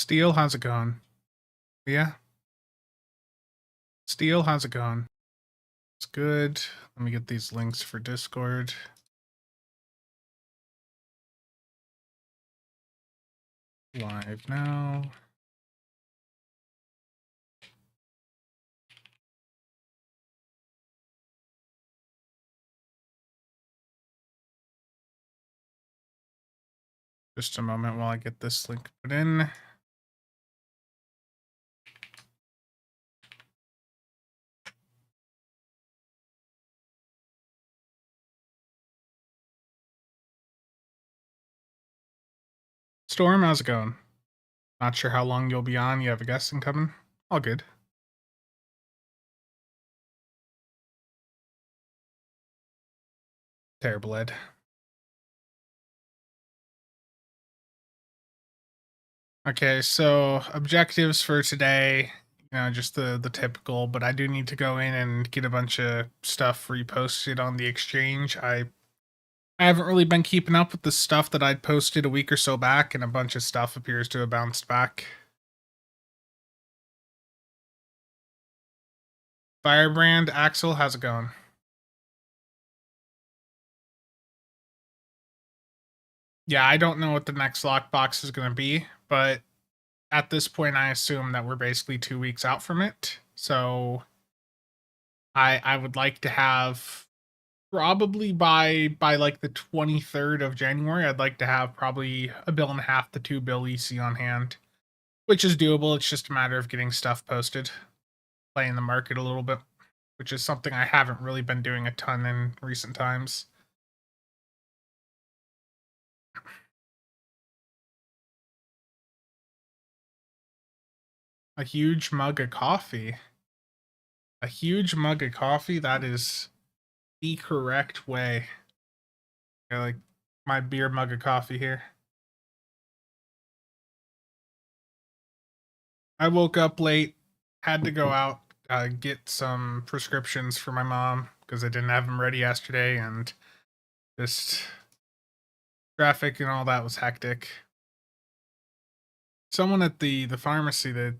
Steel, how's it going? Yeah. Steel, how's it going? It's good. Let me get these links for Discord. Live now. Just a moment while I get this link put in. Storm, how's it going? Not sure how long you'll be on. You have a guest incoming? All good. Terrible, Ed. Okay, so objectives for today, just the typical, but I do need to go in and get a bunch of stuff reposted on the exchange. I haven't really been keeping up with the stuff that I'd posted a week or so back, and a bunch of stuff appears to have bounced back. Firebrand, Axel, how's it going? Yeah, I don't know what the next lockbox is going to be, but at this point, I assume that we're basically 2 weeks out from it. So I would like to have probably by like the 23rd of January, I'd like to have probably a bill and a half to 2 bill EC on hand, which is doable. It's just a matter of getting stuff posted, playing the market a little bit, which is something I haven't really been doing a ton in recent times. A huge mug of coffee. A huge mug of coffee, that is the correct way. I like my beer mug of coffee here. I woke up late, had to go out, get some prescriptions for my mom because I didn't have them ready yesterday, and just traffic and all that was hectic. Someone at the pharmacy, that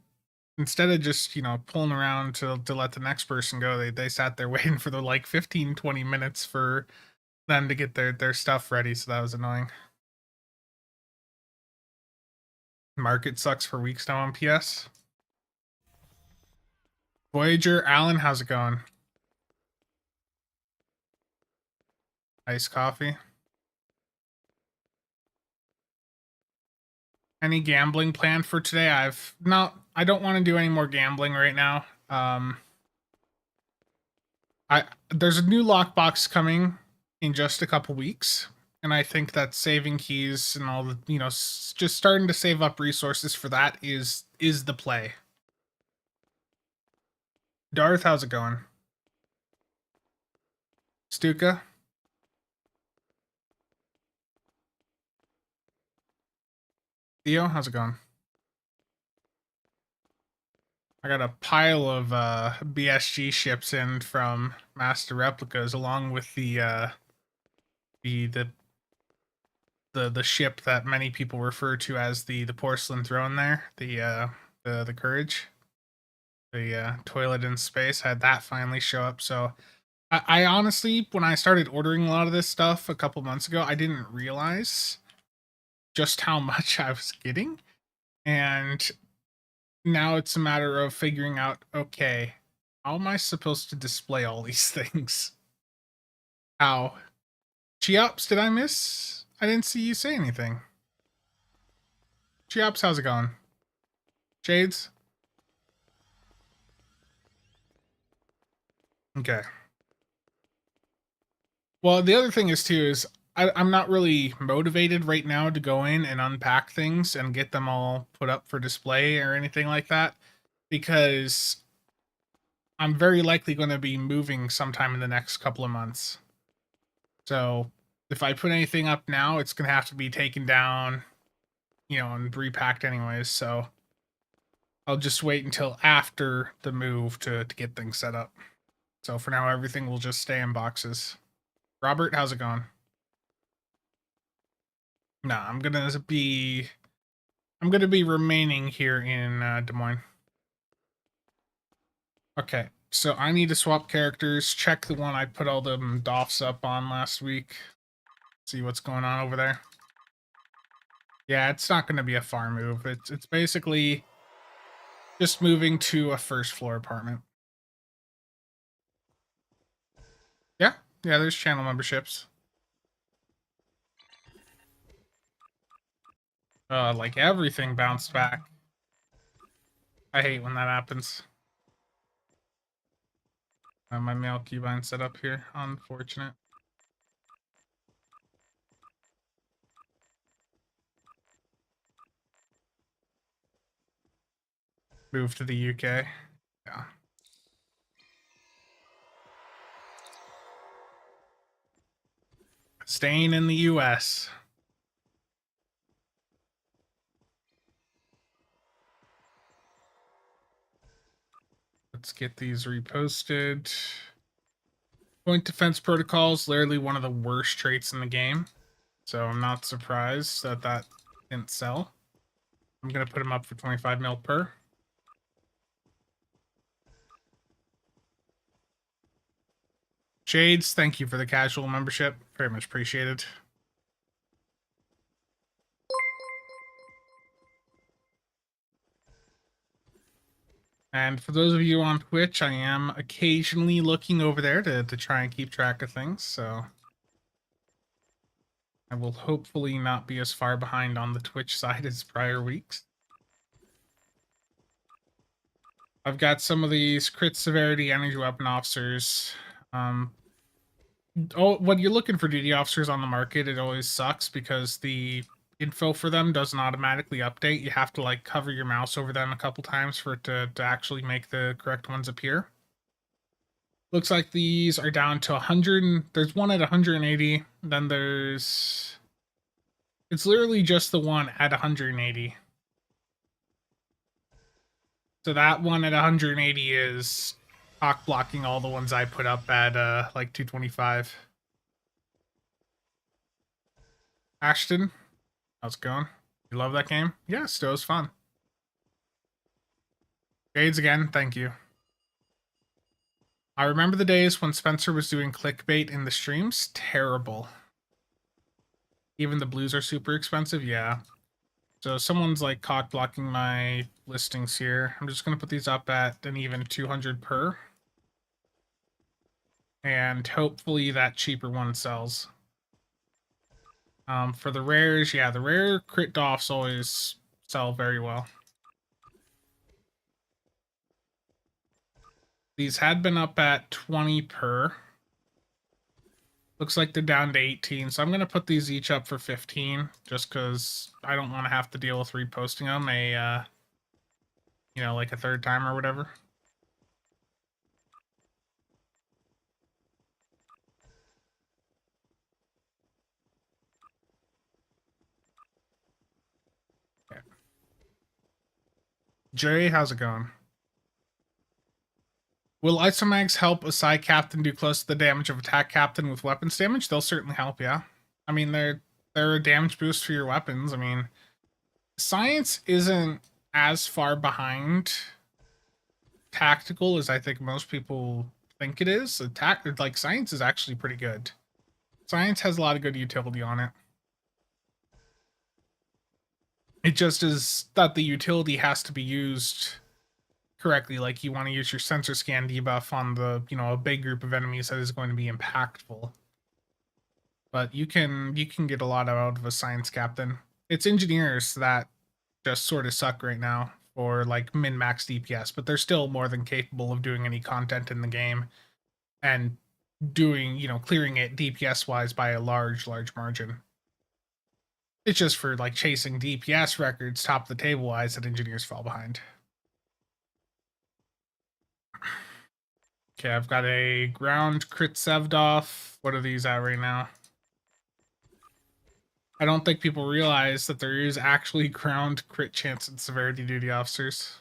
instead of just pulling around to let the next person go, they sat there waiting for the like 15-20 minutes for them to get their stuff ready, so that was annoying. Market sucks for weeks now on PS. Voyager, Alan, how's it going? Iced coffee. Any gambling planned for today? I don't want to do any more gambling right now. There's a new lockbox coming in just a couple weeks, and I think that saving keys and all the, just starting to save up resources for that is the play. Darth, how's it going? Stuka? Theo, how's it going? I got a pile of BSG ships in from Master Replicas, along with the the ship that many people refer to as the porcelain throne there, the Courage, the toilet in space. Had that finally show up. So I honestly, when I started ordering a lot of this stuff a couple months ago, I didn't realize just how much I was getting, and now it's a matter of figuring out, okay, how am I supposed to display all these things? How? Cheops, did I miss? I didn't see you say anything. Cheops, how's it going? Shades? Okay. Well, the other thing is too is I'm not really motivated right now to go in and unpack things and get them all put up for display or anything like that, because I'm very likely going to be moving sometime in the next couple of months. So if I put anything up now, it's going to have to be taken down, and repacked anyways. So I'll just wait until after the move to get things set up. So for now, everything will just stay in boxes. Robert, how's it going? Nah, I'm gonna be I'm going to be remaining here in Des Moines. Okay, so I need to swap characters. Check the one I put all the doffs up on last week. See what's going on over there. Yeah, it's not going to be a far move. It's basically just moving to a first floor apartment. Yeah, yeah, there's channel memberships. Like everything bounced back. I hate when that happens. My mail keybind set up here. Unfortunate. Move to the UK. Yeah. Staying in the US. Let's get these reposted. Point defense protocols, literally one of the worst traits in the game. So I'm not surprised that that didn't sell. I'm going to put them up for 25 mil per. Shades, thank you for the casual membership. Very much appreciated. And for those of you on Twitch, I am occasionally looking over there to try and keep track of things, so I will hopefully not be as far behind on the Twitch side as prior weeks. I've got some of these crit severity energy weapon officers. When you're looking for duty officers on the market, it always sucks because the info for them doesn't automatically update. You have to like cover your mouse over them a couple times for it to actually make the correct ones appear. Looks like these are down to 100. There's one at 180. Then there's... It's literally just the one at 180. So that one at 180 is cock blocking all the ones I put up at like 225. Ashton, how's it going? You love that game? Yeah, still is fun. Shades again, thank you. I remember the days when Spencer was doing clickbait in the streams. Terrible. Even the blues are super expensive, yeah. So someone's like cock blocking my listings here. I'm just gonna put these up at an even 200 per. And hopefully that cheaper one sells. For the rares, yeah, the rare crit doffs always sell very well. These had been up at 20 per. Looks like they're down to 18, so I'm going to put these each up for 15, just because I don't want to have to deal with reposting them you know, like a third time or whatever. Okay. Jerry, how's it going? Will isomags help a side captain do close to the damage of attack captain with weapons damage? They'll certainly help, yeah. I mean, they're a damage boost for your weapons. I mean, science isn't as far behind tactical as I think most people think it is. Attack, like, science is actually pretty good. Science has a lot of good utility on it. It just is that the utility has to be used correctly. Like, you want to use your sensor scan debuff on the, you know, a big group of enemies that is going to be impactful. But you can get a lot out of a science captain. It's engineers that just sort of suck right now for like min-max DPS, but they're still more than capable of doing any content in the game and doing, you know, clearing it DPS wise by a large margin. It's just for like chasing DPS records top the table wise that engineers fall behind. Okay, I've got a ground crit Sevdov. What are these at right now? I don't think people realize that there is actually ground crit chance and severity duty officers.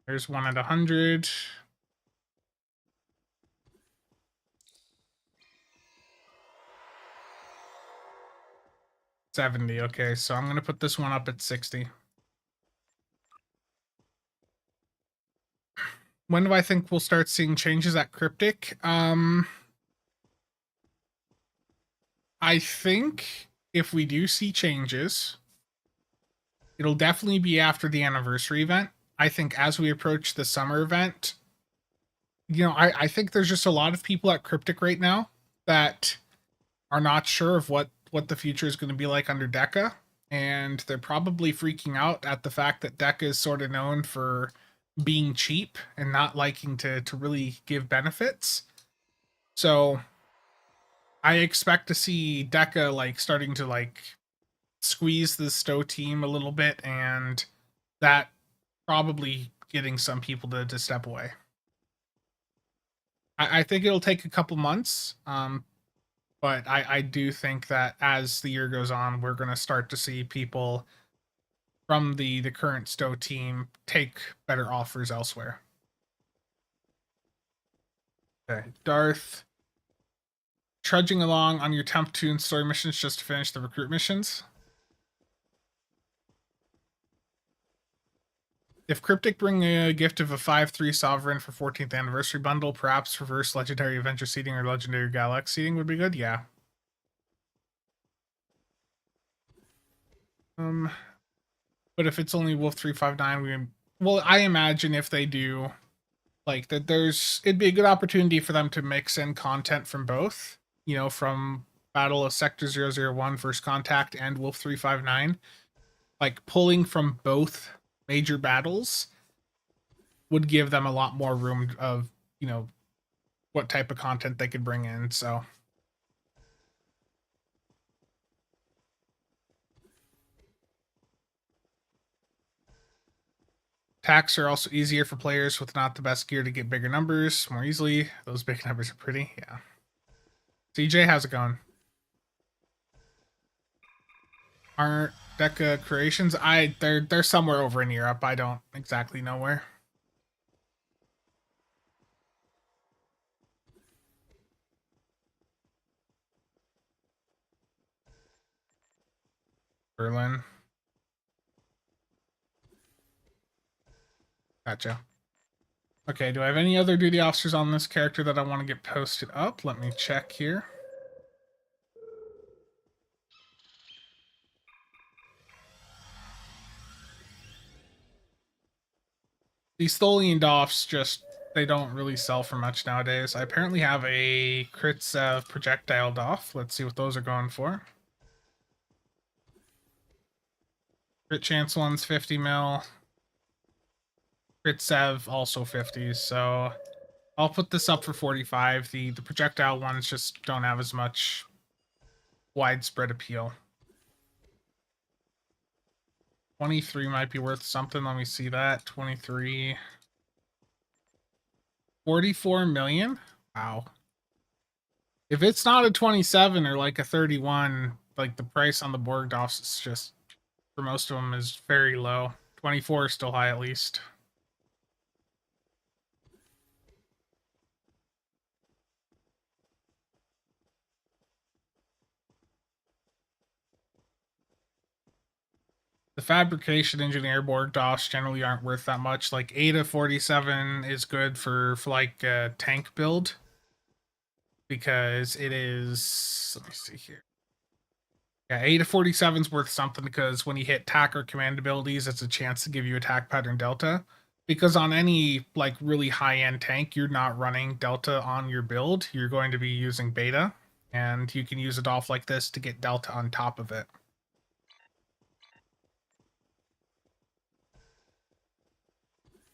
There's one at 100. 70. Okay, so I'm going to put this one up at 60. When do I think we'll start seeing changes at Cryptic? I think if we do see changes, it'll definitely be after the anniversary event. I think as we approach the summer event, I think there's just a lot of people at Cryptic right now that are not sure of what the future is going to be like under Deca, and they're probably freaking out at the fact that Deca is sort of known for being cheap and not liking to really give benefits. So I expect to see Deca like starting to like squeeze the Stowe team a little bit, and that probably getting some people to step away. I think it'll take a couple months, but I do think that as the year goes on, we're going to start to see people from the current Stowe team take better offers elsewhere. Okay, Darth, trudging along on your temp tune story missions just to finish the recruit missions. If Cryptic bring a gift of a 5/3 Sovereign for 14th anniversary bundle, perhaps reverse Legendary Avenger seating or Legendary Galax seating would be good. Yeah. But if it's only Wolf 359, I imagine if they do, like that, it'd be a good opportunity for them to mix in content from both. From Battle of Sector 001, First Contact, and Wolf 359, like pulling from both major battles would give them a lot more room of what type of content they could bring in. So attacks are also easier for players with not the best gear to get bigger numbers more easily. Those big numbers are pretty. Yeah. CJ, how's it going? Aren't Deca creations? They're somewhere over in Europe. I don't exactly know where. Berlin. Gotcha. Okay, do I have any other duty officers on this character that I want to get posted up? Let me check here. These Tholian Doffs they don't really sell for much nowadays. I apparently have a Kritsev projectile Doff. Let's see what those are going for. Crit chance one's 50 mil. Kritsev also 50, so I'll put this up for 45. The projectile ones just don't have as much widespread appeal. 23 might be worth something. Let me see that. 23. 44 million? Wow. If it's not a 27 or like a 31, like the price on the Borgdorfs is just, for most of them, is very low. 24 is still high at least. The fabrication engineer Borgdorfs generally aren't worth that much. Like Ada 47 is good for like a tank build, because it is, let me see here. Yeah, Ada 47 is worth something because when you hit attack or command abilities, it's a chance to give you attack pattern delta. Because on any like really high end tank, you're not running delta on your build. You're going to be using beta, and you can use it off like this to get delta on top of it.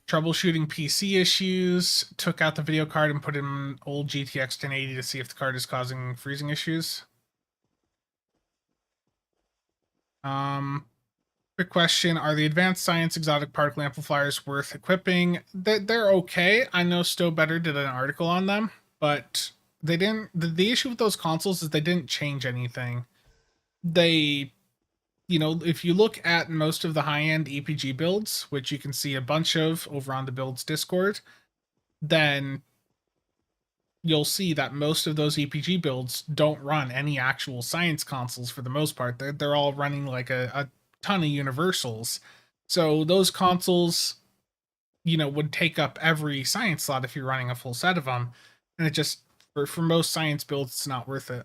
Troubleshooting PC issues. Took out the video card and put in old GTX 1080 to see if the card is causing freezing issues. Quick question: are the advanced science exotic particle amplifiers worth equipping? They're okay. I know Stowe Better did an article on them, but they didn't. The issue with those consoles is they didn't change anything. They, if you look at most of the high-end EPG builds, which you can see a bunch of over on the builds Discord, then you'll see that most of those EPG builds don't run any actual science consoles for the most part. They're all running like a ton of universals. So those consoles, would take up every science slot if you're running a full set of them. And it just, for most science builds, it's not worth it.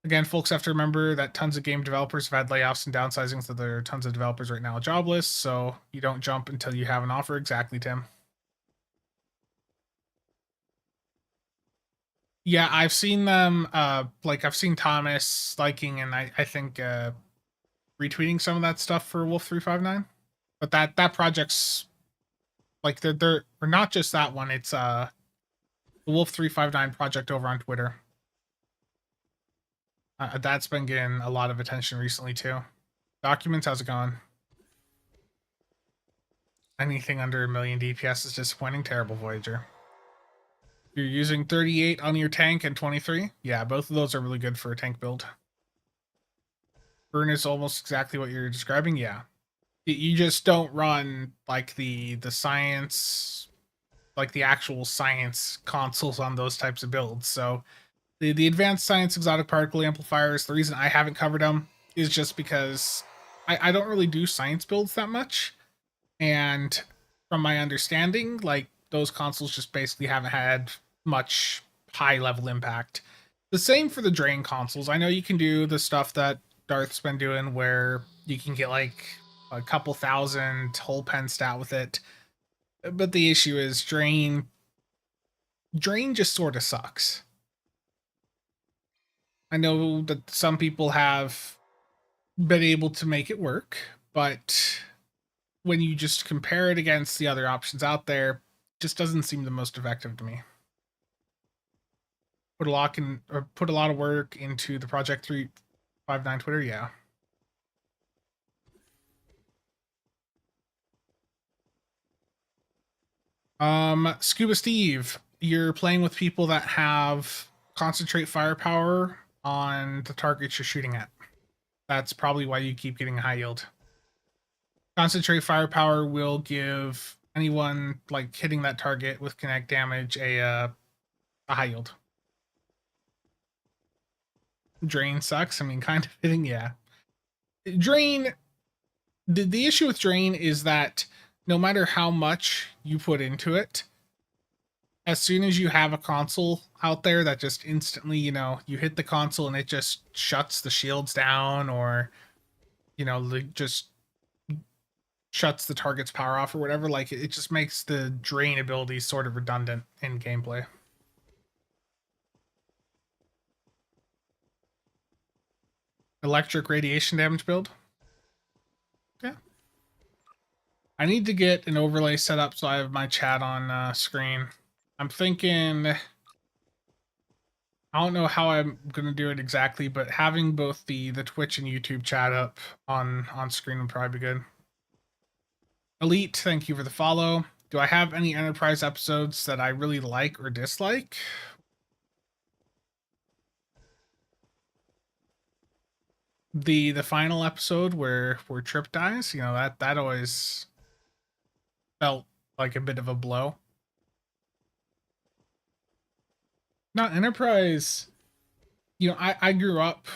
Again, folks have to remember that tons of game developers have had layoffs and downsizing, so there are tons of developers right now jobless. So you don't jump until you have an offer. Exactly, Tim. Yeah, I've seen them. Like I've seen Thomas liking and I think retweeting some of that stuff for Wolf 359. But that project's like they're or not just that one. It's the Wolf 359 project over on Twitter. That's been getting a lot of attention recently too. Documents, how's it going? Anything under a million DPS is disappointing. Terrible, Voyager. You're using 38 on your tank and 23. Yeah, both of those are really good for a tank build. Burn is almost exactly what you're describing. Yeah, you just don't run like the science, like the actual science consoles on those types of builds. So the advanced science exotic particle amplifiers, the reason I haven't covered them is just because I don't really do science builds that much. And from my understanding, like those consoles just basically haven't had much high level impact. The same for the drain consoles. I know you can do the stuff that Darth's been doing where you can get like a couple thousand whole pen stat with it. But the issue is drain just sort of sucks. I know that some people have been able to make it work, but when you just compare it against the other options out there, it just doesn't seem the most effective to me. Put a lot of work into the Project 359 Twitter, yeah. Scuba Steve, you're playing with people that have concentrate firepower on the targets you're shooting at. That's probably why you keep getting a high yield. Concentrate firepower will give anyone like hitting that target with kinetic damage a high yield. Drain sucks. I mean, kind of hitting, yeah. Drain. The issue with drain is that no matter how much you put into it, as soon as you have a console out there that just instantly, you hit the console and it just shuts the shields down, or just shuts the target's power off or whatever, like it just makes the drain ability sort of redundant in gameplay. Electric radiation damage build. Yeah. I need to get an overlay set up so I have my chat on screen. I'm thinking, I don't know how I'm gonna do it exactly, but having both the Twitch and YouTube chat up on screen would probably be good. Elite, thank you for the follow. Do I have any Enterprise episodes that I really like or dislike? The final episode where Trip dies, that always felt like a bit of a blow. Not Enterprise. I grew up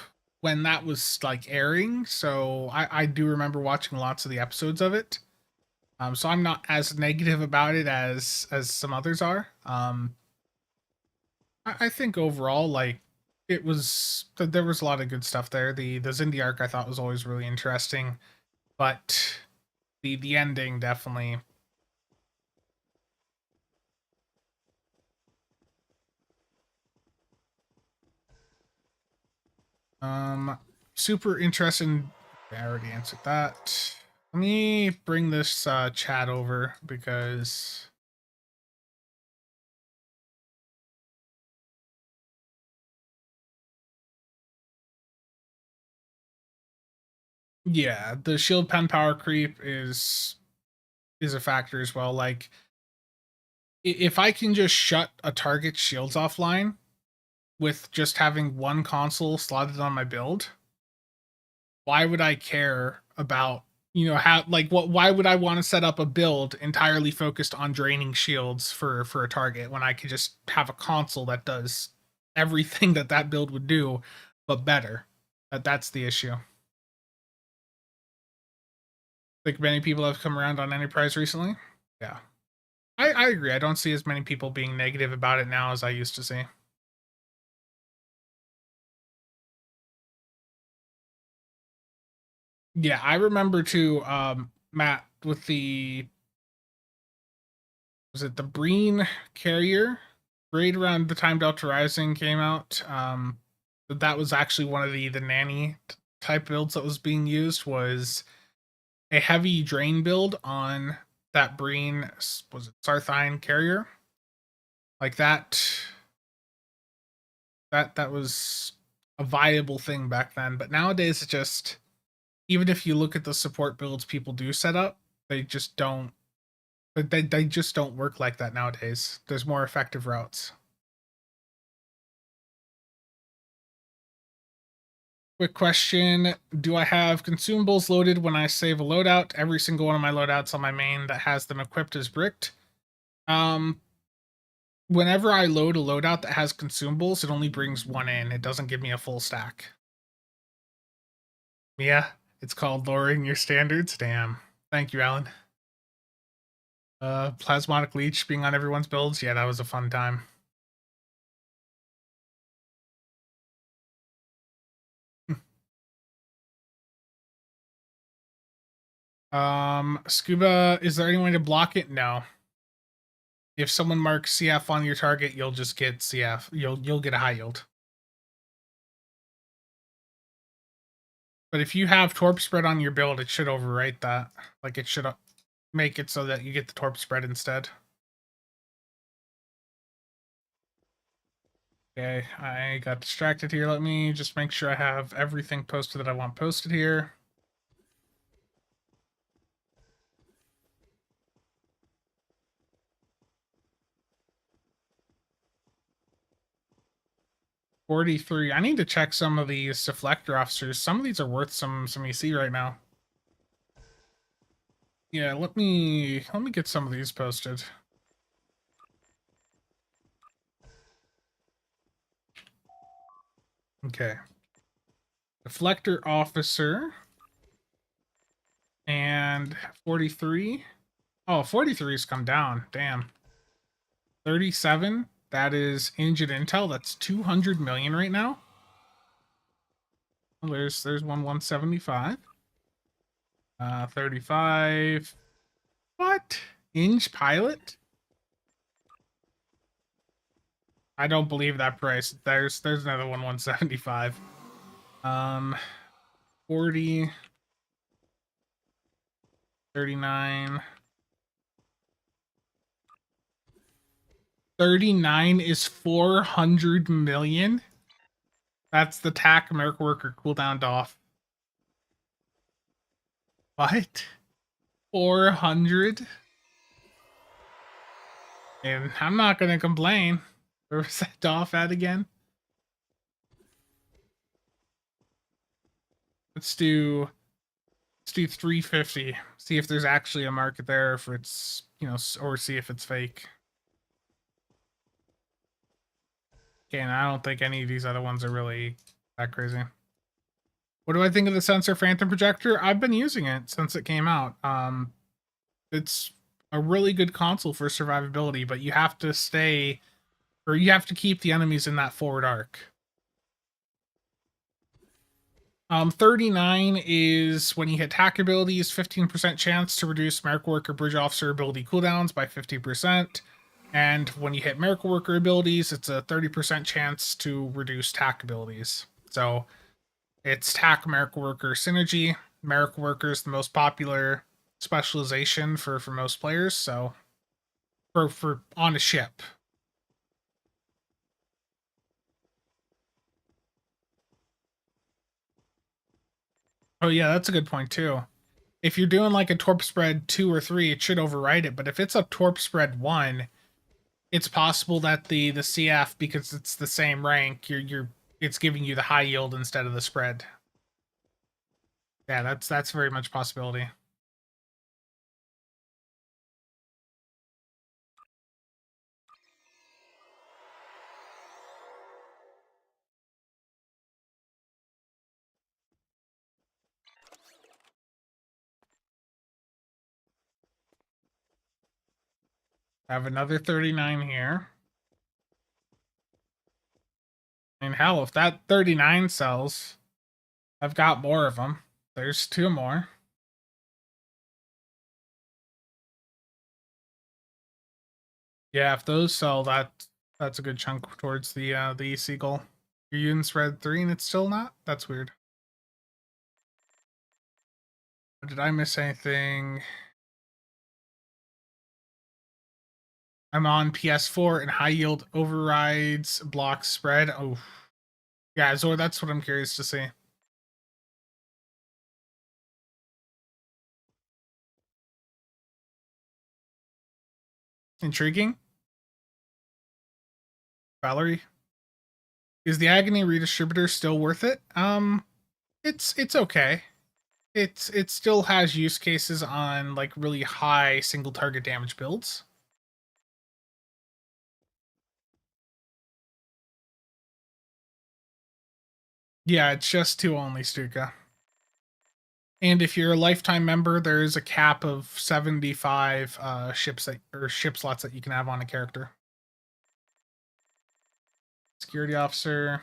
when that was like airing, so I do remember watching lots of the episodes of it. So I'm not as negative about it as some others are. I think overall, like there was a lot of good stuff there. The Zindi arc I thought was always really interesting, but the ending definitely. Super interesting. I already answered that. Let me bring this chat over because yeah, the shield pen power creep is a factor as well. Like if I can just shut a target's shields offline with just having one console slotted on my build, why would I care about, You know, how like what why would I want to set up a build entirely focused on draining shields for a target when I could just have a console that does everything that that build would do but better. That's the issue. Like many people have come around on Enterprise recently. Yeah. I agree. I don't see as many people being negative about it now as I used to see. Yeah, I remember too, Matt, with the was it the Breen carrier? Right around the time Delta Rising came out. That was actually one of the nanny type builds that was being used was a heavy drain build on that Breen was it Sarthine carrier. Like that was a viable thing back then. But nowadays it just even if you look at the support builds people do set up, they just don't they just don't work like that nowadays. There's more effective routes. Quick question. Do I have consumables loaded when I save a loadout? Every single one of my loadouts on my main that has them equipped is bricked. Um, Whenever I load a loadout that has consumables, it only brings one in. It doesn't give me a full stack. Yeah, it's called lowering your standards. Damn. Thank you, Alan. Plasmodic Leech being on everyone's builds. Yeah, that was a fun time. Scuba, is there any way to block it? No. If someone marks CF on your target, you'll just get CF. You'll get a high yield. But if you have torp spread on your build, it should overwrite that. Like it should make it so that you get the torp spread instead. Okay, I got distracted here. Let me just make sure I have everything posted that I want posted here. $43. I need to check some of these deflector officers. Some of these are worth some EC right now. Yeah, let me get some of these posted. Okay. Deflector officer and 43. Oh, 43's come down. Damn. 37. That is engine intel. That's 200 million right now. Oh, there's 175. 35. What? Inge pilot? I don't believe that price. There's another 175. 40, 39. 39 is 400 million. That's the TAC Merc Worker cooldown off. What? 400? And I'm not gonna complain. Where was that off at again? Let's do 350. See if there's actually a market there, if it's or see if it's fake. Okay, and I don't think any of these other ones are really that crazy. What do I think of the Sensor Phantom Projector? I've been using it since it came out. It's a really good console for survivability, but you have to stay, or you have to keep the enemies in that forward arc. 39 is when you hit hack abilities, 15% chance to reduce Miracle Worker Bridge Officer ability cooldowns by 50%. And when you hit Miracle Worker abilities, it's a 30% chance to reduce TAC abilities. So it's TAC Miracle Worker synergy. Miracle Worker is the most popular specialization for most players. So for on a ship. Oh yeah, that's a good point too. If you're doing like a torp spread 2 or 3, it should override it. But if it's a torp spread 1, it's possible that the CF, because it's the same rank, it's giving you the high yield instead of the spread. Yeah, that's very much a possibility. I have another 39 here. And hell, if that 39 sells, I've got more of them. There's two more. Yeah, if those sell, that's a good chunk towards the seagull. Your units read 3 and it's still not? That's weird. Did I miss anything? I'm on PS4 and high yield overrides block spread. Oh, yeah, Zor, that's what I'm curious to see. Intriguing. Valerie, is the agony redistributor still worth it? It's okay. It still has use cases on like really high single target damage builds. Yeah, it's just two only, Stuka. And if you're a lifetime member, there is a cap of 75 ships that or ship slots that you can have on a character. Security officer.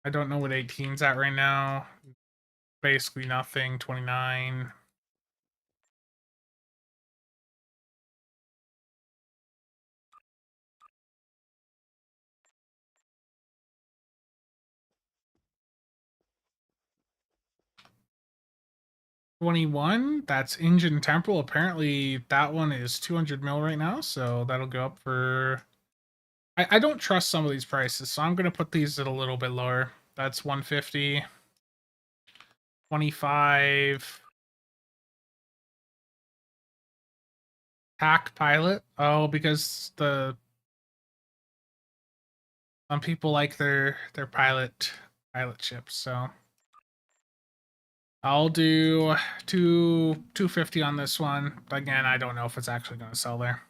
I don't know what 18's at right now. Basically nothing. 29. $21. That's engine temporal. Apparently that one is 200 mil right now, so that'll go up for. I don't trust some of these prices, so I'm gonna put these at a little bit lower. That's 150. 25. Hack pilot. Oh, because some people like their pilot ships, so I'll do 250 on this one. Again, I don't know if it's actually going to sell there.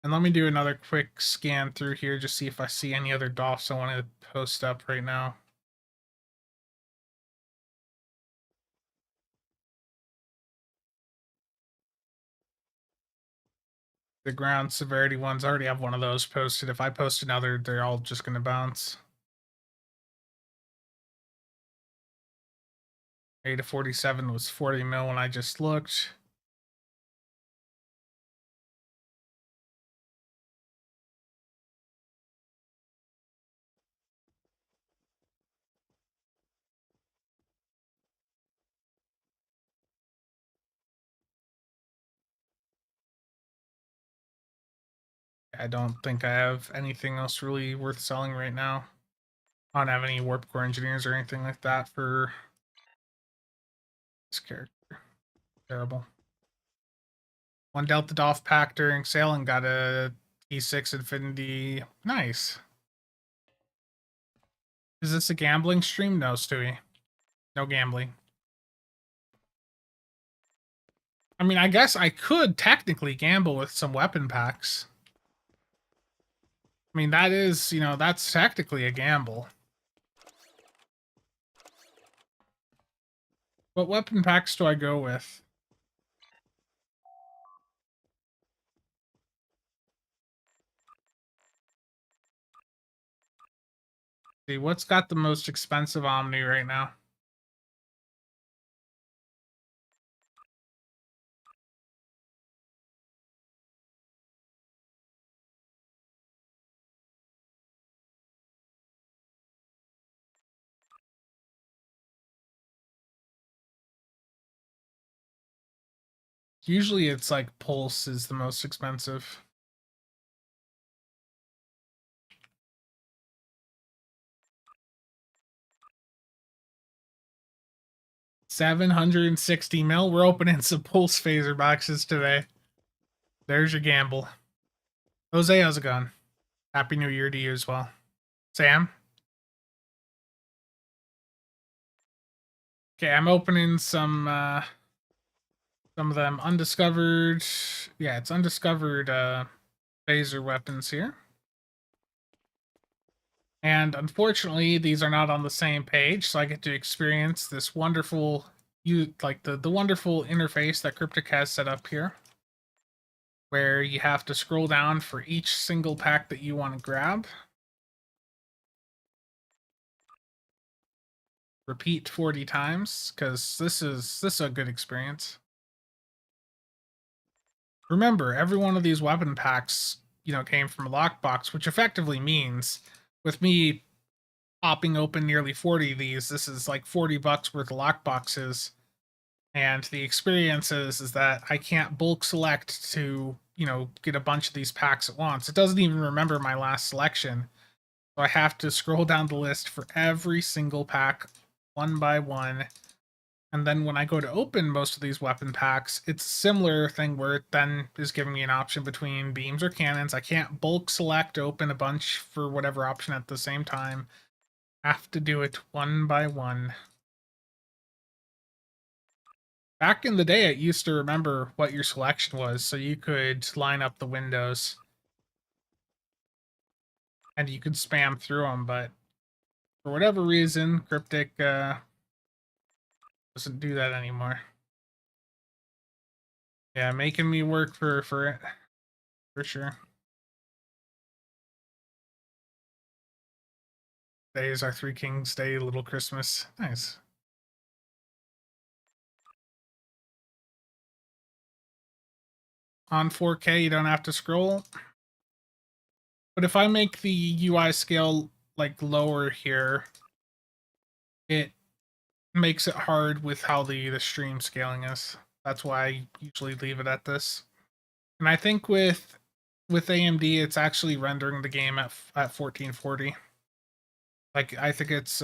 And let me do another quick scan through here, just see if I see any other DOFs I want to post up right now. The ground severity ones, I already have one of those posted. If I post another, they're all just going to bounce. A to 47 was 40 mil when I just looked. I don't think I have anything else really worth selling right now. I don't have any warp core engineers or anything like that for this character. Terrible. One Delta Dolph pack during sale and got a E6 Infinity. Nice. Is this a gambling stream? No, Stewie. No gambling. I mean, I guess I could technically gamble with some weapon packs. I mean, that is, that's technically a gamble. What weapon packs do I go with? See, what's got the most expensive Omni right now? Usually it's like Pulse is the most expensive. $760 We're opening some Pulse phaser boxes today. There's your gamble. Jose, how's it going? Happy New Year to you as well. Sam? Okay, I'm opening some of them undiscovered. Yeah, it's undiscovered phaser weapons here. And unfortunately, these are not on the same page, so I get to experience this wonderful the wonderful interface that Cryptic has set up here, where you have to scroll down for each single pack that you want to grab. Repeat 40 times, because this is a good experience. Remember, every one of these weapon packs, came from a lockbox, which effectively means with me popping open nearly 40 of these, this is like $40 worth of lockboxes. And the experience is that I can't bulk select to, get a bunch of these packs at once. It doesn't even remember my last selection. So I have to scroll down the list for every single pack one by one. And then when I go to open most of these weapon packs, it's a similar thing where it then is giving me an option between beams or cannons. I can't bulk select open a bunch for whatever option at the same time. I have to do it one by one. Back in the day, it used to remember what your selection was, so you could line up the windows and you could spam through them, but for whatever reason, Cryptic doesn't do that anymore. Yeah, making me work for it, for sure. Today is our Three Kings Day, Little Christmas. Nice. On 4K, you don't have to scroll. But if I make the UI scale like lower here, it makes it hard with how the stream scaling is. That's why I usually leave it at this. And I think with AMD, it's actually rendering the game at 1440. Like I think it's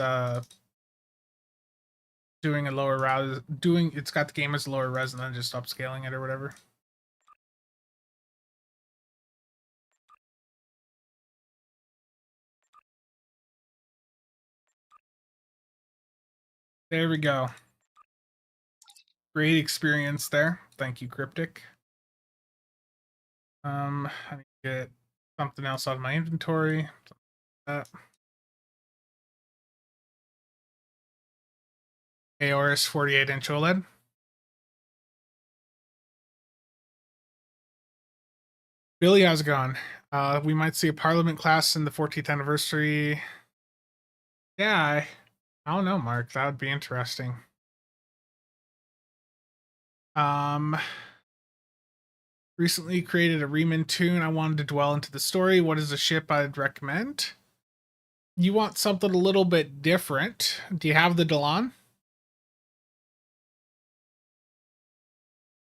doing a lower res, it's got the game as lower res and then just upscaling it or whatever. There we go. Great experience there. Thank you, Cryptic. I need to get something else out of my inventory. AORS 48-inch OLED. Billy, how's it going? We might see a Parliament class in the 14th anniversary. Yeah, I don't know, Mark. That would be interesting. Recently created a Riemann tune. I wanted to dwell into the story. What is a ship I'd recommend? You want something a little bit different. Do you have the Delon?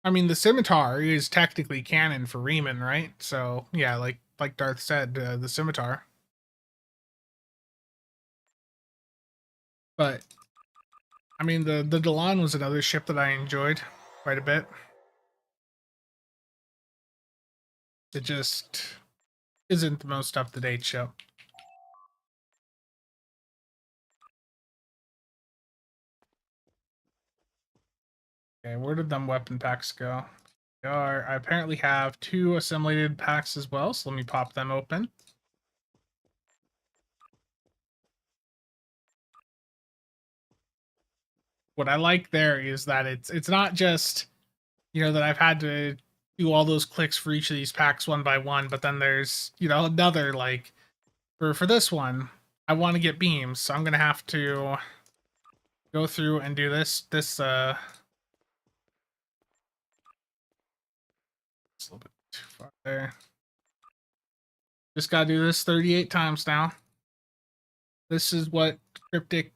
I mean, the scimitar is technically canon for Riemann, right? So yeah, like Darth said, the scimitar. But I mean, the Delon was another ship that I enjoyed quite a bit. It just isn't the most up to date ship. Okay, where did them weapon packs go? They are. I apparently have 2 assimilated packs as well, so let me pop them open. What I like there is that it's not just, that I've had to do all those clicks for each of these packs one by one, but then there's, another, like, for this one, I want to get beams, so I'm gonna have to go through and do this it's a little bit too far there. Just gotta do this 38 times now. This is what Cryptic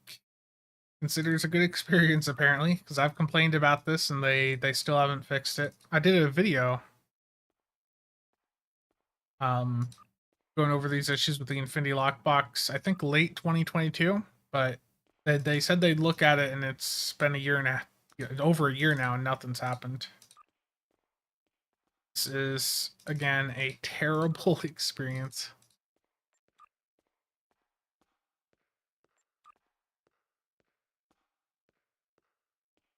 considers a good experience, apparently, because I've complained about this and they still haven't fixed it. I did a video um going over these issues with the Infinity Lockbox, I think late 2022, but they said they'd look at it and it's been a year and a over a year now and nothing's happened. This is again a terrible experience.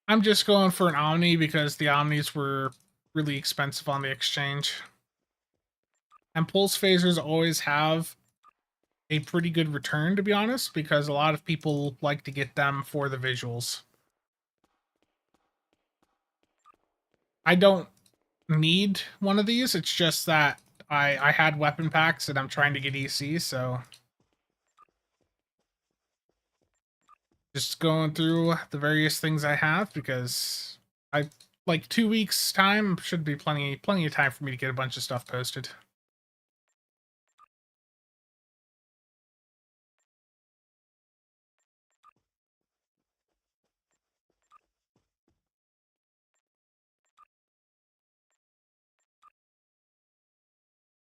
I'm just going for an Omni because the Omnis were really expensive on the exchange. And pulse phasers always have a pretty good return, to be honest, because a lot of people like to get them for the visuals. I don't need one of these. It's just that I had weapon packs and I'm trying to get EC, so just going through the various things I have because I like 2 weeks time should be plenty of time for me to get a bunch of stuff posted.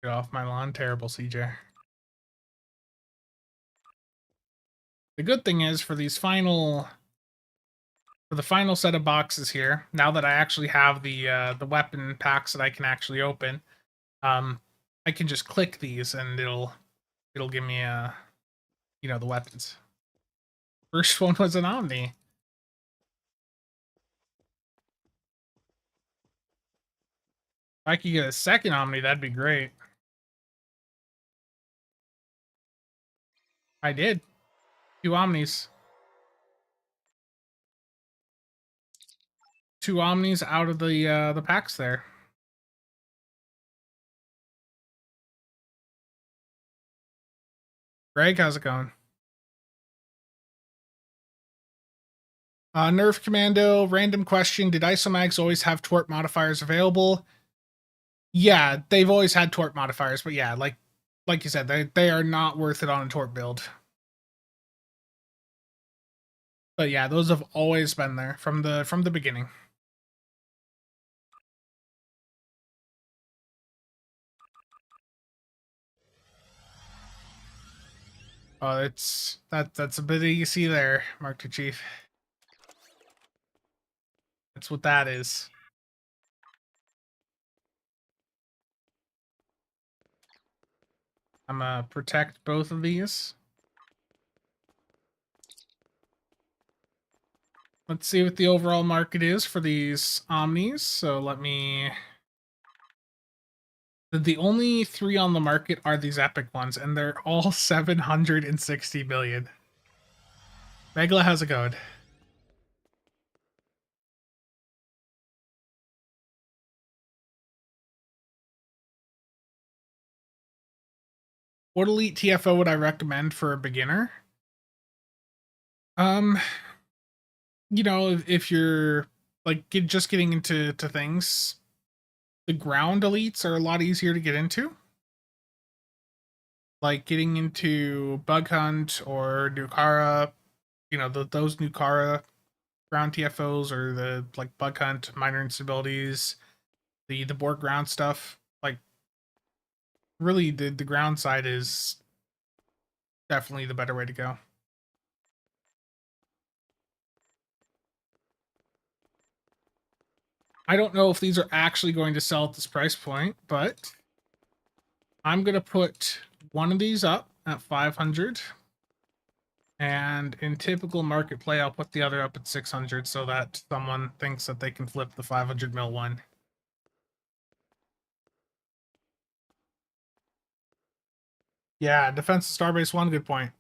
Get off my lawn, terrible CJ. The good thing is for the final set of boxes here, now that I actually have the weapon packs that I can actually open, um, I can just click these and it'll give me the weapons. First one was an Omni. If I could get a second Omni, that'd be great. I did. 2 Omnis. 2 Omnis out of the packs there. Greg, how's it going? Nerf Commando, random question. Did Isomags always have torque modifiers available? Yeah, they've always had torque modifiers, but yeah, like you said, they are not worth it on a torque build. But yeah, those have always been there from the beginning. Oh, that's a bit easy there, Mark II Chief. That's what that is. I'm gonna protect both of these. Let's see what the overall market is for these Omnis. So let me. The only 3 on the market are these epic ones, and they're all 760 million. Megla, how's it going? What elite TFO would I recommend for a beginner? Um, if you're like just getting into things, the ground elites are a lot easier to get into. Like getting into Bug Hunt or Nukara, those Nukara ground TFOs or the like Bug Hunt, minor instabilities, the Borg ground stuff. Like really the ground side is definitely the better way to go. I don't know if these are actually going to sell at this price point, but I'm going to put one of these up at 500. And in typical market play, I'll put the other up at 600 so that someone thinks that they can flip the 500 mil one. Yeah, defense of Starbase 1, good point.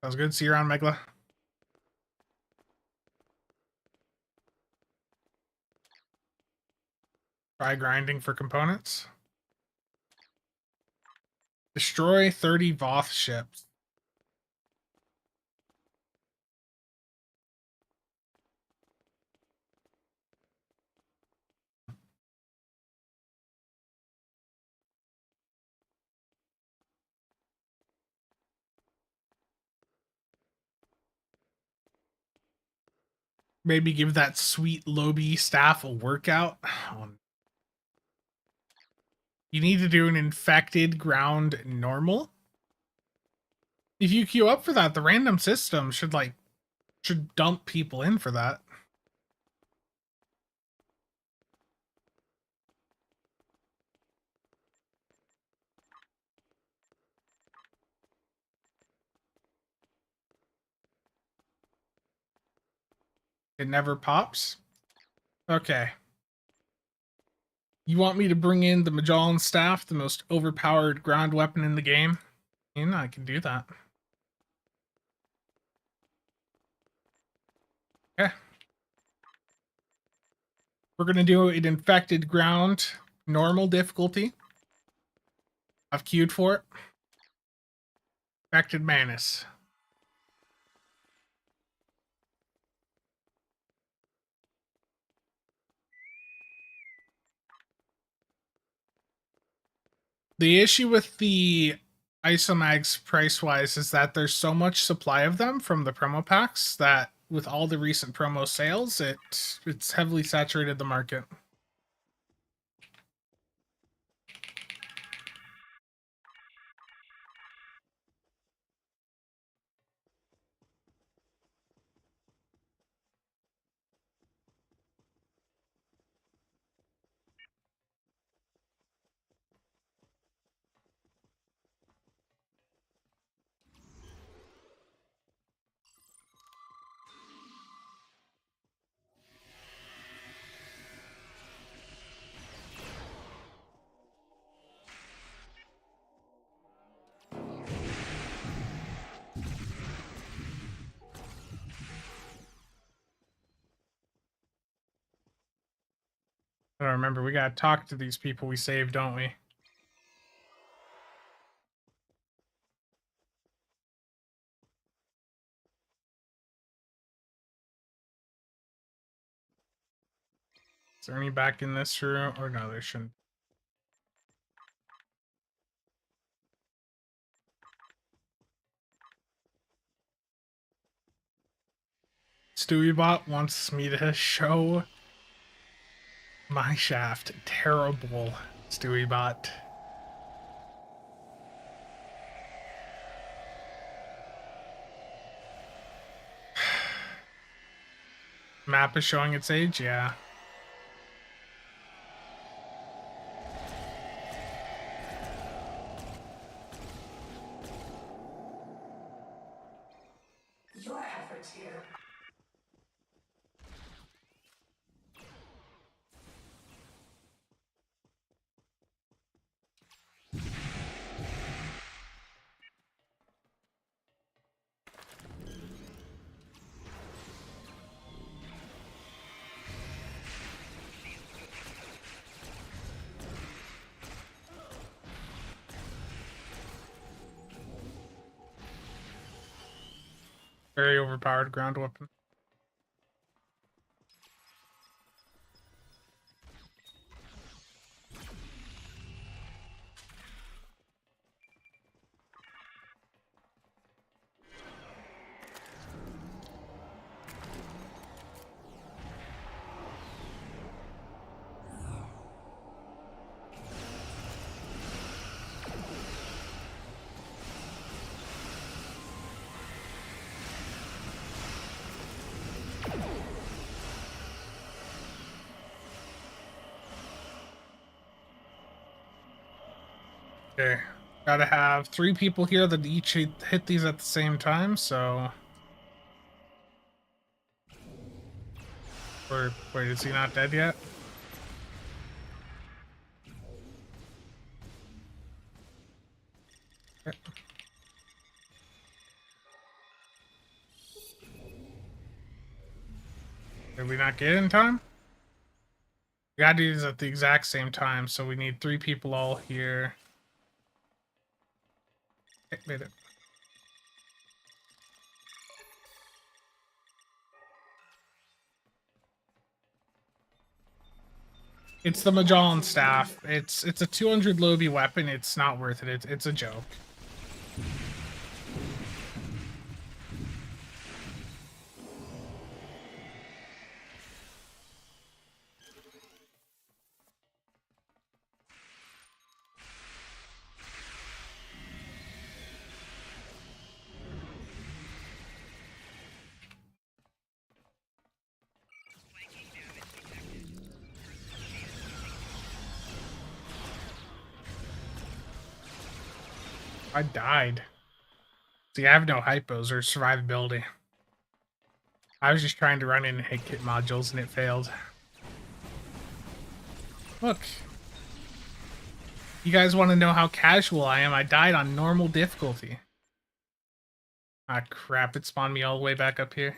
Sounds good. See you around, Megla. Try grinding for components. Destroy 30 Voth ships. Maybe give that sweet Lobby staff a workout. You need to do an infected ground normal. If you queue up for that, the random system should dump people in for that. It never pops. Okay. You want me to bring in the Magellan Staff, the most overpowered ground weapon in the game? I can do that. Okay. We're going to do an infected ground, normal difficulty. I've queued for it. Infected Manus. The issue with the isomags price-wise is that there's so much supply of them from the promo packs that with all the recent promo sales, it's heavily saturated the market. I don't remember. We gotta talk to these people we saved, don't we? Is there any back in this room? Or no, there shouldn't. StewieBot wants me to show my shaft. Terrible, StewieBot. Map is showing its age? Yeah. Your efforts here. Very overpowered ground weapon. Okay. Gotta have 3 people here that each hit these at the same time, so... Or, wait, is he not dead yet? Okay. Did we not get it in time? We gotta do these at the exact same time, so we need 3 people all here. Okay, made it. It's the Magellan Staff. It's a 200 Lobby weapon. It's not worth it. It's a joke. I died. See, I have no hypos or survivability. I was just trying to run in and hit kit modules and it failed. Look, you guys want to know how casual I am? I died on normal difficulty. Ah, crap, it spawned me all the way back up here.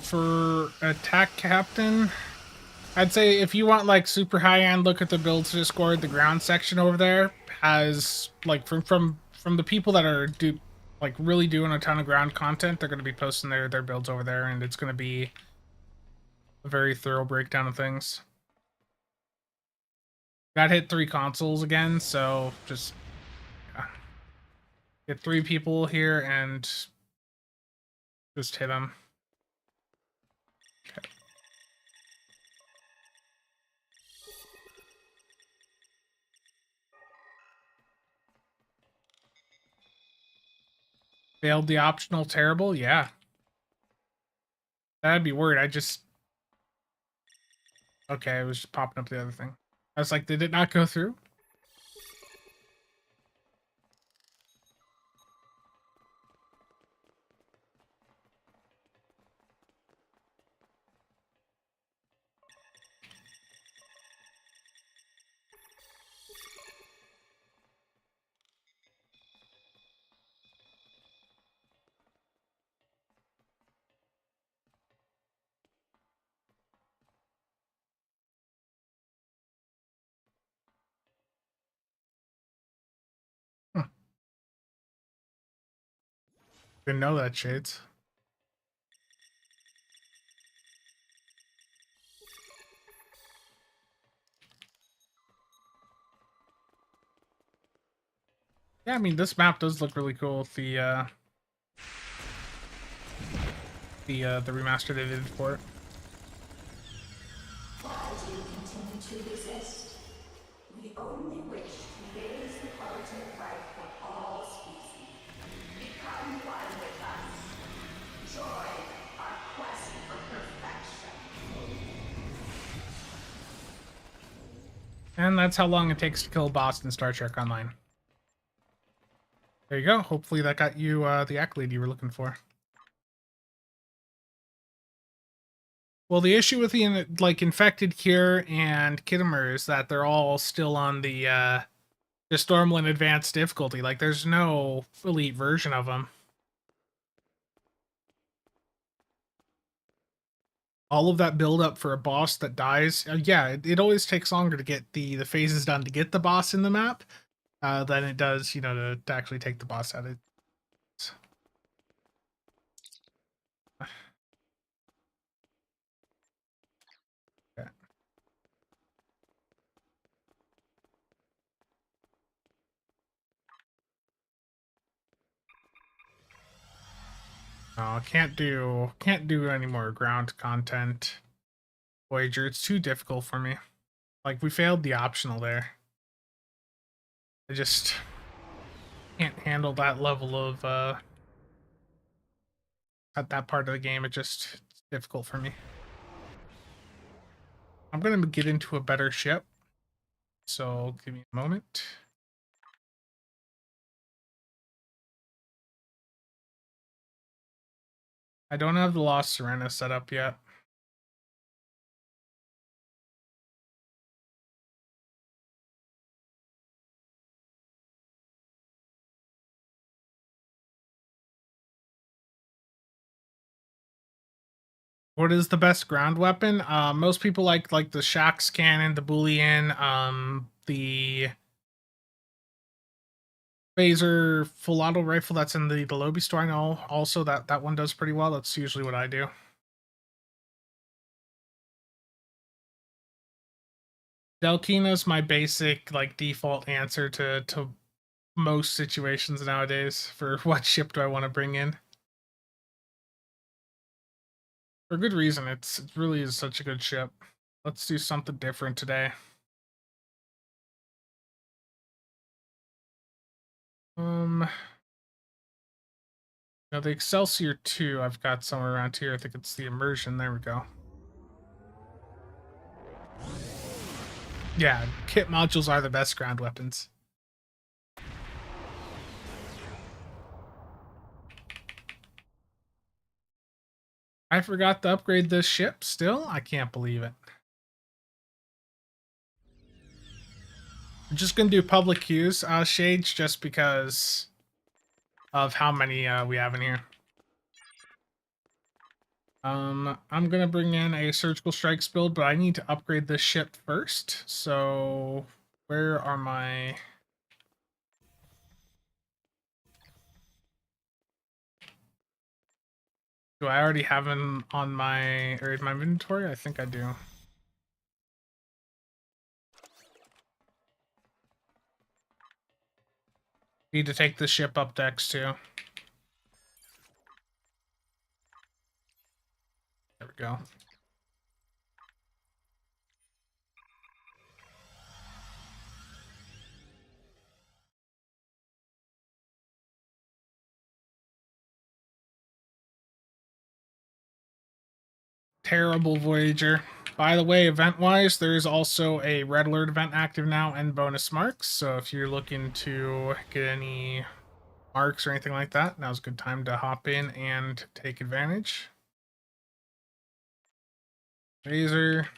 For attack captain, I'd say if you want like super high end, look at the builds Discord. The ground section over there has like from the people that are like really doing a ton of ground content. They're going to be posting their builds over there, and it's going to be a very thorough breakdown of things. Got hit 3 consoles again, so just get 3 people here and just hit them. Okay. Failed the optional terrible? Yeah. That'd be weird. Okay, it was just popping up the other thing. I was like, did it not go through? Hmm. Didn't know that, Shades. Yeah, I mean, this map does look really cool with the remaster they did for it. Why do you continue to resist? We only wish to raise the quality of life for all species. Become one with us. Join our quest for perfection. And that's how long it takes to kill a boss in Star Trek Online. There you go. Hopefully that got you the accolade you were looking for. Well, the issue with the like infected cure and Kittimer is that they're all still on the Stormland advanced difficulty. Like, there's no elite version of them. All of that build up for a boss that dies, yeah, it always takes longer to get the phases done to get the boss in the map than it does, you know, to actually take the boss out. It's, yeah. No, can't do any more ground content. Voyager, it's too difficult for me. Like, we failed the optional there. I just can't handle that level of at that part of the game. It's difficult for me. I'm gonna get into a better ship, so give me a moment. I don't have the Lost Serena set up yet. What is the best ground weapon? Most people like the Shax cannon, the Boolean, the phaser full auto rifle that's in the lobby store. I know also that one does pretty well. That's usually what I do. Delkina's my basic like default answer to most situations nowadays for what ship do I want to bring in. For good reason. It really is such a good ship. Let's do something different today. Now the Excelsior 2 I've got somewhere around here. I think it's the Immersion. There we go. Yeah, kit modules are the best ground weapons. I forgot to upgrade this ship still? I can't believe it. I'm just going to do public queues, Shades, just because of how many we have in here. I'm going to bring in a Surgical Strikes build, but I need to upgrade this ship first. So, where are my... Do I already have them on my in my inventory? I think I do. Need to take the ship up decks too. There we go. Terrible Voyager. By the way, event-wise, there is also a Red Alert event active now and bonus marks. So if you're looking to get any marks or anything like that, now's a good time to hop in and take advantage. Laser.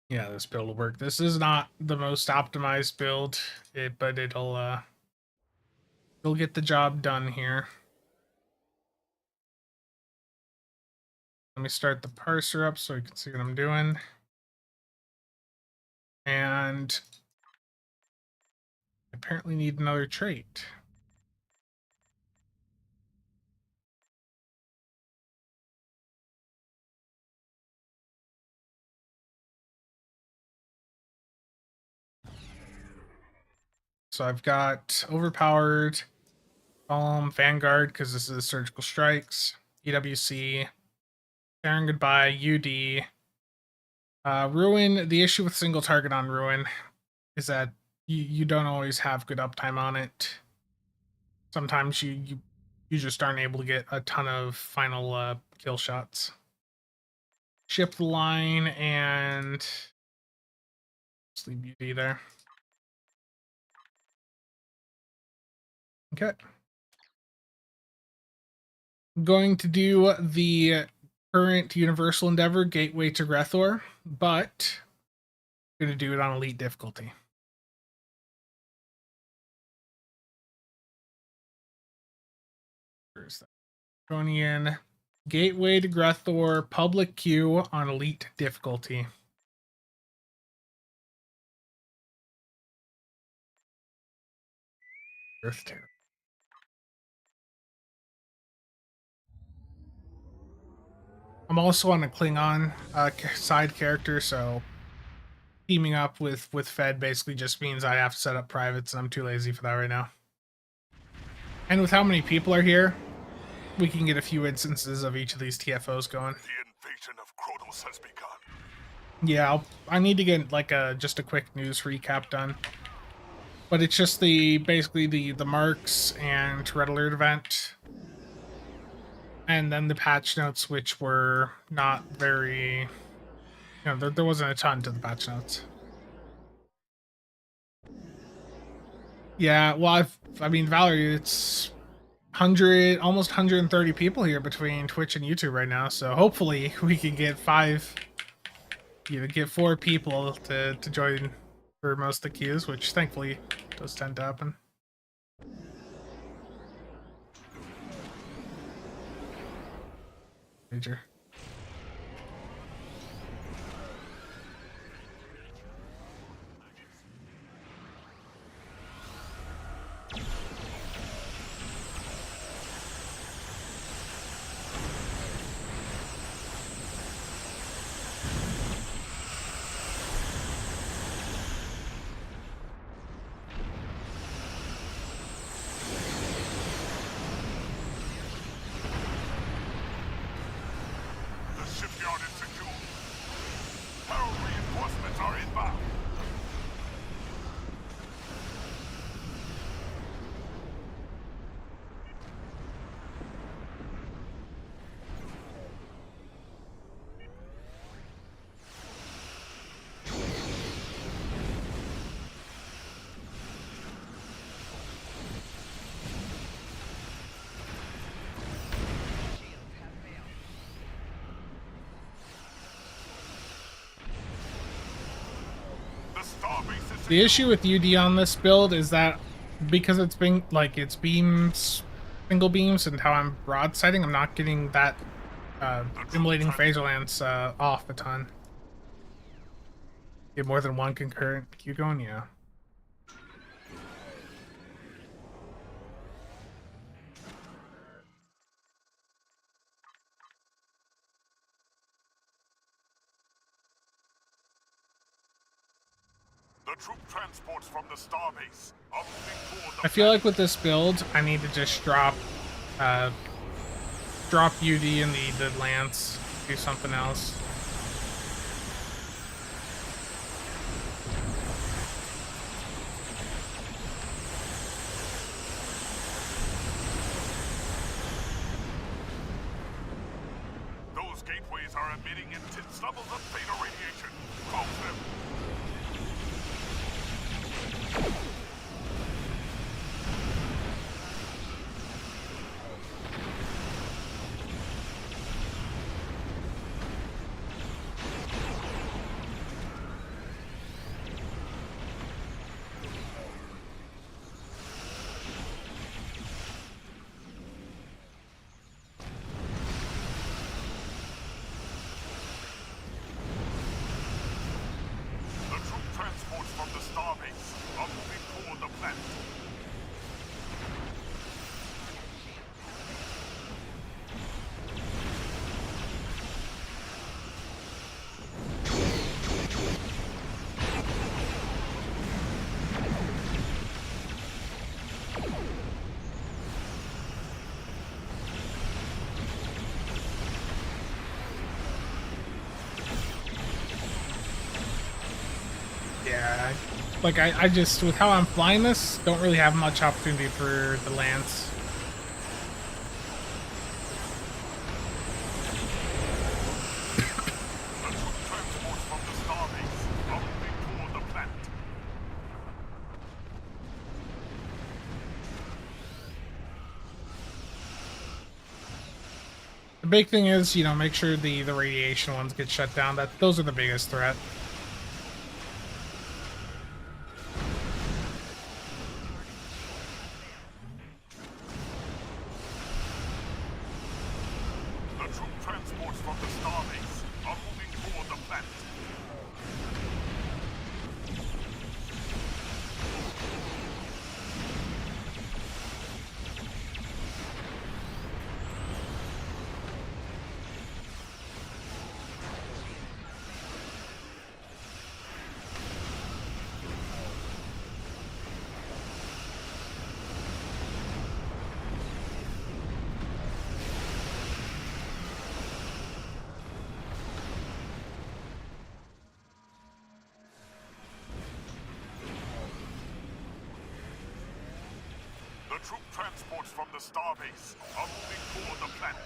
Yeah, this build will work. This is not the most optimized build, but it'll get the job done here. Let me start the parser up so you can see what I'm doing. And I apparently need another trait. So I've got overpowered, Vanguard, because this is Surgical Strikes, EWC, Tearing Goodbye, UD. Ruin, the issue with single target on Ruin is that you don't always have good uptime on it. Sometimes you just aren't able to get a ton of final kill shots. Ship the line and leave UD there. Okay. I'm going to do the current Universal Endeavor, Gateway to Grethor, but I'm going to do it on Elite difficulty. Where's that? Going in Gateway to Grethor, public queue on Elite difficulty. Earth Terror. I'm also on a Klingon side character, so teaming up with Fed basically just means I have to set up privates, and I'm too lazy for that right now. And with how many people are here, we can get a few instances of each of these TFOs going. The invasion of Kronos has begun. Yeah, I need to get like just a quick news recap done. But it's just basically the marks and Red Alert event. And then the patch notes, which were not very, there wasn't a ton to the patch notes. Yeah, well, I mean, Valerie, it's almost 130 people here between Twitch and YouTube right now. So hopefully we can get get 4 people to join for most of the queues, which thankfully does tend to happen. Major. Starbase is The issue with UD on this build is that because it's being like it's beams, single beams, and how I'm broadsiding, I'm not getting that stimulating phaser lance off a ton. Get more than one concurrent Q going, yeah. The troop transports from the Starbase are moving toward the I feel like with this build, I need to just drop UD and the lance, do something else. Those gateways are emitting intense levels of beta radiation. Close them. The troop transports from the Starbase are moving toward the planet. Yeah, like I just, with how I'm flying this, don't really have much opportunity for the lance. The troop transports from the Starbase are moving toward the planet. The big thing is, you know, make sure the radiation ones get shut down. Those are the biggest threat. The troop transports from the Starbase are moving toward the planet. The troop transports from the Starbase are moving toward the planet.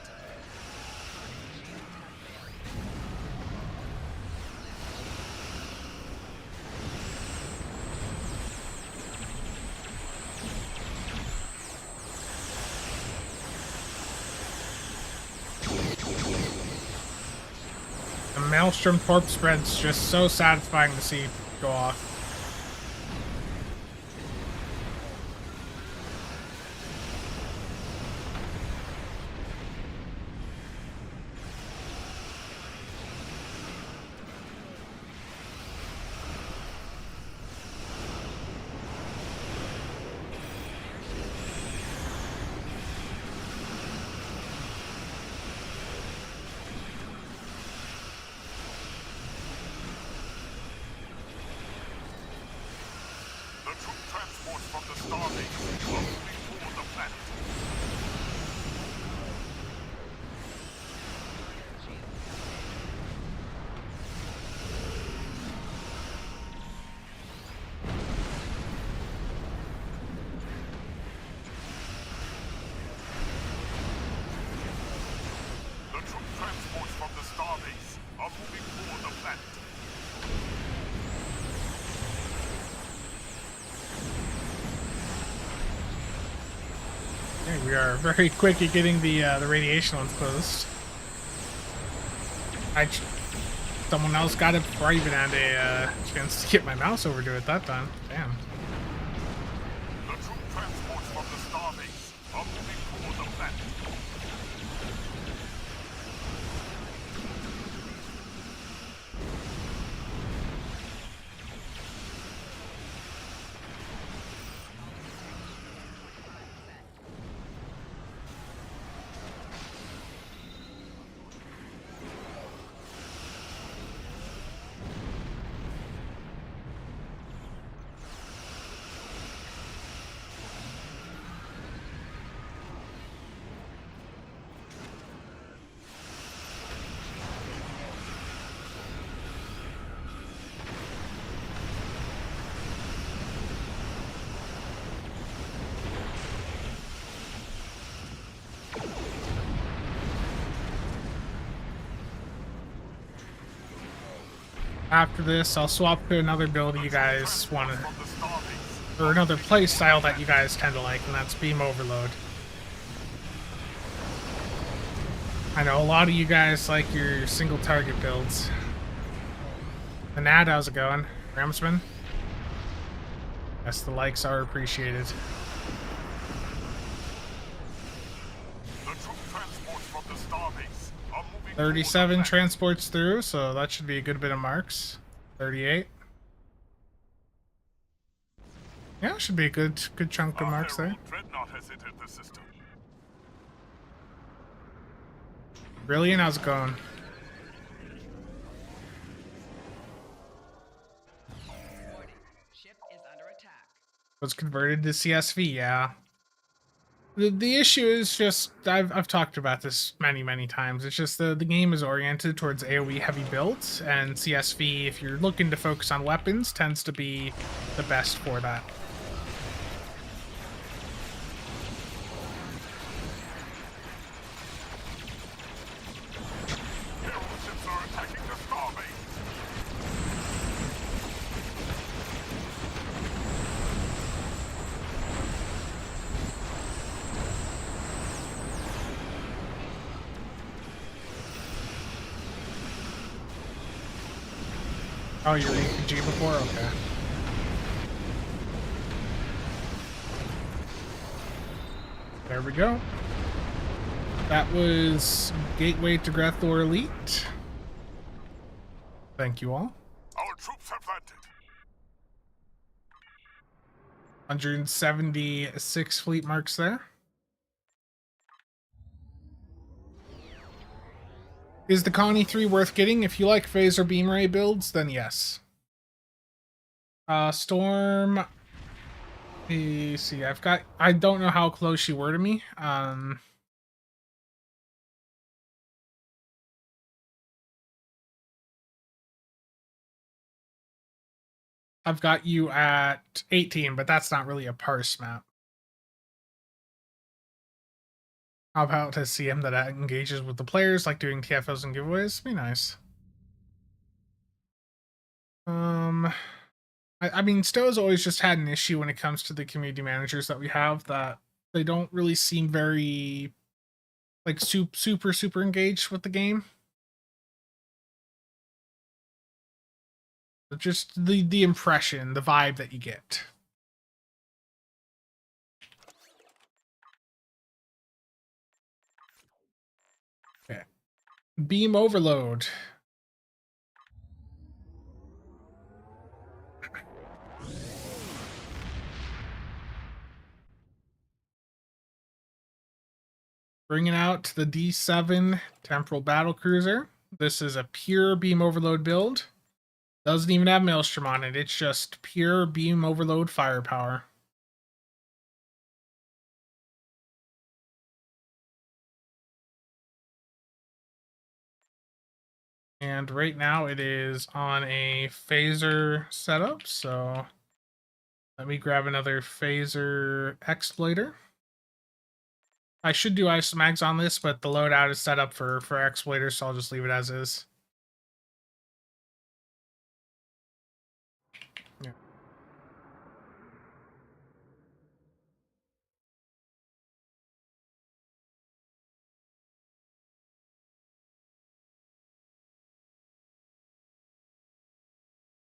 The Maelstrom Torp spread's just so satisfying to see go off. The troop transports from the Starbase are moving toward the planet. The troop transports from the Starbase are moving toward the planet. Okay, we are very quick at getting the radiation ones closed. It's someone else got it before I even had a chance to get my mouse over to it that time. Damn. The troop transports from the starbase are moving toward the planet. After this, I'll swap to another build you guys want to, From the starbase. or another play style that you guys tend to like, and that's Beam Overload. I know a lot of you guys like your single target builds. And Nad, how's it going? Ramsman? Yes, the likes are appreciated. The troop transports from the starbase are moving 37 toward the planet. transports through, so that should be a good bit of marks. 38. Yeah, should be a good chunk of marks there. Herald Dreadnought has entered the system. Brilliant, how's it going? Ship is under attack. Was converted to CSV, yeah. The issue is just I've talked about this many times. It's just the game is oriented towards AoE heavy builds, and CSV, if you're looking to focus on weapons, tends to be the best for that. Herald ships are attacking the starbase. Oh, you're APG before? Okay. There we go. That was Gateway to Grethor Elite. Thank you all. Our troops have landed. 176 fleet marks there. Is the Connie 3 worth getting? If you like phaser beam ray builds, then yes. Storm. Let me see. I don't know how close you were to me. I've got you at 18, but that's not really a parse map. How about a CM that engages with the players, like doing TFOs and giveaways? Be nice. I mean, Stowe's always just had an issue when it comes to the community managers that we have, that they don't really seem very, like, super engaged with the game. Just the impression, the vibe that you get. Okay. Beam overload. Bringing out the D7 Temporal Battle Cruiser. This is a pure beam overload build. Doesn't even have Maelstrom on it. It's just pure beam overload firepower. And right now it is on a phaser setup, so let me grab another phaser exploiter. I should do isomags on this, but the loadout is set up for exploiters, so I'll just leave it as is. Yeah.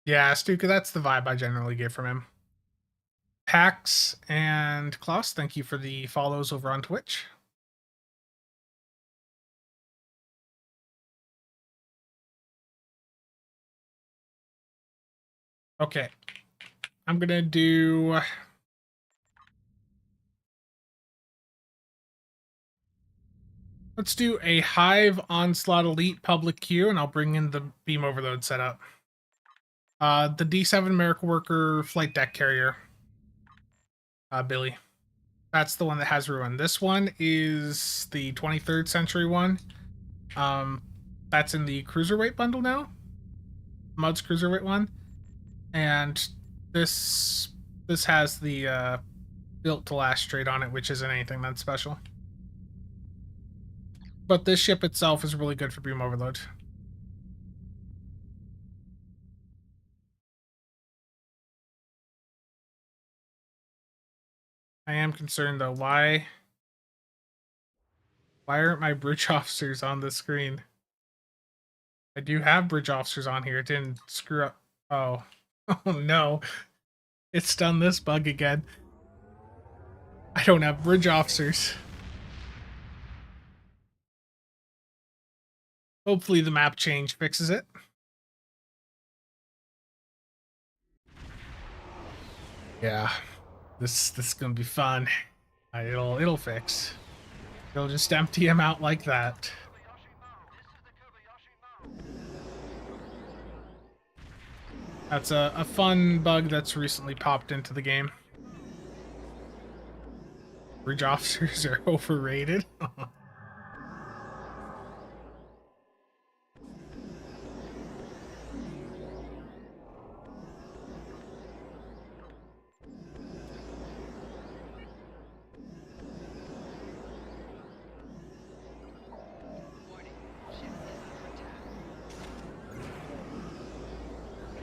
Yeah, Stuka, that's the vibe I generally get from him. Pax and Klaus, thank you for the follows over on Twitch. Okay. I'm gonna do... Let's do a Hive Onslaught Elite public queue, and I'll bring in the beam overload setup. The D7 Miracle Worker flight deck carrier. Billy. That's the one that has ruin. This one is the 23rd century one. That's in the cruiserweight bundle now. Mud's cruiserweight one. And this has the built to last straight on it, which isn't anything that special. But this ship itself is really good for beam overload. I am concerned though, why aren't my bridge officers on the screen? I do have bridge officers on here. It didn't screw up. Oh. Oh no. It's done this bug again. I don't have bridge officers. Hopefully the map change fixes it. Yeah. This is gonna be fun. It'll fix. It'll just empty him out like that. That's a fun bug that's recently popped into the game. Bridge officers are overrated.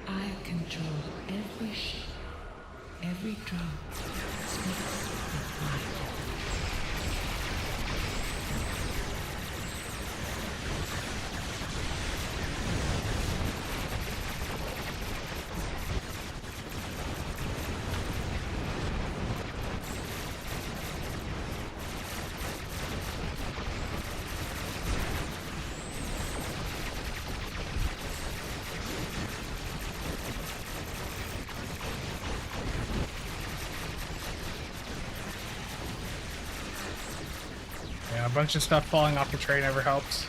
I control every ship, every drone, speaks with my Yeah, a bunch of stuff falling off the train never helps.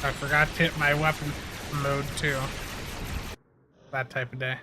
I forgot to hit my weapon mode too. That type of day.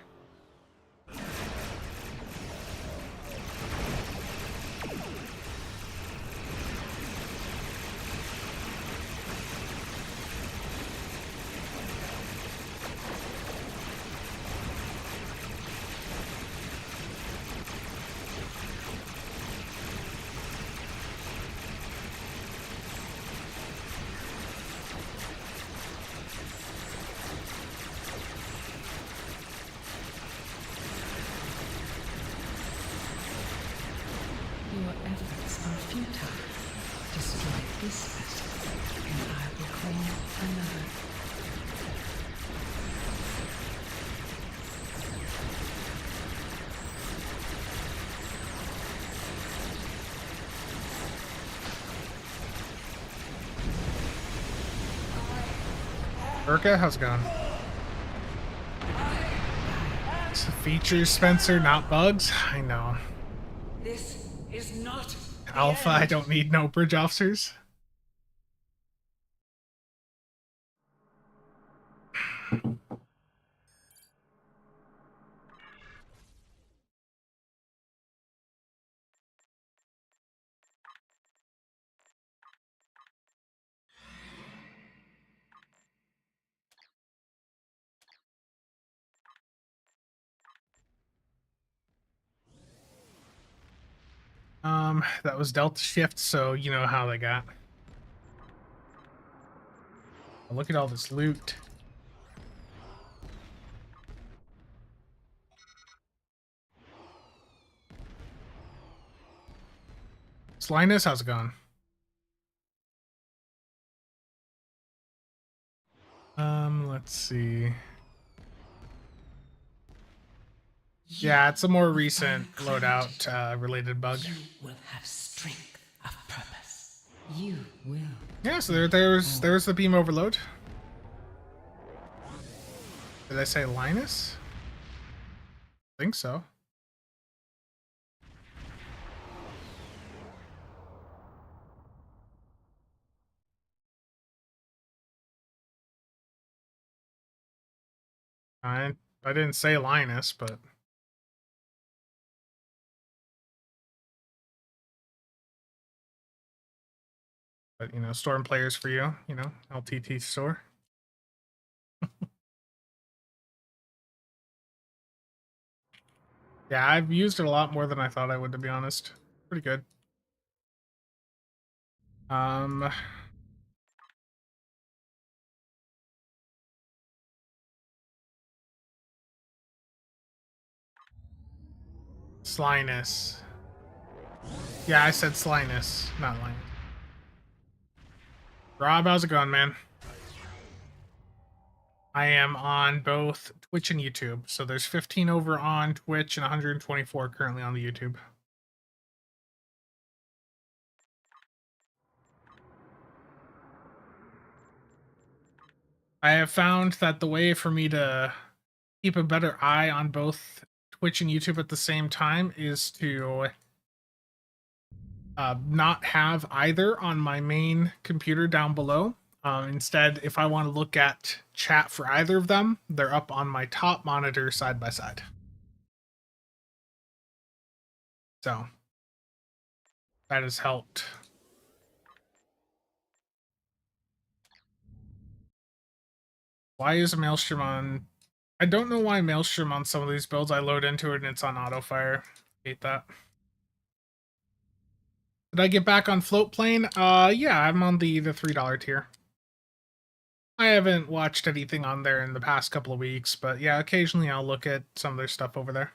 Your efforts are futile. Destroy this vessel, and I will claim another. Urka, how's it going? Sophia. Features, Spencer, not bugs. I know. This is not the Alpha, I end. don't need no bridge officers. That was Delta Shift, so you know how they got. Look at all this loot. Slinus, how's it going? Let's see. Yeah, it's a more recent loadout related bug. You will have strength of purpose. You will. Yeah, so there's the beam overload. Did I say Linus? I think so. I didn't say Linus, but you know, Storm players for you, you know, LTT store. Yeah, I've used it a lot more than I thought I would, to be honest. Pretty good. Um, Slinus. Yeah, I said Slinus, not Linus. Rob, how's it going, man? I am on both Twitch and YouTube. So there's 15 over on Twitch and 124 currently on the YouTube. I have found that the way for me to keep a better eye on both Twitch and YouTube at the same time is to not have either on my main computer down below. Instead, if I want to look at chat for either of them, they're up on my top monitor side by side. So that has helped. Why is Maelstrom on? I don't know why Maelstrom on some of these builds. I load into it and it's on auto fire. Hate that. Did I get back on float plane? Yeah, I'm on the $3 tier. I haven't watched anything on there in the past couple of weeks, but yeah, occasionally I'll look at some of their stuff over there.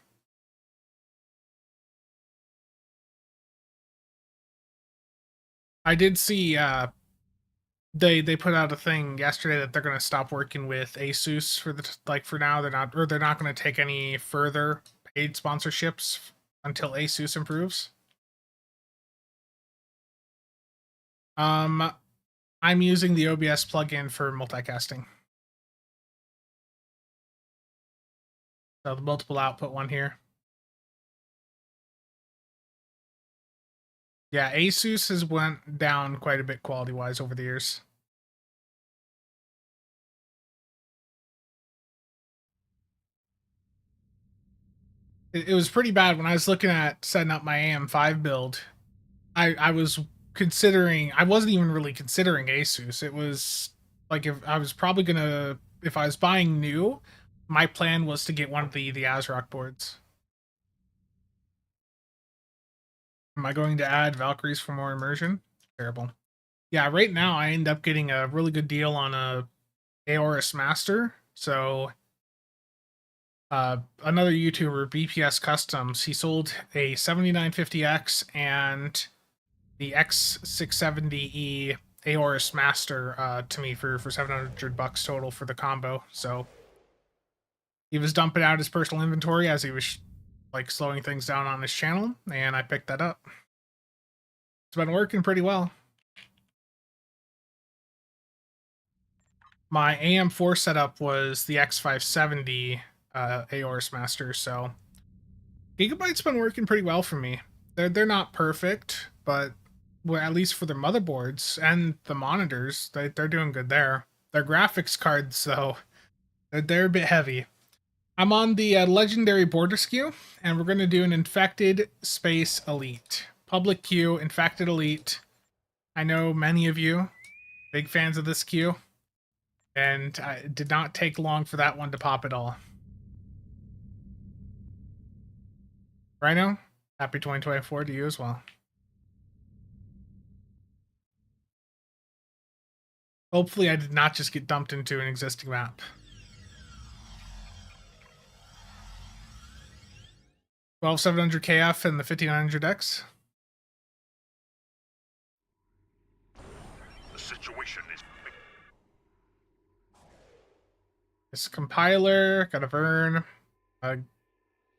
I did see they put out a thing yesterday that they're going to stop working with Asus for for now. They're not going to take any further paid sponsorships until Asus improves. I'm using the OBS plugin for multicasting. So the multiple output one here. Yeah, Asus has went down quite a bit quality-wise over the years. It was pretty bad when I was looking at setting up my AM5 build. I was considering, I wasn't even really considering Asus. It was like if I was probably gonna, if I was buying new, my plan was to get one of the ASRock boards. Am I going to add Valkyries for more immersion? Terrible. Yeah, right now I end up getting a really good deal on a Aorus Master. So another YouTuber, BPS Customs, he sold a 7950X and the X670E Aorus Master to me for $700 total for the combo. So he was dumping out his personal inventory as he was like slowing things down on his channel, and I picked that up. It's been working pretty well. My AM4 setup was the X570 Aorus Master, so Gigabyte's been working pretty well for me. They're not perfect, but well, at least for the motherboards and the monitors, they're doing good there. Their graphics cards, though, they're a bit heavy. I'm on the Legendary Border Skew, and we're going to do an Infected Space Elite. Public queue, Infected Elite. I know many of you, big fans of this queue, and it did not take long for that one to pop at all. Rhino, happy 2024 to you as well. Hopefully I did not just get dumped into an existing map. 12700 KF and the 5900X. The situation is This compiler, got a Vern,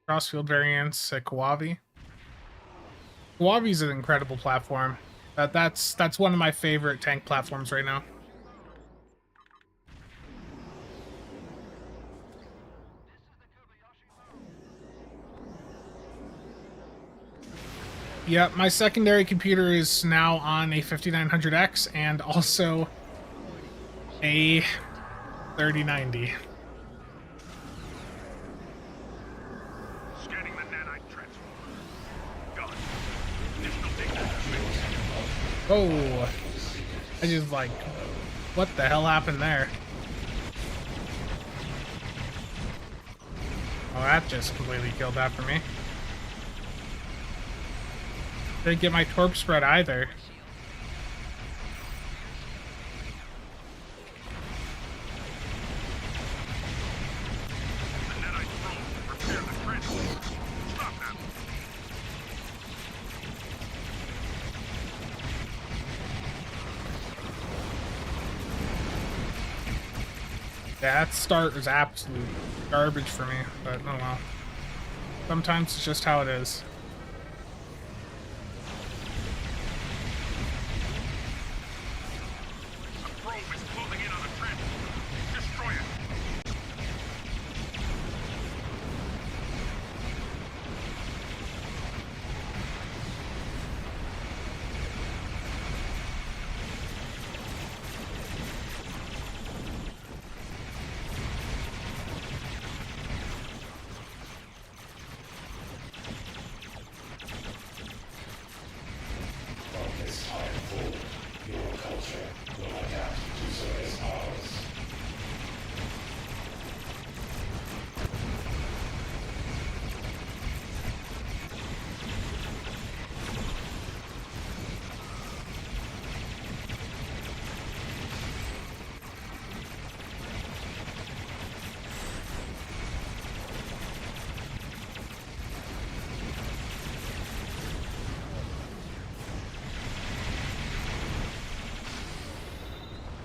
crossfield variants, a Kawavi. Kawavi's an incredible platform. That's one of my favorite tank platforms right now. Yep, my secondary computer is now on a 5900X and also a 3090. scanning the nanite transformer. Got it. Additional data transmitted. Oh, I just like, what the hell happened there? Oh, that just completely killed that for me. Didn't get my torp spread either. The nanite probe. Repair the transformer. Stop that. That start was absolute garbage for me, but oh well. Sometimes it's just how it is. The probe is closing in on the transformer. Destroy it.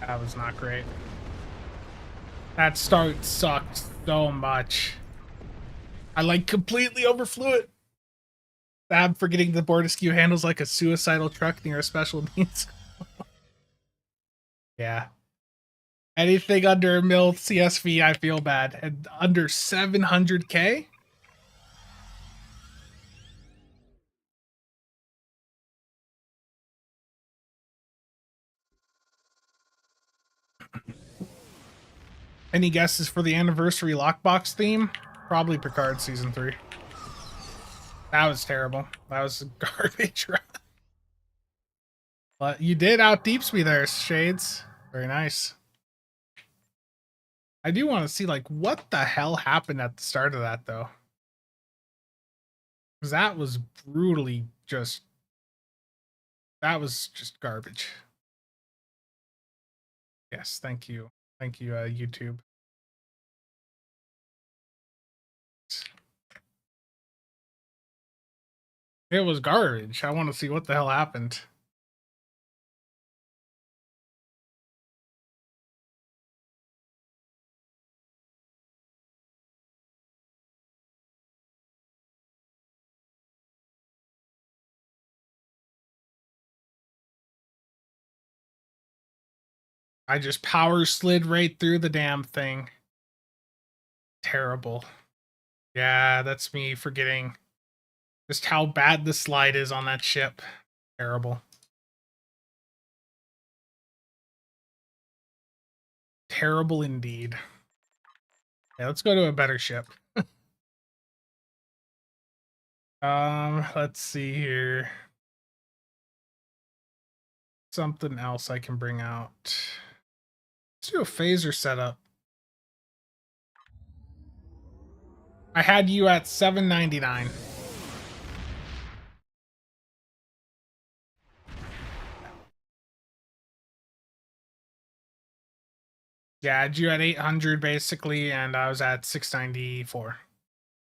That was not great. That start sucked so much. I like completely overflew it. Bad for getting the board askew handles like a suicidal truck near a special needs. Yeah. Anything under a mil CSV, I feel bad. And under 700k? Any guesses for the anniversary lockbox theme? Probably Picard season 3. That was terrible. That was a garbage run. But you did out deeps me there, Shades. Very nice. I do want to see, like, what the hell happened at the start of that, though. Because that was brutally just... That was just garbage. Yes, thank you. Thank you, YouTube. It was garbage. I want to see what the hell happened. I just power slid right through the damn thing. Terrible. Yeah, that's me forgetting just how bad the slide is on that ship. Terrible. Terrible indeed. Yeah, let's go to a better ship. Let's see here. Something else I can bring out. Let's do a phaser setup. I had you at $7.99. Yeah, I had you at 800 basically, and I was at 694.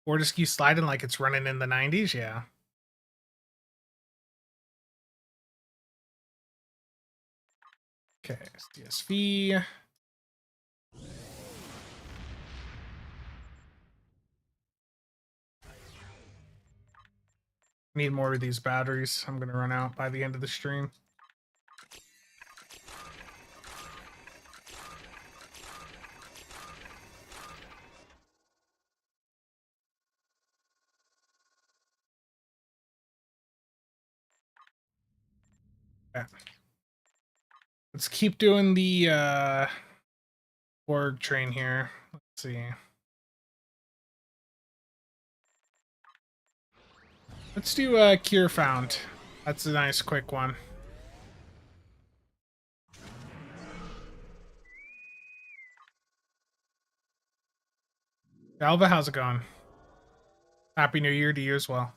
Or just keep sliding like it's running in the 90s, yeah. Okay, CSV. Need more of these batteries. I'm gonna run out by the end of the stream. Yeah. Let's keep doing the org train here. Let's see. Let's do Cure Found. That's a nice quick one. Alva, how's it going? Happy New Year to you as well.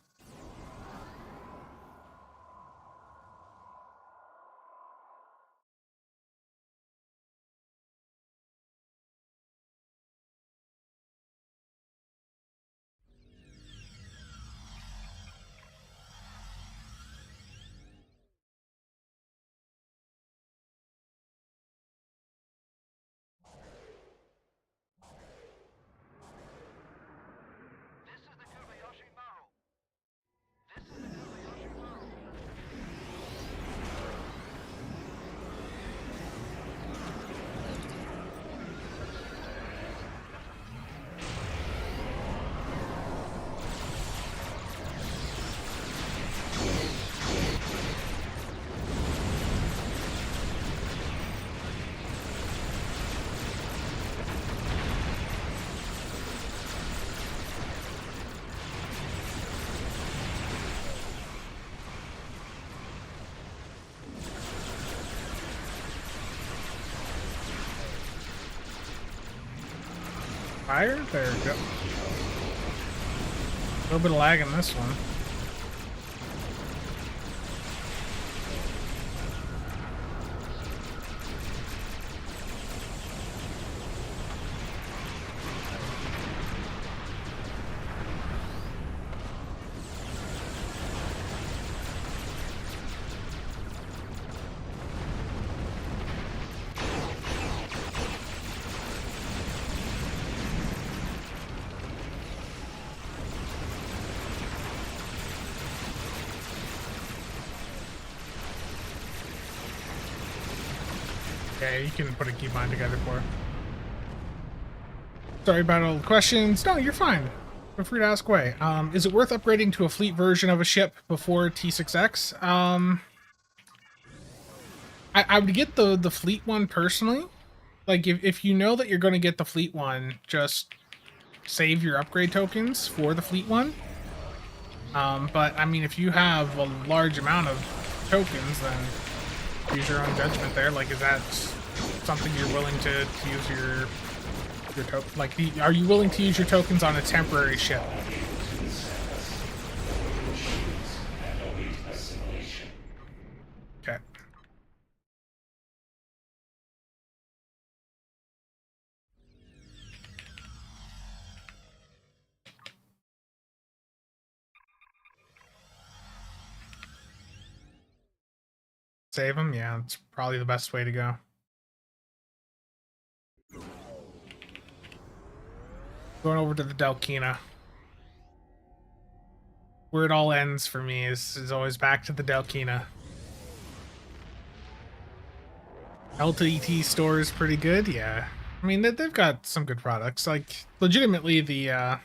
Fire? There we go. A little bit of lag in this one. Okay, you can put a keybind together for it. Sorry about all the questions. No, you're fine. Feel free to ask away. Is it worth upgrading to a fleet version of a ship before T6X? I would get the fleet one personally. Like, if you know that you're going to get the fleet one, just save your upgrade tokens for the fleet one. But, I mean, if you have a large amount of tokens, then use your own judgment there. Like, is that something you're willing to use your token? Like, are you willing to use your tokens on a temporary ship? Okay. Save them? Yeah, it's probably the best way to go. Going over to the Delkina. Where it all ends for me is always back to the Delkina. LTT store is pretty good, yeah. I mean, they've got some good products. Like, legitimately, the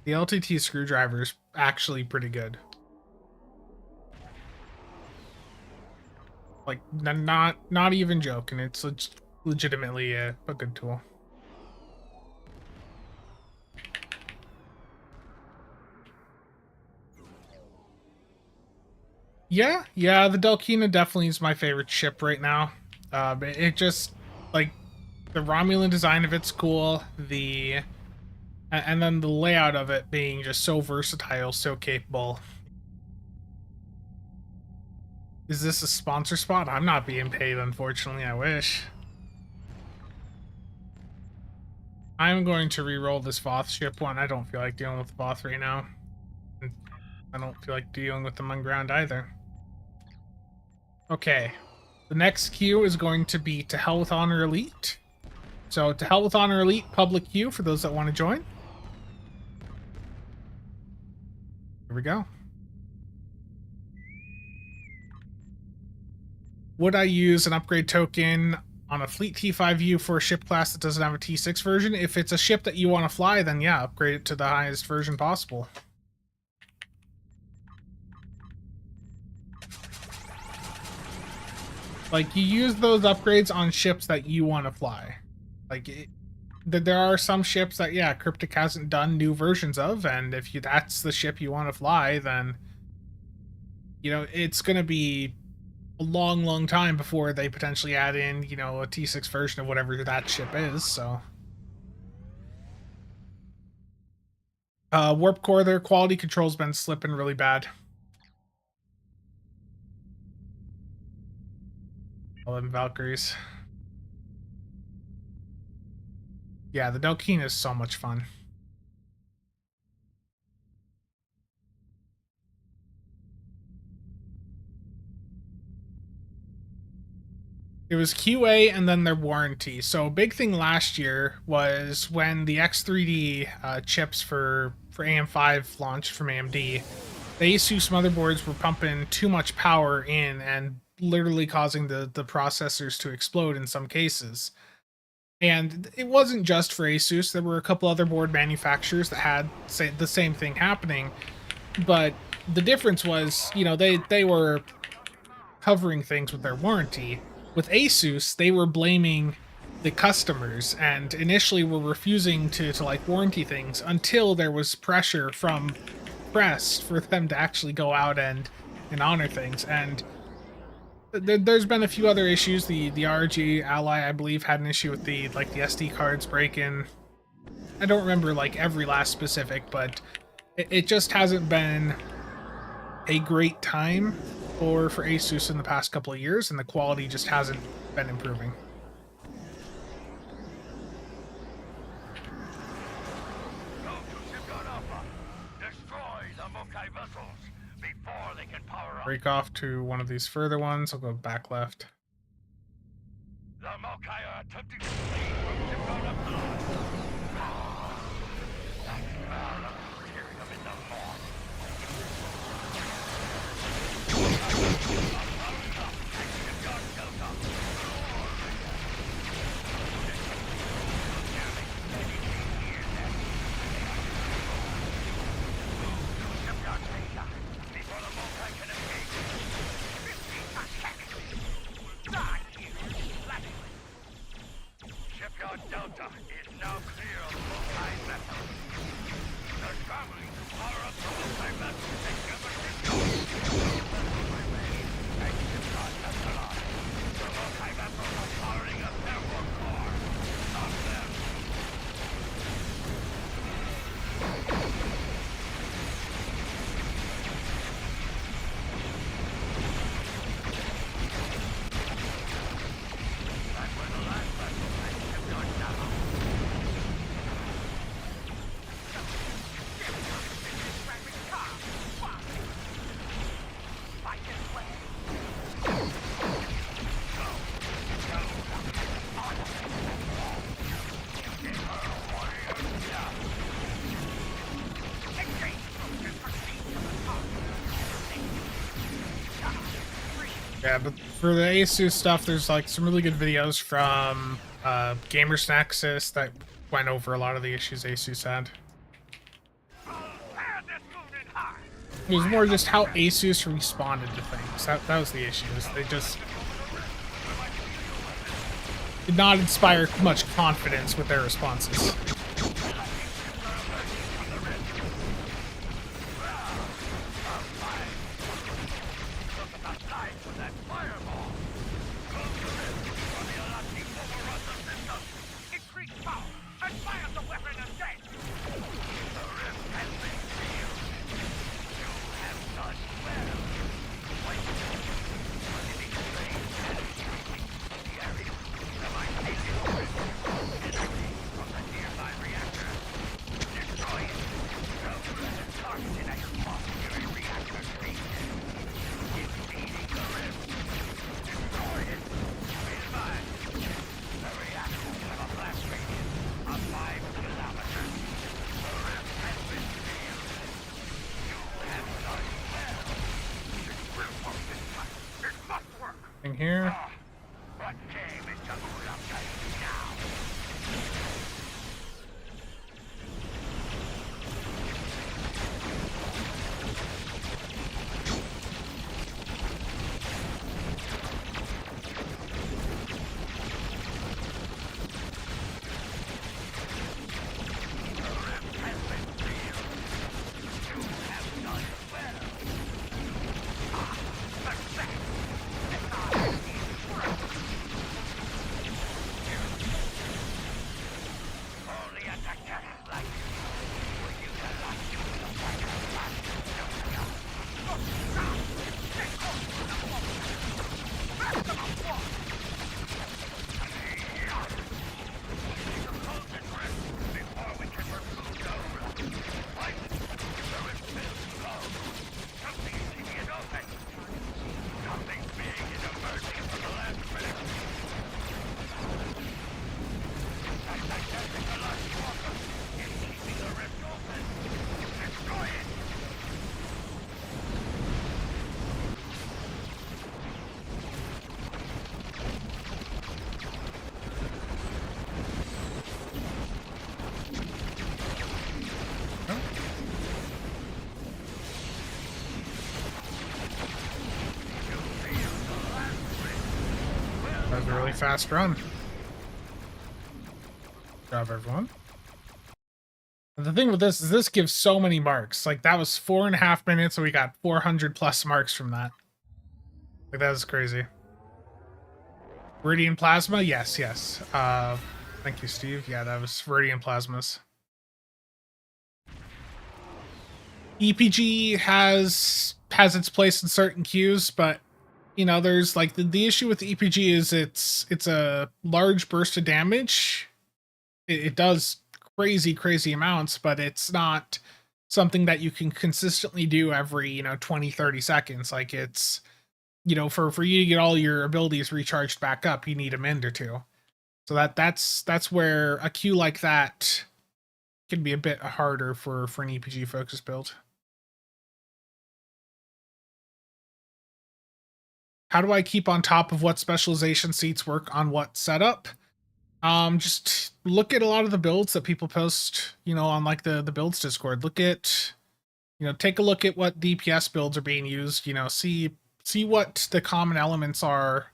LTT screwdriver is actually pretty good. Like, not even joking. It's legitimately a good tool. Yeah, the Delkina definitely is my favorite ship right now. It just, like, the Romulan design of it's cool. And then the layout of it being just so versatile, so capable. Is this a sponsor spot? I'm not being paid, unfortunately. I wish. I'm going to re-roll this Voth ship one. I don't feel like dealing with Voth right now. And I don't feel like dealing with them on ground either. Okay. The next queue is going to be To Hell with Honor Elite. So, To Hell with Honor Elite, public queue for those that want to join. Here we go. Would I use an upgrade token on a Fleet T5U for a ship class that doesn't have a T6 version? If it's a ship that you want to fly, then yeah, upgrade it to the highest version possible. Like, you use those upgrades on ships that you want to fly. Like, there are some ships that, yeah, Cryptic hasn't done new versions of, and if that's the ship you want to fly, then, you know, it's going to be a long time before they potentially add in, you know, a T6 version of whatever that ship is, so. Warp core, their quality control's been slipping really bad. All them Valkyries. Yeah, the Delkina is so much fun. It was QA and then their warranty. So big thing last year was when the X3D chips for AM5 launched from AMD, the Asus motherboards were pumping too much power in and literally causing the processors to explode in some cases. And it wasn't just for Asus. There were a couple other board manufacturers that had the same thing happening. But the difference was, you know, they were covering things with their warranty. With Asus, they were blaming the customers and initially were refusing to like warranty things until there was pressure from press for them to actually go out and honor things. And there's been a few other issues. The RG Ally, I believe, had an issue with the SD cards breaking. I don't remember like every last specific, but it just hasn't been a great time for Asus in the past couple of years, and the quality just hasn't been improving. Break off to one of these further ones. I'll go back left. The Maokai are attempting to flee from Shipyard up the line. That smell of material in the morning. Delta is now clear of Maokai vessels. They're scrambling to power up the Maokai vessels and give us the Shipyard left alive. The Maokai vessels are powering up their warp core. Stop them. That's where the last vessel at Shipyard down. Yeah, but for the Asus stuff, there's like some really good videos from Gamers Nexus that went over a lot of the issues Asus had. Tear this moon in half. It was more just how Asus responded to things. That was the issue. Is they just did not inspire much confidence with their responses. Increase power and fire the weapon again. The rift has been sealed. You have done well. Wait. Enemy slain. The area. Have I taken energy from the nearby reactor? Destroy it. Target in a atmospheric reactor station. Invading the rift. Destroy it. Be advised. The reactor will have a blast radius of 5 kilometers. The rift has been sealed. You have done well. It will work this time. It must work. Thing here. What came into Ulamkai now? Only a titanic like you will use a lot to the fire blast. Look now! Stay close to the wall! Back them up, wall! We can close this rift before we can remove the rift. Fight! The rift will slow. Something is keeping it open. Something big is emerging from the last critic. That was a really fast run. Good job, everyone. And the thing with this is this gives so many marks. Like that was 4.5 minutes, and we got 400 plus marks from that. Like that was crazy. Viridian plasma, yes, yes. Thank you, Steve. Yeah, that was Viridian plasmas. EPG has its place in certain queues, but you know, there's like the issue with the EPG is it's a large burst of damage. It does crazy amounts, but it's not something that you can consistently do every 20 30 seconds. Like it's for you to get all your abilities recharged back up, you need a minute or two. So that's where a queue like that can be a bit harder for an EPG focused build. How do I keep on top of what specialization seats work on what setup? Just look at a lot of the builds that people post, on like the builds Discord. Look at, take a look at what DPS builds are being used. See what the common elements are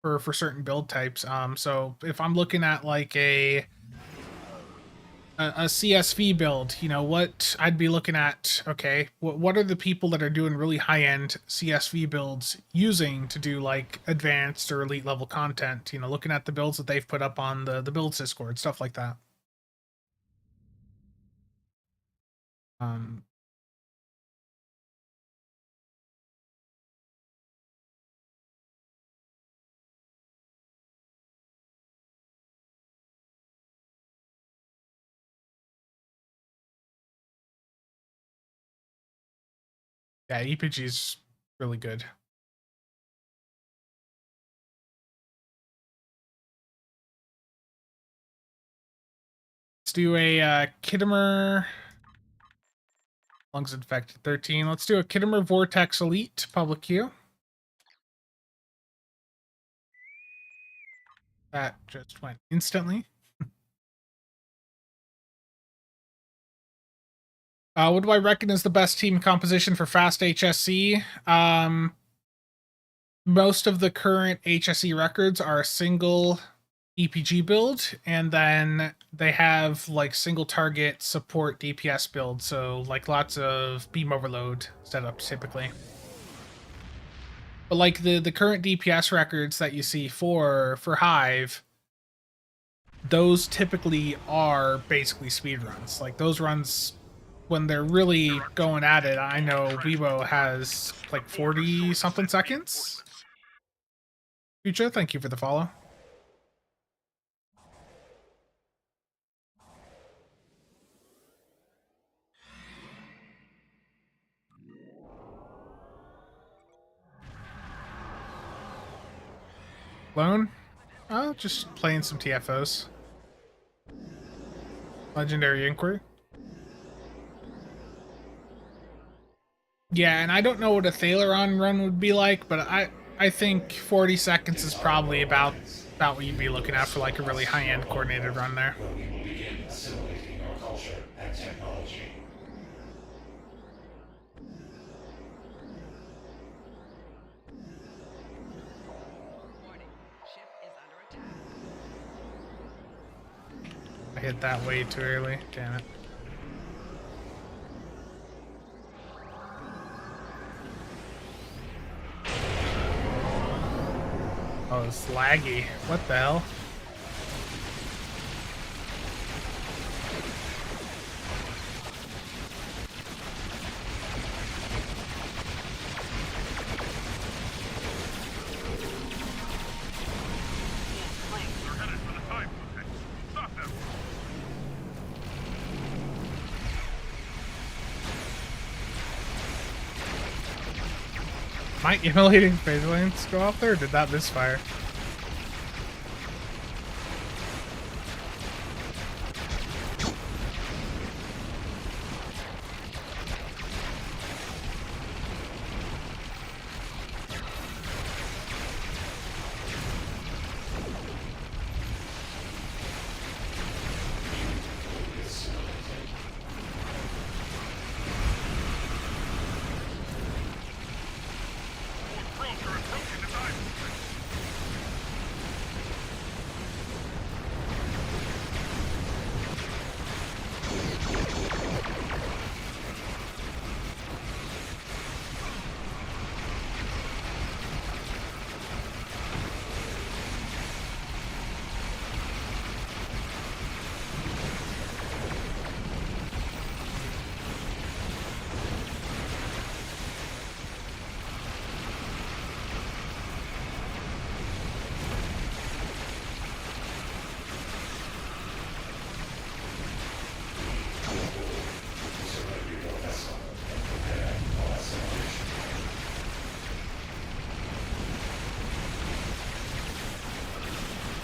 for certain build types. So if I'm looking at like a CSV build, what I'd be looking at, okay, what are the people that are doing really high-end CSV builds using to do like advanced or elite level content, looking at the builds that they've put up on the builds Discord, stuff like that. Yeah, EPG is really good. Let's do a Kittimer Lungs Infected 13. Let's do a Kittimer Vortex Elite public queue. That just went instantly. What do I reckon is the best team composition for fast HSC? Most of the current HSE records are a single EPG build, and then they have like single target support DPS build, so like lots of beam overload setups typically. But like the current DPS records that you see for Hive, those typically are basically speed runs. Like those runs, when they're really going at it, I know Weibo has like 40 something seconds. Future, thank you for the follow. Lone? Oh, just playing some TFOs. Legendary Inquiry. Yeah, and I don't know what a Thaleron run would be like, but I think 40 seconds is probably about what you'd be looking at for like a really high-end coordinated run there. When we will begin assimilating our culture and technology. Warning, ship is under attack. I hit that way too early. Damn it. Oh, it's laggy. What the hell? They're headed for the time movement. Stop them. Might immolating phase lanes go off there, or did that misfire? More drones are approaching the time movement.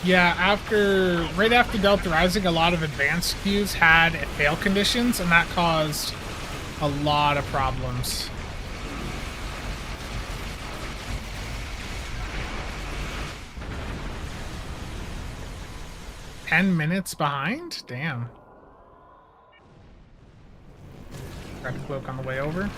Yeah, right after Delta Rising, a lot of advanced queues had fail conditions, and that caused a lot of problems. $10 behind? Damn. Got a cloak on the way over.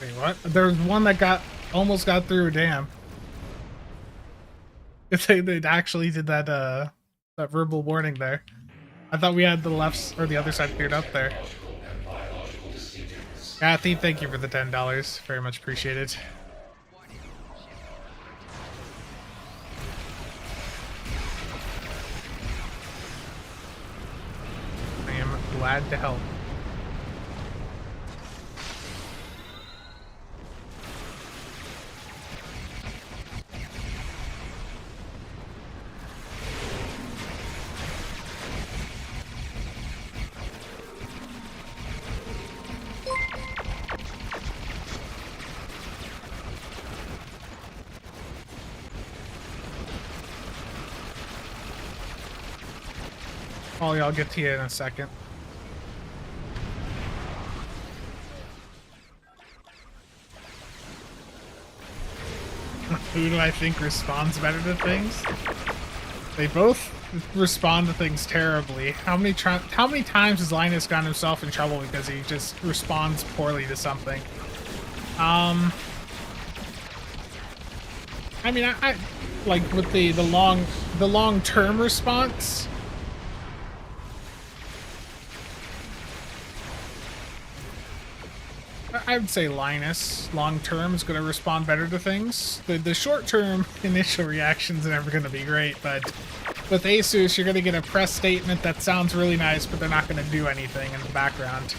Wait, what? There was one that almost got through. Damn. If they actually did that verbal warning there. I thought we had the left or the other side cleared up there. Technological and biological distinctiveness. Kathy, thank you for the $10. Very much appreciated. I am glad to help. Ollie, I'll get to you in a second. Who do I think responds better to things? They both respond to things terribly. How many times has Linus gotten himself in trouble because he just responds poorly to something? I mean, I like with the long term response. I would say Linus, long term, is going to respond better to things. The short term initial reactions are never going to be great, but with Asus, you're going to get a press statement that sounds really nice, but they're not going to do anything in the background.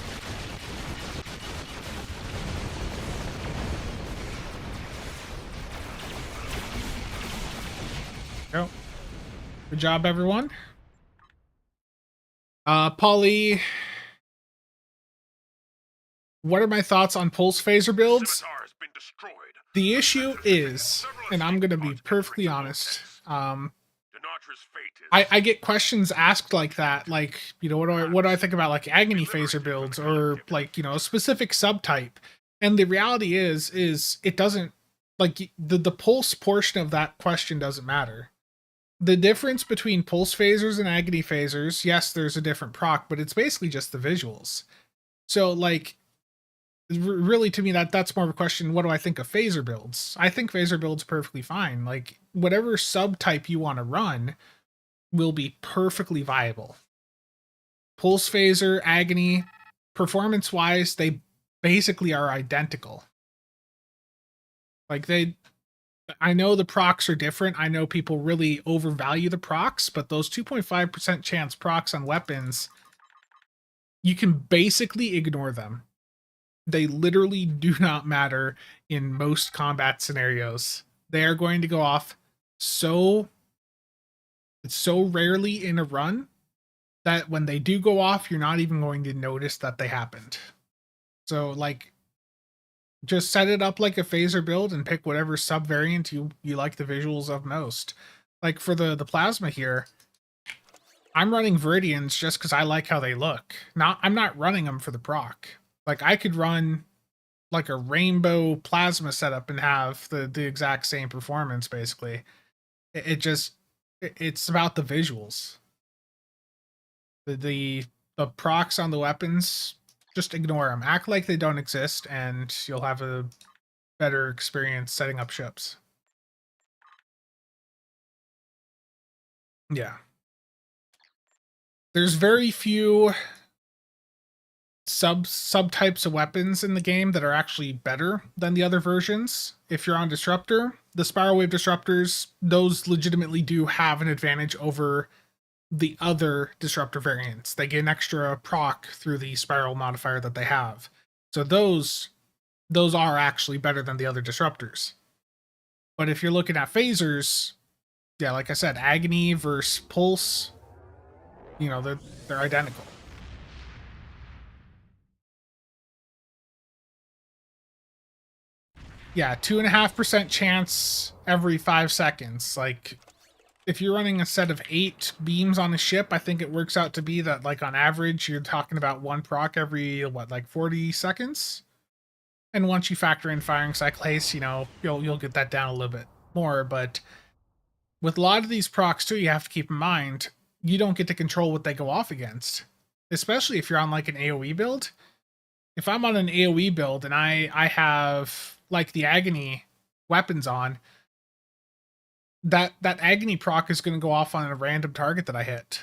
Go. Good job, everyone. Polly, what are my thoughts on pulse phaser builds? Scimitar has been destroyed. The issue is, and I'm going to be perfectly honest, Denatra's fate is I get questions asked like that, like, you know, what do I think about like agony phaser builds or like, you know, a specific subtype? And the reality is it doesn't, like, the pulse portion of that question doesn't matter. The difference between pulse phasers and agony phasers, yes, there's a different proc, but it's basically just the visuals. So like, really, to me, that's more of a question. What do I think of phaser builds? I think phaser builds perfectly fine. Like, whatever subtype you want to run will be perfectly viable. Pulse phaser, agony, performance wise, they basically are identical. Like, I know the procs are different. I know people really overvalue the procs, but those 2.5% chance procs on weapons, you can basically ignore them. They literally do not matter in most combat scenarios. They are going to go off so rarely in a run that when they do go off, you're not even going to notice that they happened. So, like, just set it up like a phaser build and pick whatever subvariant you like the visuals of most. Like for the plasma here, I'm running Viridians just because I like how they look. I'm not running them for the proc. Like, I could run like a rainbow plasma setup and have the exact same performance, basically. It's about the visuals. The procs on the weapons, just ignore them. Act like they don't exist, and you'll have a better experience setting up ships. Yeah. There's very few subtypes of weapons in the game that are actually better than the other versions. If you're on Disruptor, the Spiral Wave Disruptors, those legitimately do have an advantage over the other Disruptor variants. They get an extra proc through the Spiral modifier that they have. So those are actually better than the other Disruptors. But if you're looking at phasers, yeah, like I said, Agony versus Pulse, you know, they're identical. Yeah, 2.5% chance every 5 seconds. Like, if you're running a set of 8 beams on a ship, I think it works out to be that, like, on average, you're talking about 1 proc every, what, like 40 seconds? And once you factor in firing cycle haste, you know, you'll get that down a little bit more. But with a lot of these procs, too, you have to keep in mind, you don't get to control what they go off against. Especially if you're on, like, an AoE build. if I'm on an AoE build and I have like the agony weapons on, that agony proc is going to go off on a random target that I hit.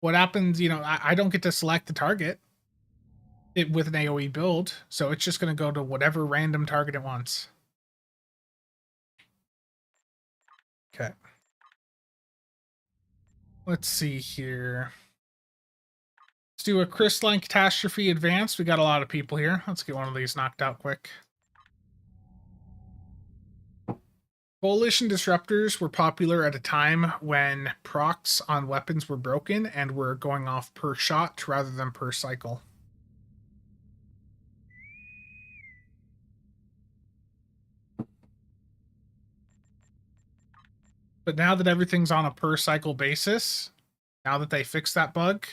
What happens, I don't get to select the target with an AoE build, so it's just going to go to whatever random target it wants. Okay. Let's see here. Let's do a Crystalline Catastrophe Advanced. We got a lot of people here. Let's get one of these knocked out quick. Coalition disruptors were popular at a time when procs on weapons were broken and were going off per shot rather than per cycle. But now that everything's on a per cycle basis, now that they fixed that bug,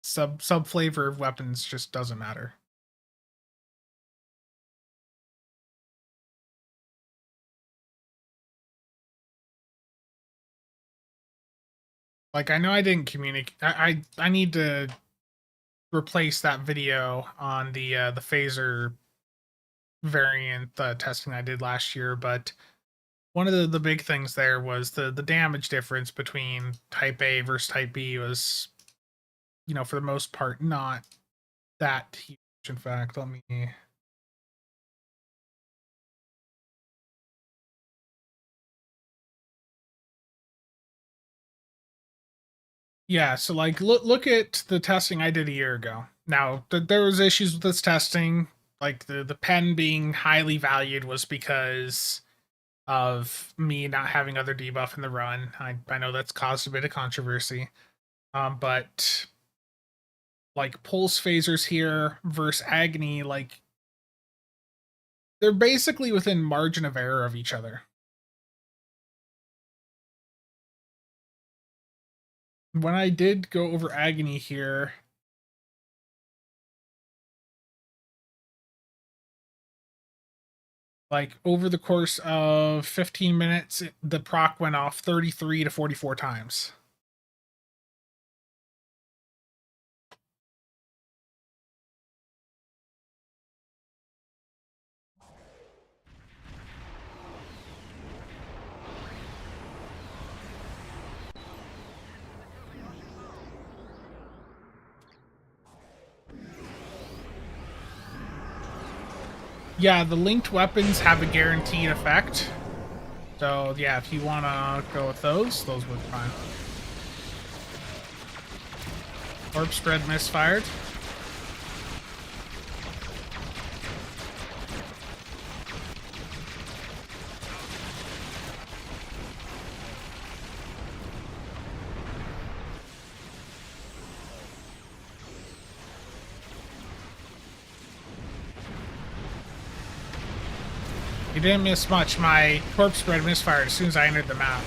sub flavor of weapons just doesn't matter. Like, I know I didn't communicate. I need to replace that video on the phaser variant testing I did last year, but one of the big things there was the damage difference between type A versus type B was, for the most part, not that huge. In fact, let me... Yeah, so like look at the testing I did a year ago. Now, there was issues with this testing. Like the pen being highly valued was because of me not having other debuff in the run. I know that's caused a bit of controversy. But like pulse phasers here versus agony, like they're basically within margin of error of each other. When I did go over agony here, like over the course of 15 minutes, the proc went off 33 to 44 times. Yeah, the linked weapons have a guaranteed effect. So yeah, if you want to go with those work fine. Orb spread misfired. You didn't miss much. My corpse spread misfired as soon as I entered the map.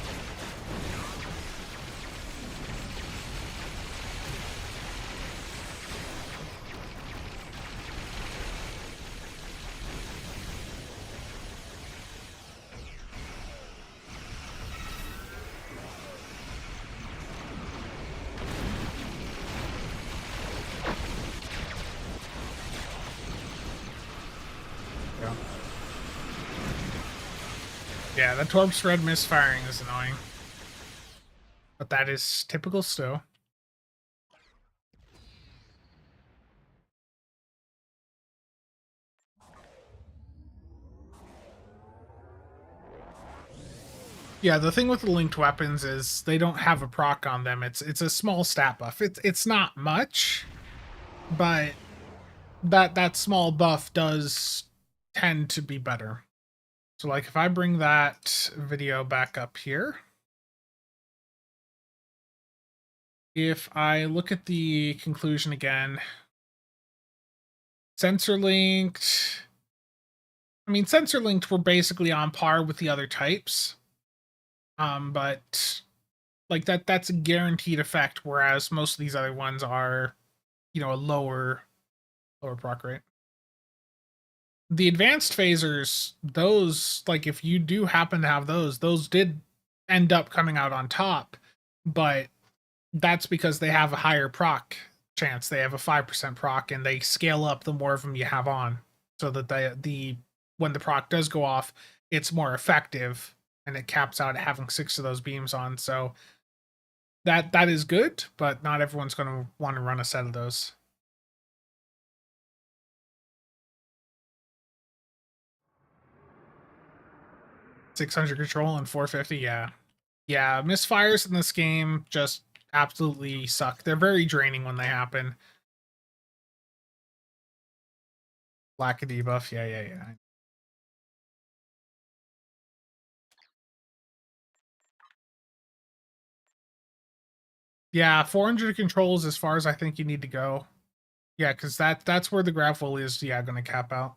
Yeah, the torp spread misfiring is annoying. But that is typical still. Yeah, the thing with the linked weapons is they don't have a proc on them. It's a small stat buff. It's not much, but that small buff does tend to be better. So like if I bring that video back up here, if I look at the conclusion again, sensor linked, I mean sensor linked were basically on par with the other types. But like that's a guaranteed effect, whereas most of these other ones are, a lower proc rate. The advanced phasers, those, like if you do happen to have those did end up coming out on top, but that's because they have a higher proc chance. They have a 5% proc, and they scale up the more of them you have on, so that the when the proc does go off, it's more effective, and it caps out at having 6 of those beams on. So that is good, but not everyone's going to want to run a set of those. 600 control and 450, yeah. Yeah, misfires in this game just absolutely suck. They're very draining when they happen. Lack of debuff, yeah. Yeah, 400 controls as far as I think you need to go. Yeah, because that's where the grapple is, yeah, going to cap out.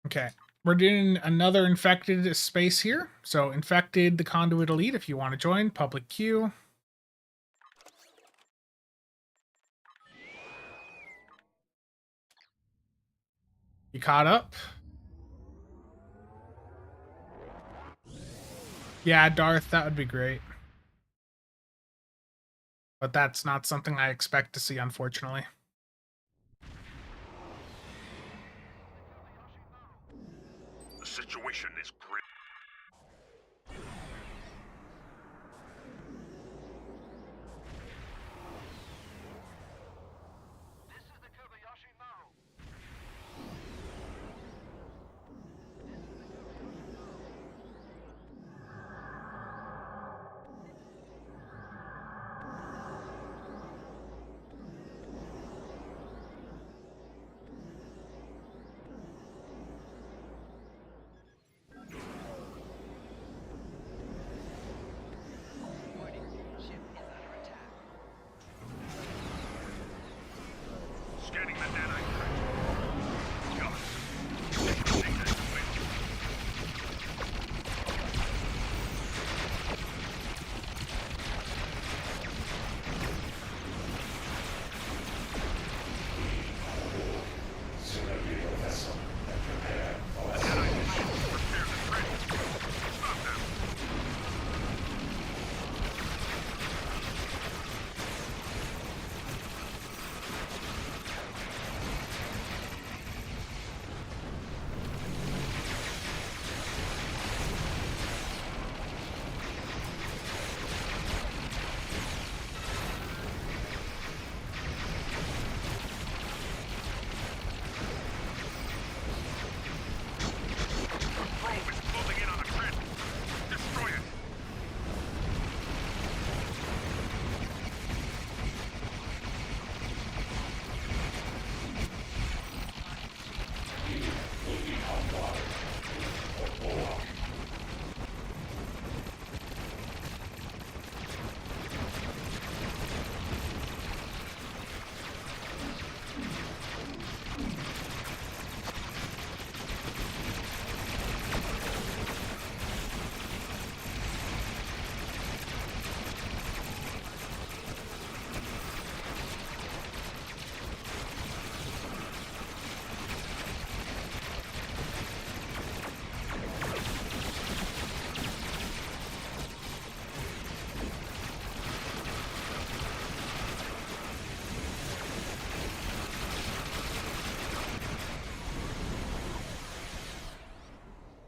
Okay, we're doing another infected space here. So infected, the conduit elite, if you want to join, public queue. You caught up? Yeah, Darth, that would be great. But that's not something I expect to see, unfortunately. The situation is grim. This is the Kobayashi Maru. Scanning the nanite trench. Got it. Data switch. Surrender your vessel and prepare for Nanite shields prepare the trench. Stop them. The probe is closing in on the trench. Destroy it.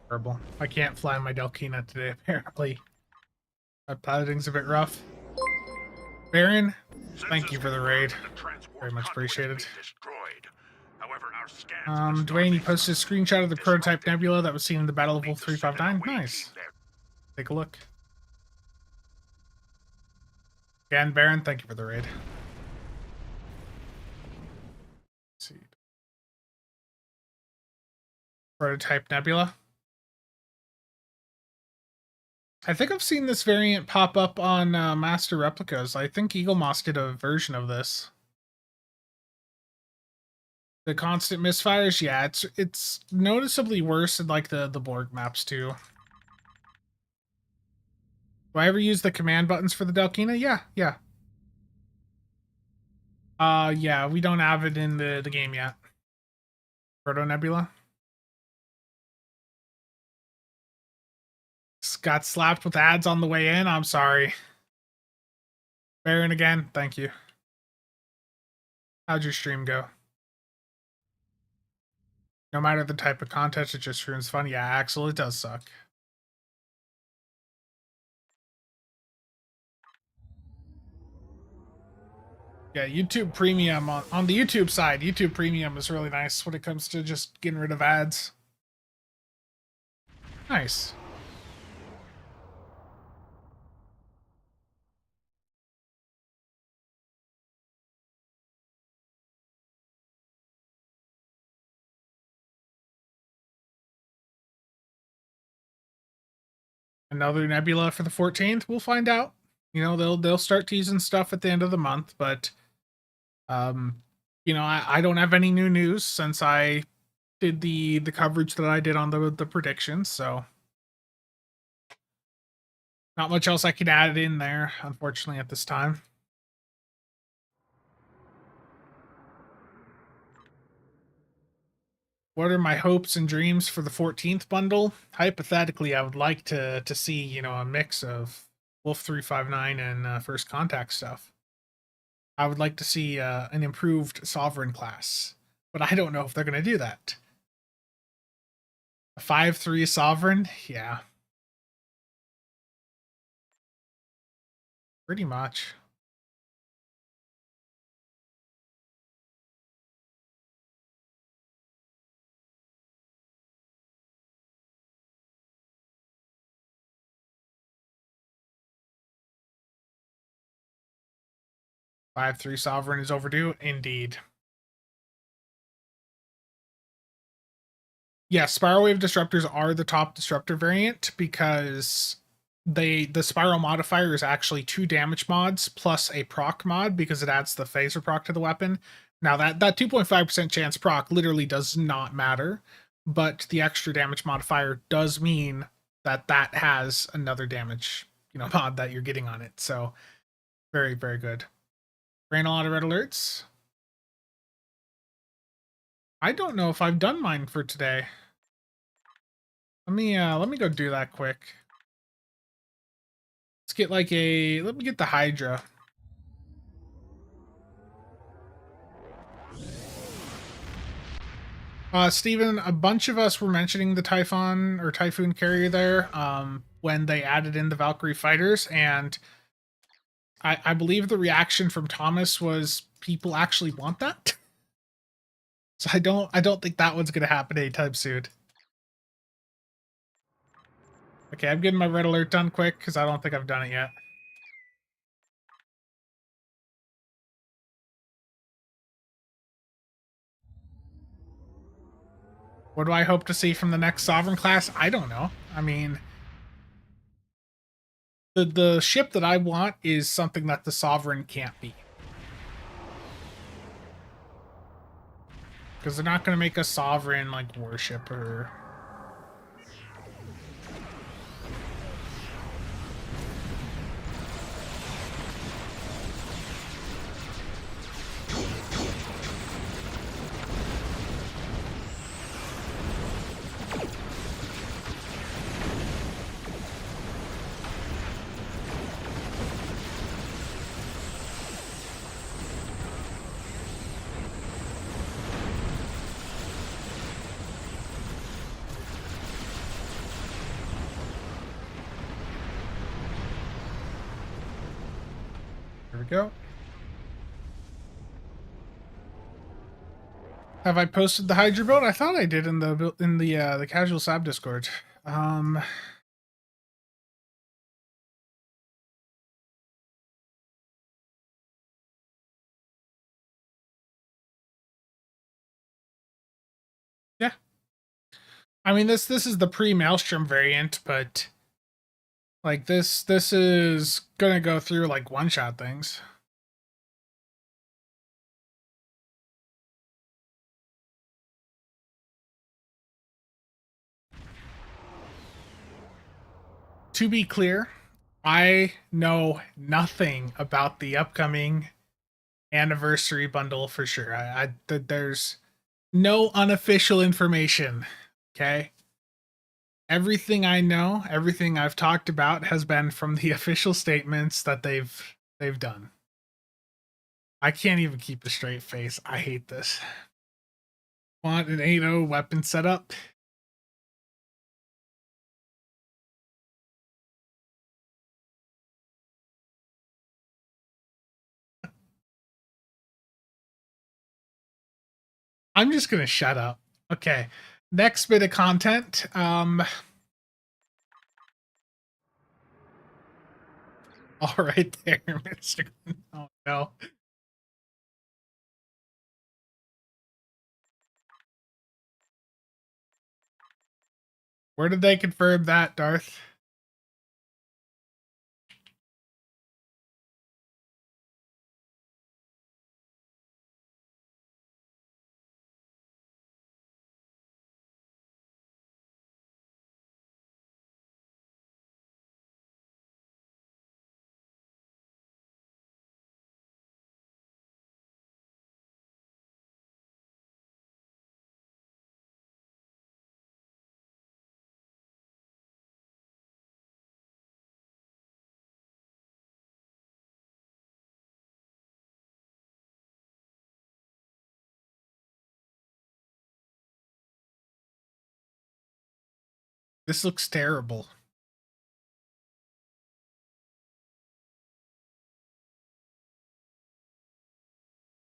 Terrible. I can't fly my Delkina today, apparently. That piloting's a bit rough. Baron, thank you for the raid. Very much appreciated. However, our scans Dwayne, you posted a screenshot of the prototype nebula that was seen in the Battle of Wolf 359. Nice. Take a look. Again, Baron, thank you for the raid. Let's see. Prototype nebula. I think I've seen this variant pop up on Master Replicas. I think Eagle Moss did a version of this. The constant misfires, yeah, it's noticeably worse in like the Borg maps too. Do I ever use the command buttons for the Delkina? Yeah. Yeah, we don't have it in the game yet. Proto Nebula. Got slapped with ads on the way in. I'm sorry. Baron again, thank you. How'd your stream go? No matter the type of content, it just ruins fun. Yeah, Axel, it does suck. Yeah, YouTube Premium on the YouTube side, YouTube Premium is really nice when it comes to just getting rid of ads. Nice. Another Nebula for the 14th. We'll find out. You know, they'll start teasing stuff at the end of the month, but you know, I don't have any new news since I did the coverage that I did on the predictions, so not much else I can add in there, unfortunately, at this time. What are my hopes and dreams for the 14th bundle? Hypothetically, I would like to see, you know, a mix of Wolf 359 and First Contact stuff. I would like to see an improved Sovereign class, but I don't know if they're going to do that. A 5/3 Sovereign? Yeah. Pretty much. Five 3 Sovereign is overdue? Indeed. Yeah, Spiral Wave Disruptors are the top disruptor variant because the Spiral modifier is actually 2 damage mods plus a proc mod because it adds the phaser proc to the weapon. Now that 2.5% chance proc literally does not matter, but the extra damage modifier does mean that has another damage, you know, mod that you're getting on it. So very, very good. Ran a lot of red alerts. I don't know if I've done mine for today. Let me go do that quick. Let's get like let me get the Hydra. Steven, a bunch of us were mentioning the Typhon or Typhoon carrier there when they added in the Valkyrie fighters, and I believe the reaction from Thomas was people actually want that. So I don't think that one's gonna happen anytime soon. Okay, I'm getting my red alert done quick because I don't think I've done it yet. What do I hope to see from the next Sovereign class? I don't know. I mean, the ship that I want is something that the Sovereign can't be. Because they're not going to make a Sovereign, like, worshiper. There we go. Have I posted the Hydra build? I thought I did in the casual sab Discord. Yeah. I mean this is the pre-Maelstrom variant, but like this is gonna go through like one-shot things. To be clear, I know nothing about the upcoming anniversary bundle for sure. There's no unofficial information. Okay. Everything I know, everything I've talked about has been from the official statements that they've done. I can't even keep a straight face. I hate this. Want an 8.0 weapon setup? I'm just gonna shut up. Okay. Next bit of content. All right there, Mr. Oh no. Where did they confirm that, Darth? This looks terrible.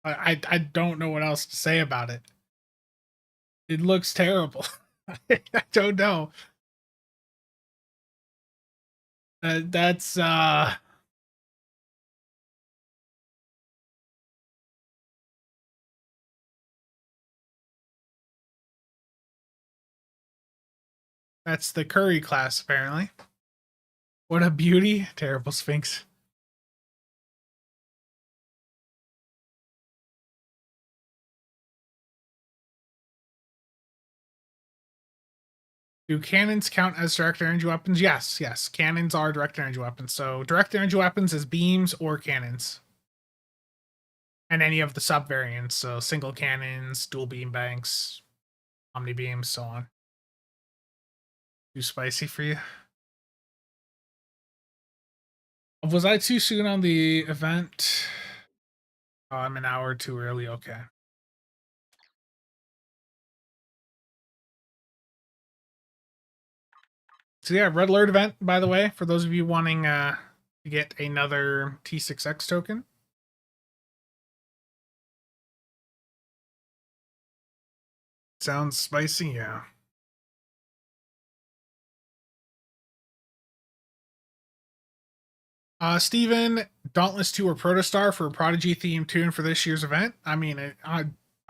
I don't know what else to say about it. It looks terrible. I don't know. That's that's the Curry class apparently. What a beauty. Terrible Sphinx. Do cannons count as direct energy weapons? Yes, yes. Cannons are direct energy weapons. So direct energy weapons is beams or cannons. And any of the sub variants. So single cannons, dual beam banks, omni beams, so on. Too spicy for you? Was I too soon on the event? Oh, I'm an hour too early. Okay. So yeah, Red Alert event, by the way, for those of you wanting to get another T6X token. Sounds spicy, yeah. Steven, Dauntless 2 or Protostar for a Prodigy themed tune for this year's event. I mean, I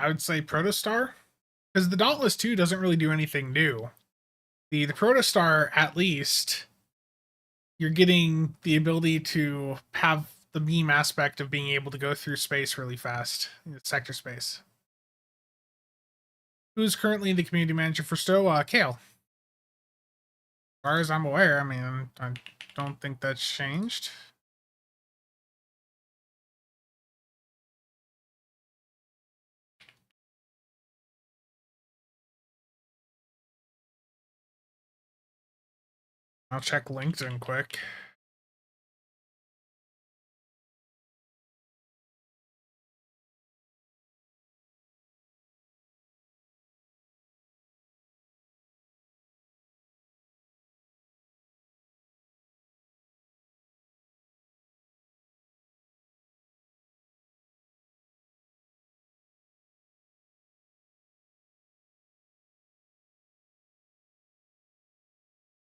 would say Protostar, because the Dauntless 2 doesn't really do anything new. The Protostar, at least, you're getting the ability to have the beam aspect of being able to go through space really fast, sector space. Who's currently the community manager for Stowe? Kale. As far as I'm aware, I mean, I don't think that's changed. I'll check LinkedIn quick.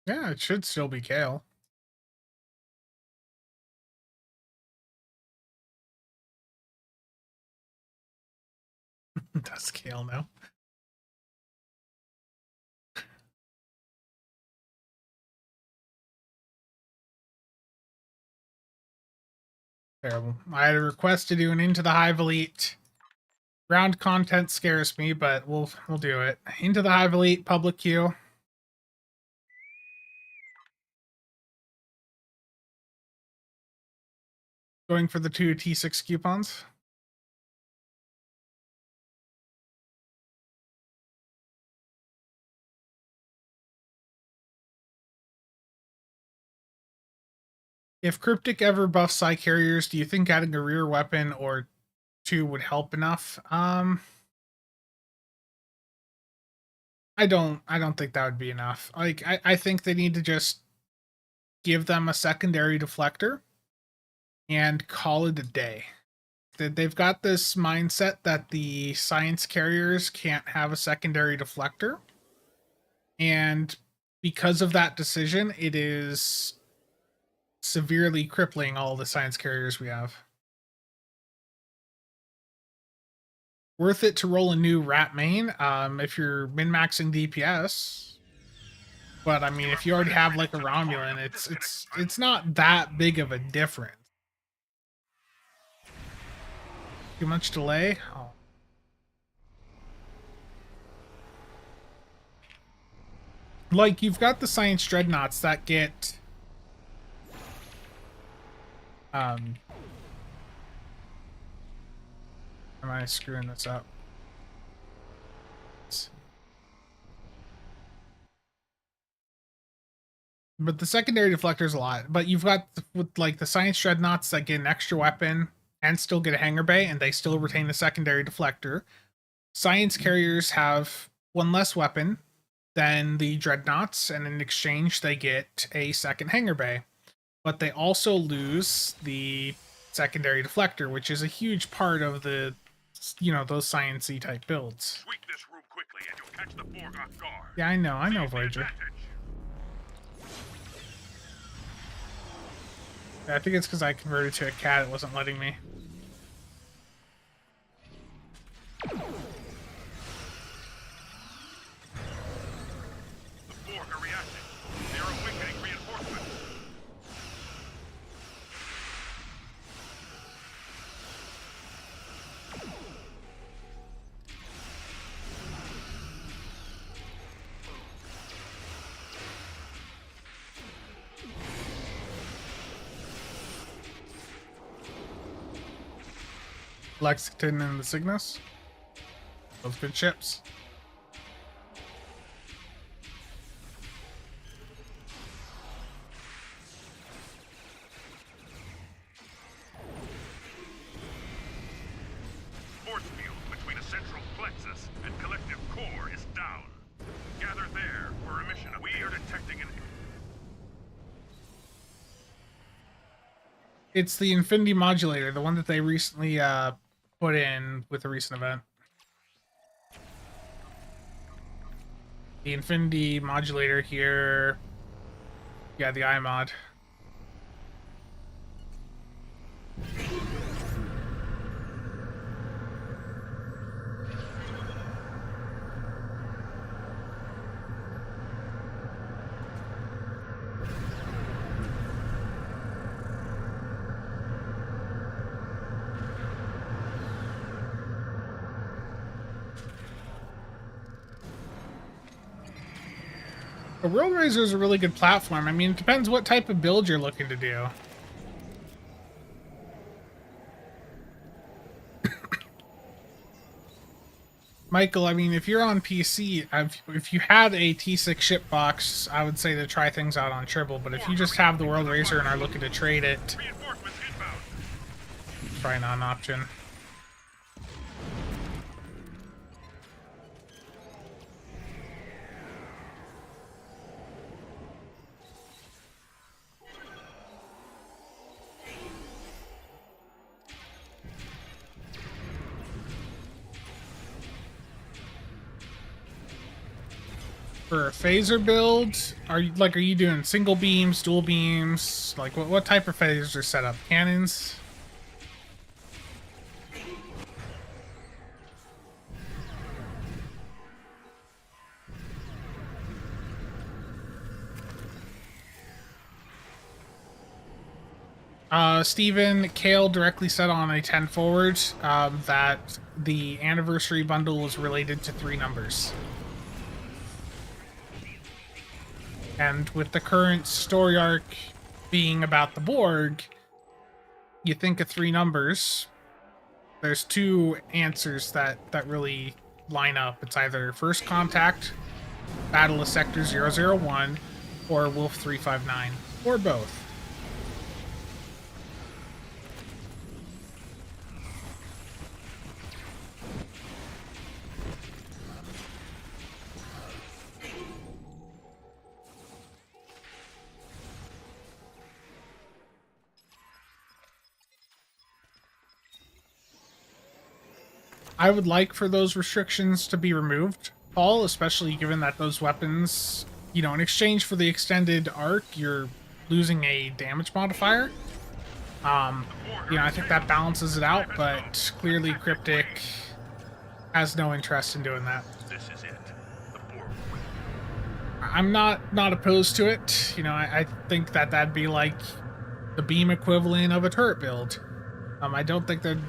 Yeah, it should still be Kale. That's Kale now. Terrible. I had a request to do an Into the Hive Elite. Ground content scares me, but we'll do it. Into the Hive Elite public queue. Going for the 2 T6 coupons. If Cryptic ever buffs Psy carriers, do you think adding a rear weapon or 2 would help enough. I don't think that would be enough. Like I think they need to just give them a secondary deflector and call it a day. They've got this mindset that the science carriers can't have a secondary deflector. And because of that decision, it is severely crippling all the science carriers we have. Worth it to roll a new rat main if you're min-maxing DPS. But I mean, if you already have like a Romulan, it's not that big of a difference. Too much delay? Oh. Like, you've got the science dreadnoughts that get am I screwing this up? But the secondary deflector is a lot. But you've got with like the science dreadnoughts that get an extra weapon and still get a hangar bay, and they still retain the secondary deflector. Science carriers have one less weapon than the dreadnoughts, and in exchange they get a second hangar bay. But they also lose the secondary deflector, which is a huge part of the, those science-y type builds. Tweak this room quickly and you'll catch the Borg off guard. Yeah, I know, Seize the Voyager. advantage. I think it's because I converted to a cat, it wasn't letting me. The Borg are reacting. They are awakening reinforcements. Lexington and the Cygnus. Those good ships. Force field between a central plexus and collective core is down. Gather there for a mission. We are detecting an... It's the Infinity Modulator, the one that they recently put in with a recent event. The Infinity Modulator here. Yeah, the iMod. The World Razor is a really good platform. I mean, it depends what type of build you're looking to do. Michael, I mean, if you're on PC, if you had a T6 ship box, I would say to try things out on Tribble, but if you just have the World Razor and are looking to trade it, Reinforcements inbound. probably not an option. For a phaser build, are you doing single beams, dual beams? Like what type of phaser setup? Cannons? Steven, Kale directly said on a 10 forward that the anniversary bundle was related to 3 numbers. And with the current story arc being about the Borg, you think of 3 numbers. There's 2 answers that really line up. It's either First Contact, Battle of Sector 001, or Wolf 359, or both. I would like for those restrictions to be removed, Paul, especially given that those weapons, in exchange for the extended arc, you're losing a damage modifier. I think that balances it out, but clearly Cryptic has no interest in doing that. This is it. The border. I'm not opposed to it. I think that'd be like the beam equivalent of a turret build. I don't think there'd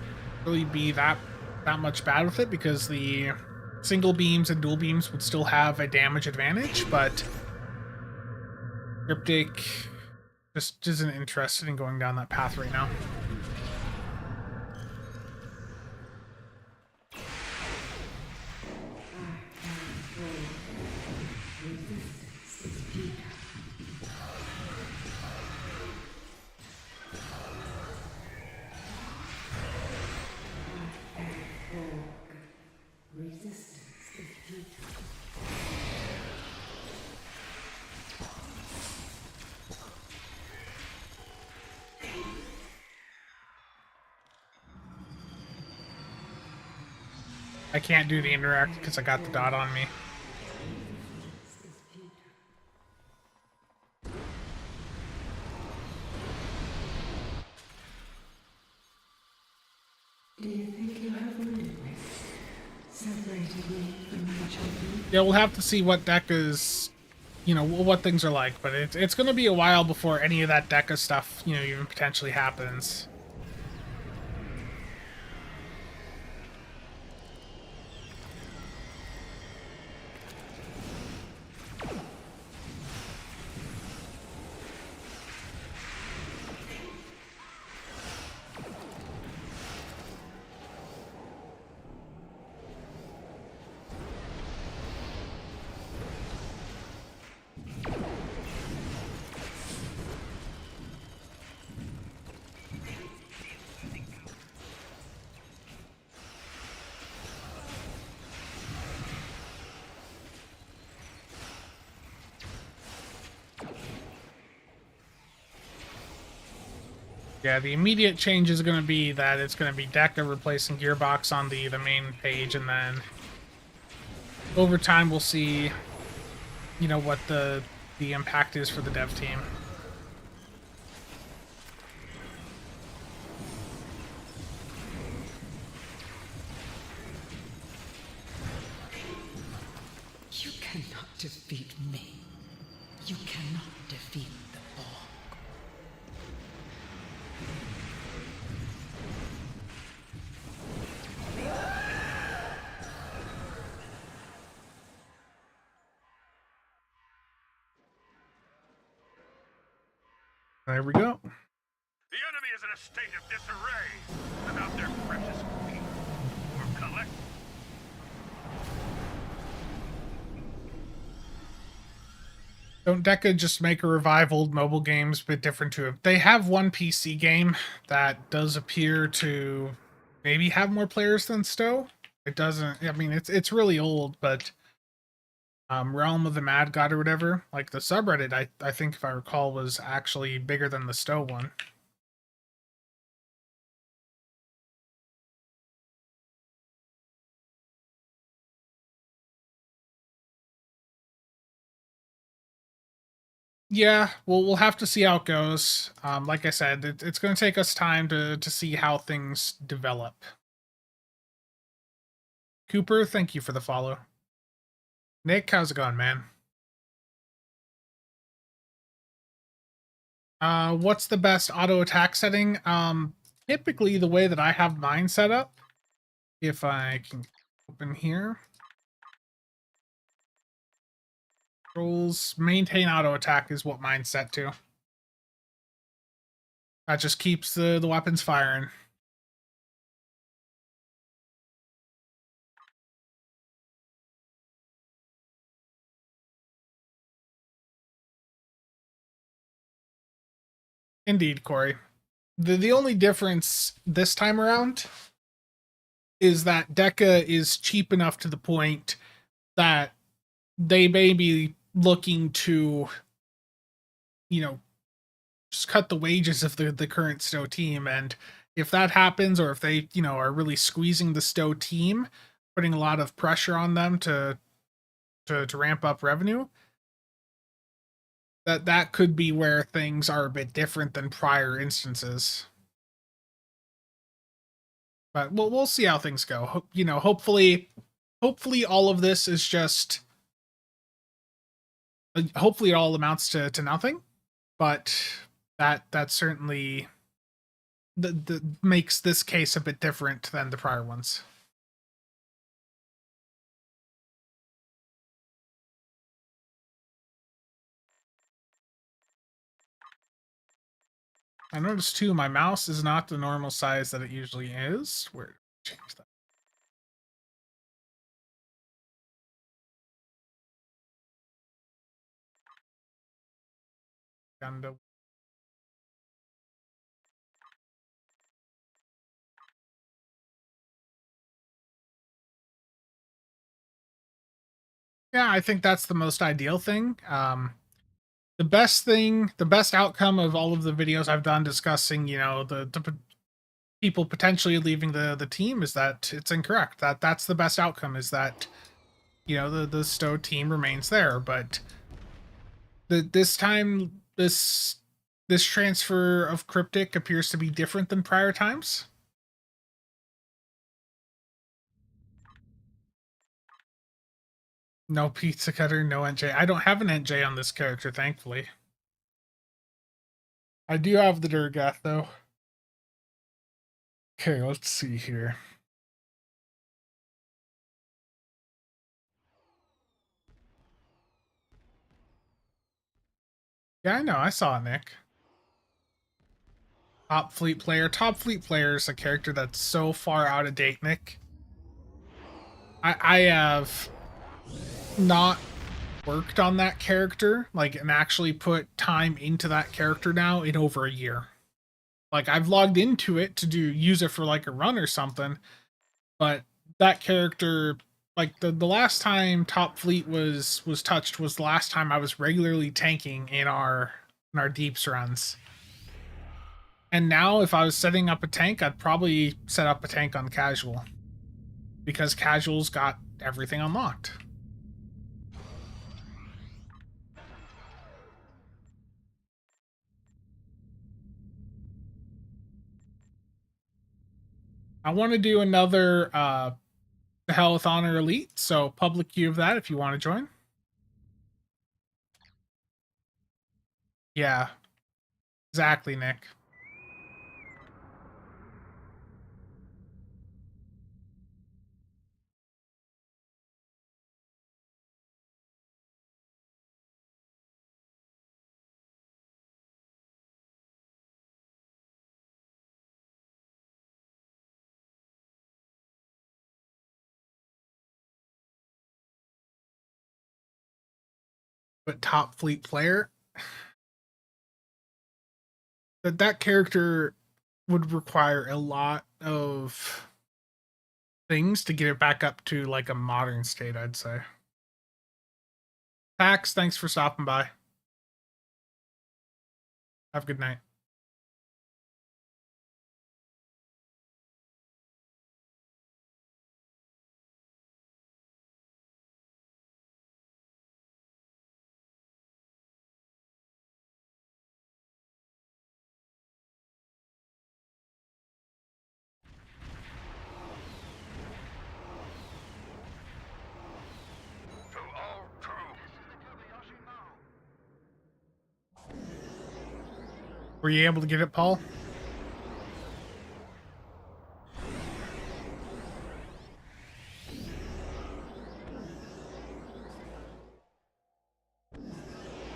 really be that much bad with it because the single beams and dual beams would still have a damage advantage, but Cryptic just isn't interested in going down that path right now. I can't do the interact because I got the dot on me. Do you think you have wounded me? Separated me from my children? Yeah, we'll have to see what Deca's, what things are like, but it's going to be a while before any of that Deca stuff, even potentially happens. Yeah, the immediate change is going to be that it's going to be Deca replacing Gearbox on the main page, and then over time we'll see, what the impact is for the dev team. You cannot defeat me. You cannot defeat the Borg. There we go. The enemy is in a state of disarray about their precious queen. Or collect. Don't Deca just make a revive old mobile games, but different to it? They have one PC game that does appear to maybe have more players than Stowe. It doesn't. I mean, it's really old, but Realm of the Mad God or whatever, like the subreddit, I think if I recall, was actually bigger than the Stowe one. Yeah, well, we'll have to see how it goes. Like I said, it's going to take us time to see how things develop. Cooper, thank you for the follow. Nick, how's it going, man? What's the best auto attack setting? Typically the way that I have mine set up, if I can open here. Controls, maintain auto attack is what mine's set to. That just keeps the weapons firing. Indeed, Corey. The only difference this time around is that Deca is cheap enough to the point that they may be looking to, just cut the wages of the current Stowe team and if that happens, or if they, are really squeezing the Stowe team, putting a lot of pressure on them to ramp up revenue, that could be where things are a bit different than prior instances. But we'll see how things go. Hopefully all of this is just, hopefully it all amounts to nothing, but that certainly the makes this case a bit different than the prior ones. I noticed too, my mouse is not the normal size that it usually is. Where do I change that? Down to Yeah, I think that's the most ideal thing. The best outcome of all of the videos I've done discussing, the people potentially leaving the team is that it's incorrect. That's the best outcome, is that, the Stowe team remains there. But this time, this transfer of Cryptic appears to be different than prior times. No pizza cutter, no NJ. I don't have an NJ on this character, thankfully. I do have the Durgath, though. Okay, let's see here. Yeah, I know. I saw it, Nick. Top fleet player. Top fleet player is a character that's so far out of date, Nick. I have not worked on that character, and actually put time into that character now in over a year. I've logged into it to use it for a run or something, but that character, the last time top fleet was touched was the last time I was regularly tanking in our deeps runs. And now if I was setting up a tank, I'd probably set up a tank on casual, because casual's got everything unlocked. I want to do another The Hell with Honor Elite, so public queue of that if you want to join. Yeah, exactly, Nick. But top fleet player, that character would require a lot of things to get it back up to a modern state, I'd say. Pax, thanks for stopping by. Have a good night. To all troops. Were you able to get it, Paul?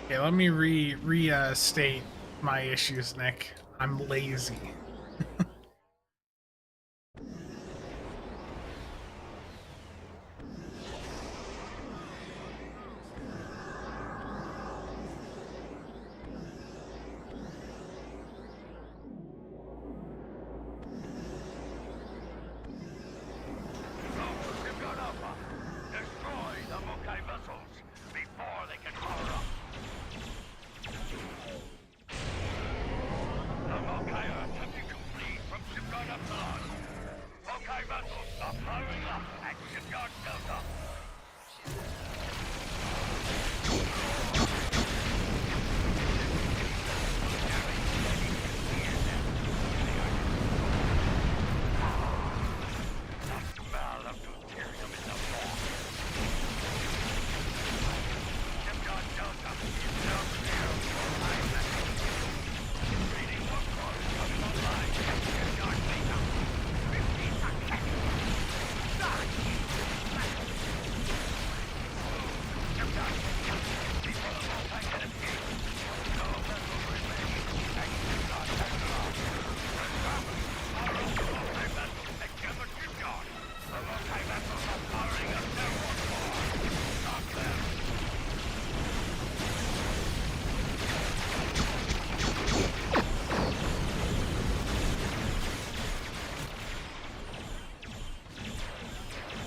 Okay, let me restate my issues, Nick. I'm lazy. Destroy the Mokai vessels before they can power up. The Mokai are attempting to flee my vessels are firing up at Shipyard Delta. The smell of deuterium in the fog. Shipyard Delta is now clear for high vessels. Reading more cars coming online at Shipyard Delta. 15 seconds. Start. Shipyard Delta. Before the multi-head escape. No vessels remain at Shipyard Delta. Power the multi-vessels at Gemma Shipyard. The multi-vessels are powering up their warfare. Stop them.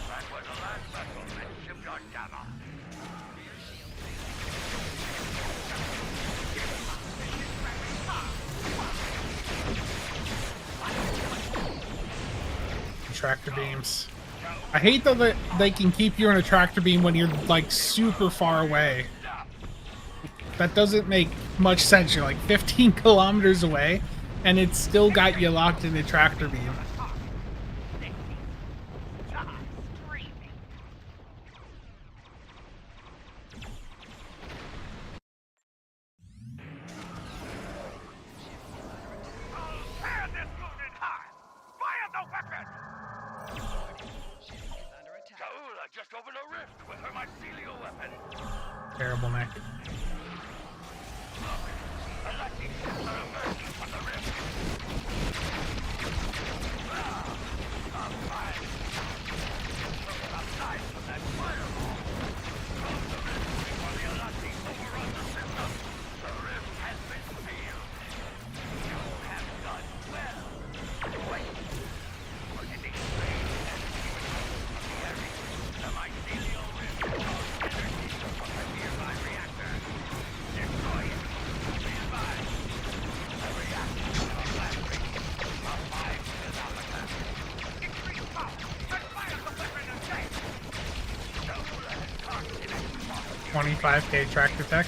That was the last vessel at Shipyard Gamma. Tractor beams. I hate though that they can keep you in a tractor beam when you're like super far away. That doesn't make much sense. You're like 15 kilometers away and it's still got you locked in a tractor beam. Fire this loaded high! Fire the weapon! Shaula just opened a rift with her mycelial weapon. Terrible, Nick. Alexi ships are emerging from the rift. A fire! Look outside from that fireball. Close the rift before the Alexi overrun the system. The rift has been sealed. You have done well. Wait. Look at these strange energies from the area. The mycelial rift draws energy from the nearby reactor. Destroy it. Stand by. The reactor will blast radius of 5 kilometers. Increase power and fire the weapon and tank. Shaula has targeted it. 25k tractor tech.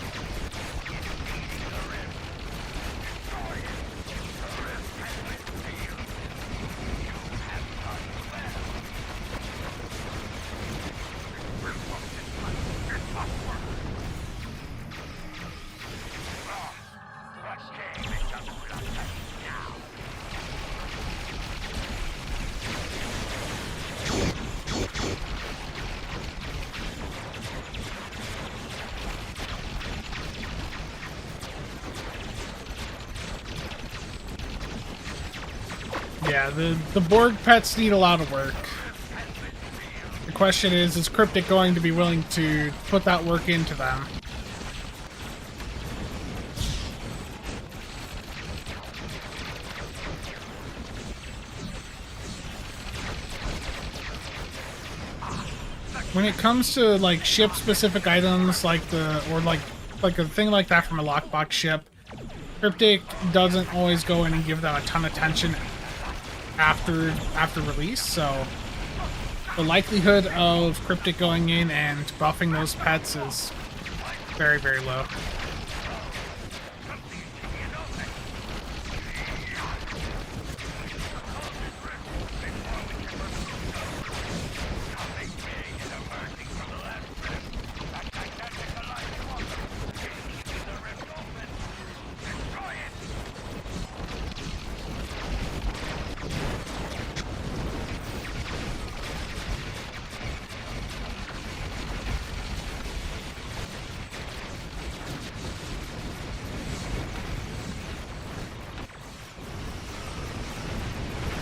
Yeah, the Borg pets need a lot of work. The question is Cryptic going to be willing to put that work into them? When it comes to like ship specific items like like a thing like that from a lockbox ship, Cryptic doesn't always go in and give them a ton of attention after release, so the likelihood of Cryptic going in and buffing those pets is very, very low.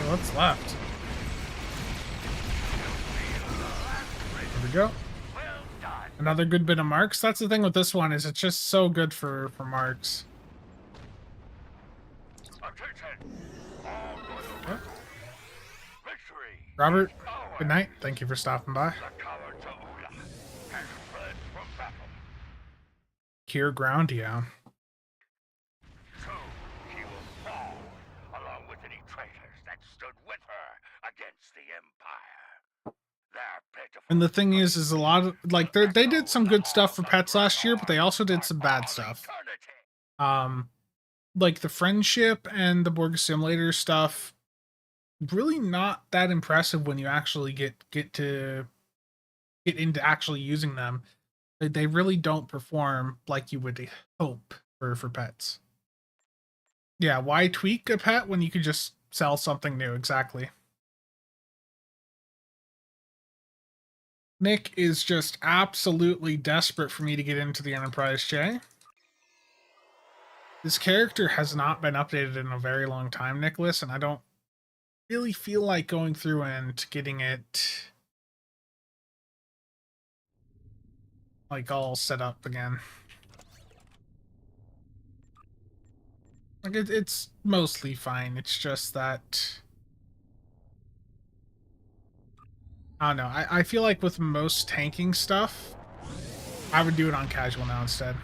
What's left? There we go. Another good bit of marks. That's the thing with this one, is it's just so good for marks. What? Robert, good night. Thank you for stopping by. Cure ground, yeah. So she will fall, along with any traitors that stood with her against the Empire. They're pitiful. And the thing is a lot of like they did some good stuff for pets last year, but they also did some bad stuff. Like the friendship and the Borg simulator stuff, really not that impressive when you actually get into actually using them. They really don't perform like you would hope for pets. Yeah, why tweak a pet when you could just sell something new? Exactly. Nick is just absolutely desperate for me to get into the Enterprise, Jay. This character has not been updated in a very long time, Nicholas, and I don't really feel like going through and getting it like all set up again. Like it's mostly fine. It's just that I don't know. I feel like with most tanking stuff, I would do it on casual now instead.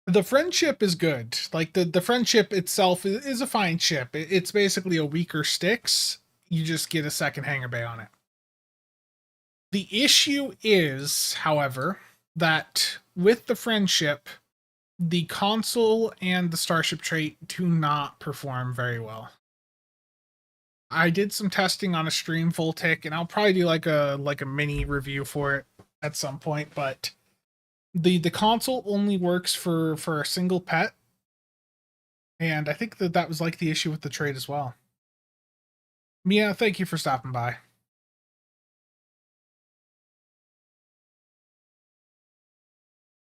The friendship is good. Like the friendship itself is a fine ship. It's basically a weaker Styx. You just get a second hangar bay on it. The issue is, however, that with the friendship, the console and the starship trait do not perform very well. I did some testing on a stream full tick, and I'll probably do like a mini review for it at some point, but the console only works for a single pet, and I think that was like the issue with the trait as well. Mia, thank you for stopping by.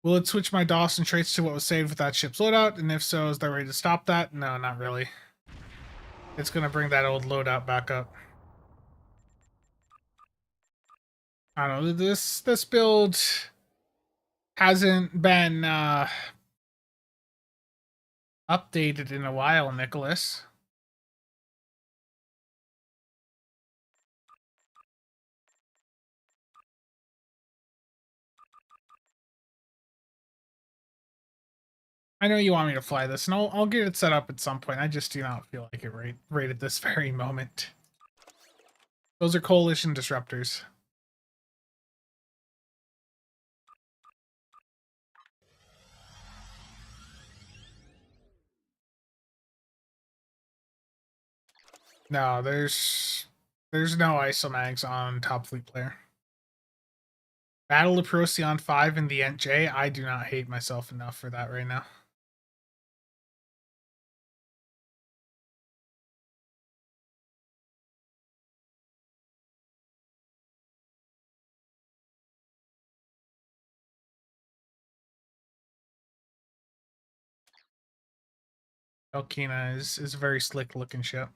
Will it switch my Dawson traits to what was saved with that ship's loadout? And if so, is there a way to stop that? No, not really. It's going to bring that old loadout back up. I don't know. This build hasn't been updated in a while, Nicholas. I know you want me to fly this, and I'll get it set up at some point. I just do not feel like it right at this very moment. Those are coalition disruptors. No, there's no isomags on Top Fleet Player. Battle of Procyon 5 in the Ent J. I do not hate myself enough for that right now. Elkina is a very slick looking ship.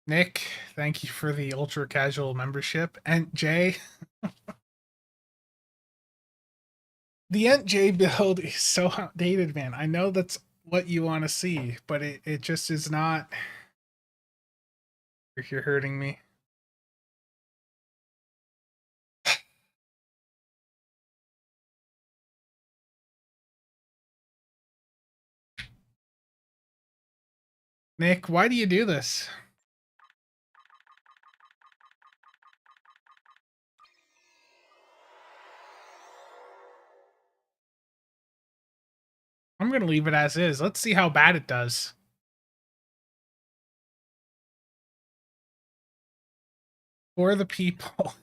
Nick, thank you for the ultra casual membership. Ent J. The Ent J build is so outdated, man. I know that's what you want to see, but it just is not. You're hurting me. Nick, why do you do this? I'm going to leave it as is. Let's see how bad it does. For the people.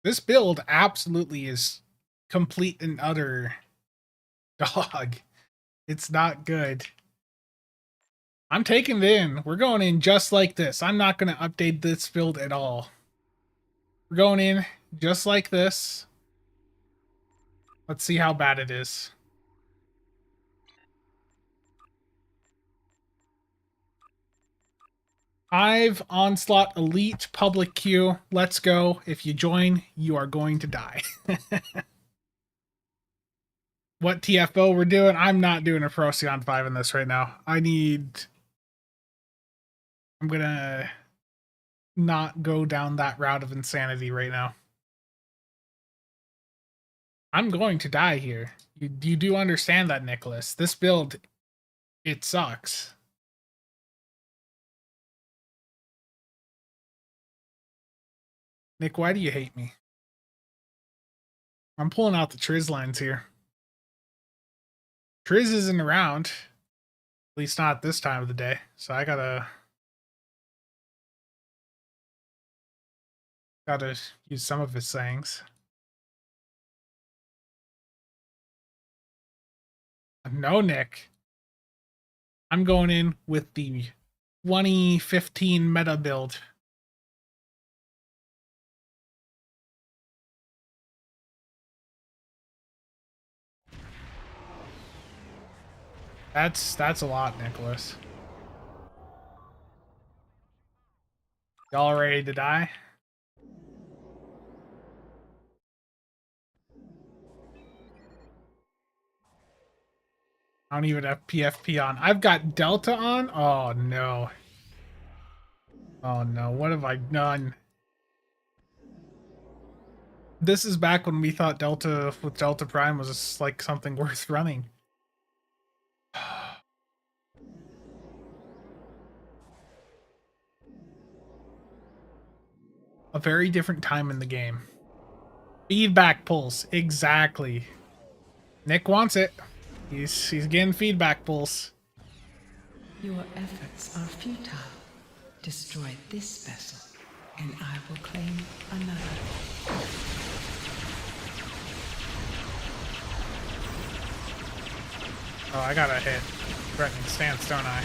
This build absolutely is complete and utter dog. It's not good. I'm taking it in. We're going in just like this. I'm not going to update this build at all. We're going in just like this. Let's see how bad it is. I've Onslaught Elite public queue. Let's go. If you join, you are going to die. What TFO we're doing? I'm not doing a Procyon 5 in this right now. I'm gonna not go down that route of insanity right now. I'm going to die here. You do understand that, Nicholas. This build, it sucks. Nick, why do you hate me? I'm pulling out the Triz lines here. Triz isn't around. At least not this time of the day. So I gotta use some of his sayings. No, Nick. I'm going in with the 2015 meta build. That's a lot, Nicholas. Y'all ready to die? I don't even have PFP on. I've got Delta on? Oh no. Oh no, what have I done? This is back when we thought Delta with Delta Prime was like something worth running. A very different time in the game. Feedback pulse, exactly. Nick wants it. He's getting feedback pulse. Your efforts are futile. Destroy this vessel, and I will claim another. Oh, I gotta hit threatening stance, don't I?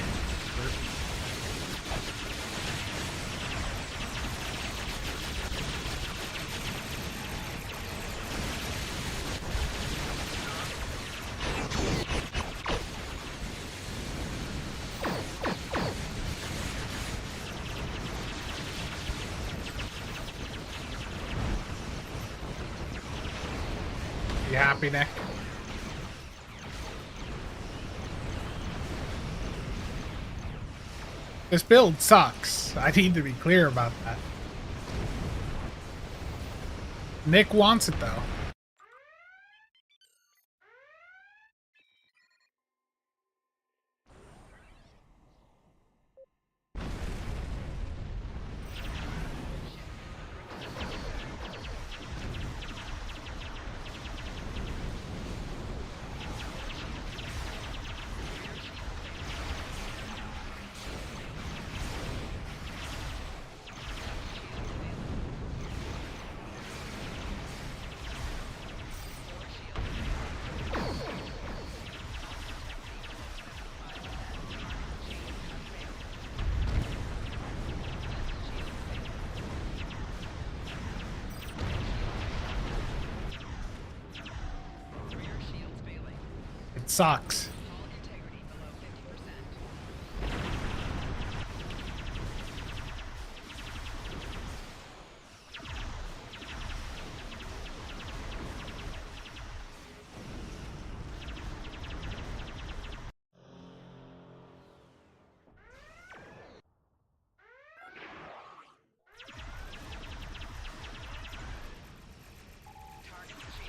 You happy, Nick? This build sucks. I need to be clear about that. Nick wants it though. It sucks.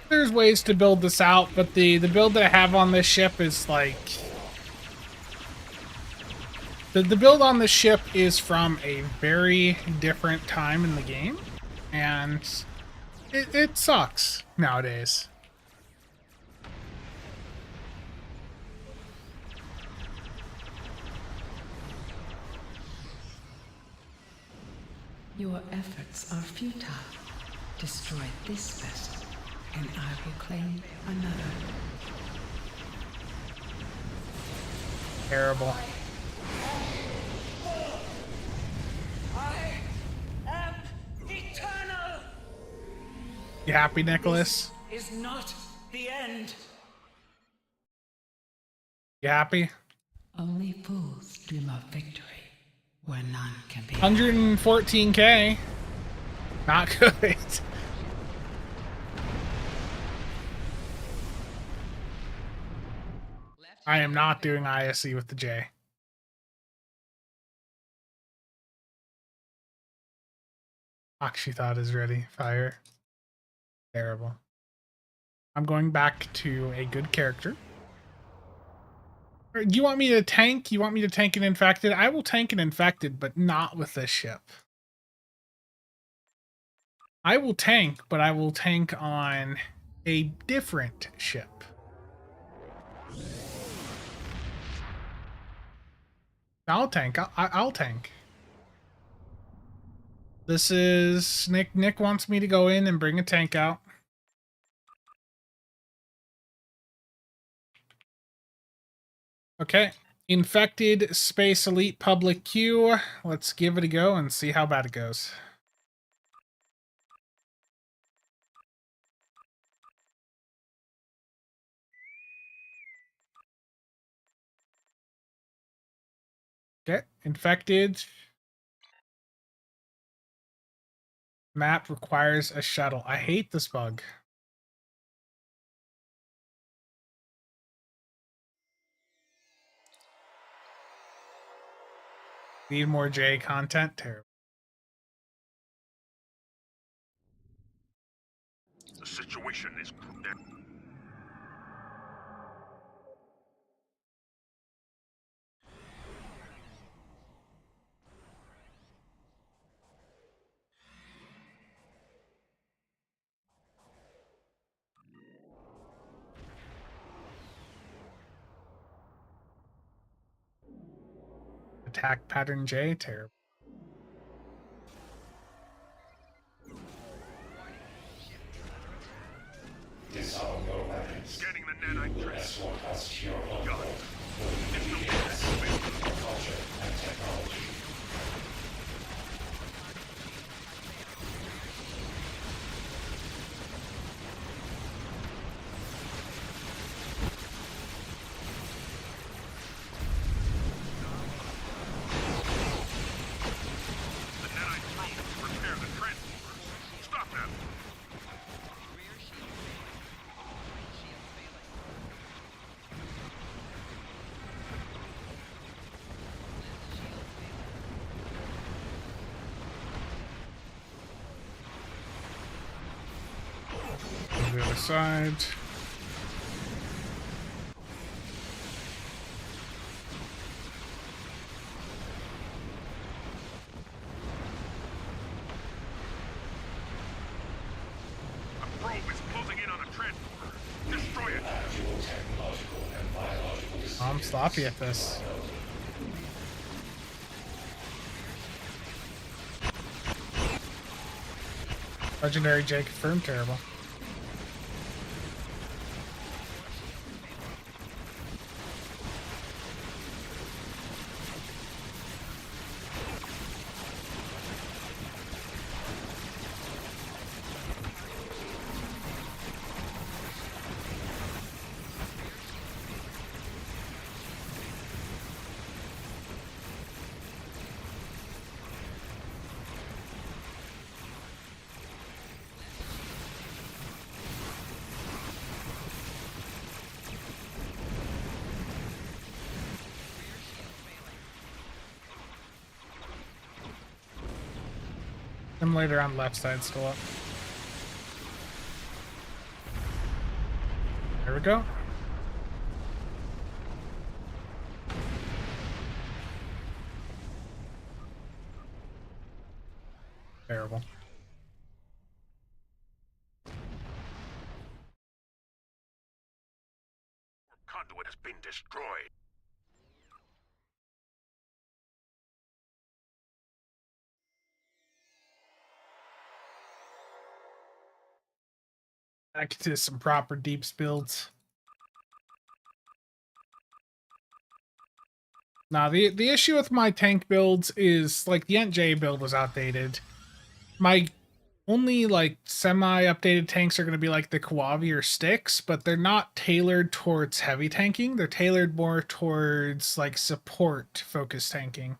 There's ways to build this out, but the build that I have on this ship is like the build on this ship is from a very different time in the game, and it sucks nowadays. Your efforts are futile. Destroy this vessel, and I will claim another. Terrible. I am eternal! You happy, Nicholas? Is not the end. You happy? Only fools dream of victory where none can be. 114k. Not good. I am not doing ISC with the J. Akshi thought is ready. Fire. Terrible. I'm going back to a good character. Do you want me to tank? You want me to tank an infected? I will tank an infected, but not with this ship. I will tank, but I will tank on a different ship. I'll tank. I'll tank. This is Nick. Nick wants me to go in and bring a tank out. Okay. Infected Space Elite Public Queue. Let's give it a go and see how bad it goes. Okay. Infected. Map requires a shuttle. I hate this bug. Need more J content? Terrible. The situation is Attack pattern J? Terrible. Disarm your weapons. scanning the nanite You trace. escort us to your home Got world, it. where we It's will no be more advancing our culture and technology. The nanite drones repair the transporters. Stop them. To the other side. A probe is closing in on a transporter. Destroy it. Actual technological and biological I'm sloppy at this. Legendary J confirmed. Terrible. Simulator on left side still up. There we go. Terrible. Conduit has been destroyed. Back to some proper deeps builds. Now the issue with my tank builds is like the NJ build was outdated. My only like semi-updated tanks are going to be like the Kawavi or Styx, but they're not tailored towards heavy tanking. They're tailored more towards like support focused tanking.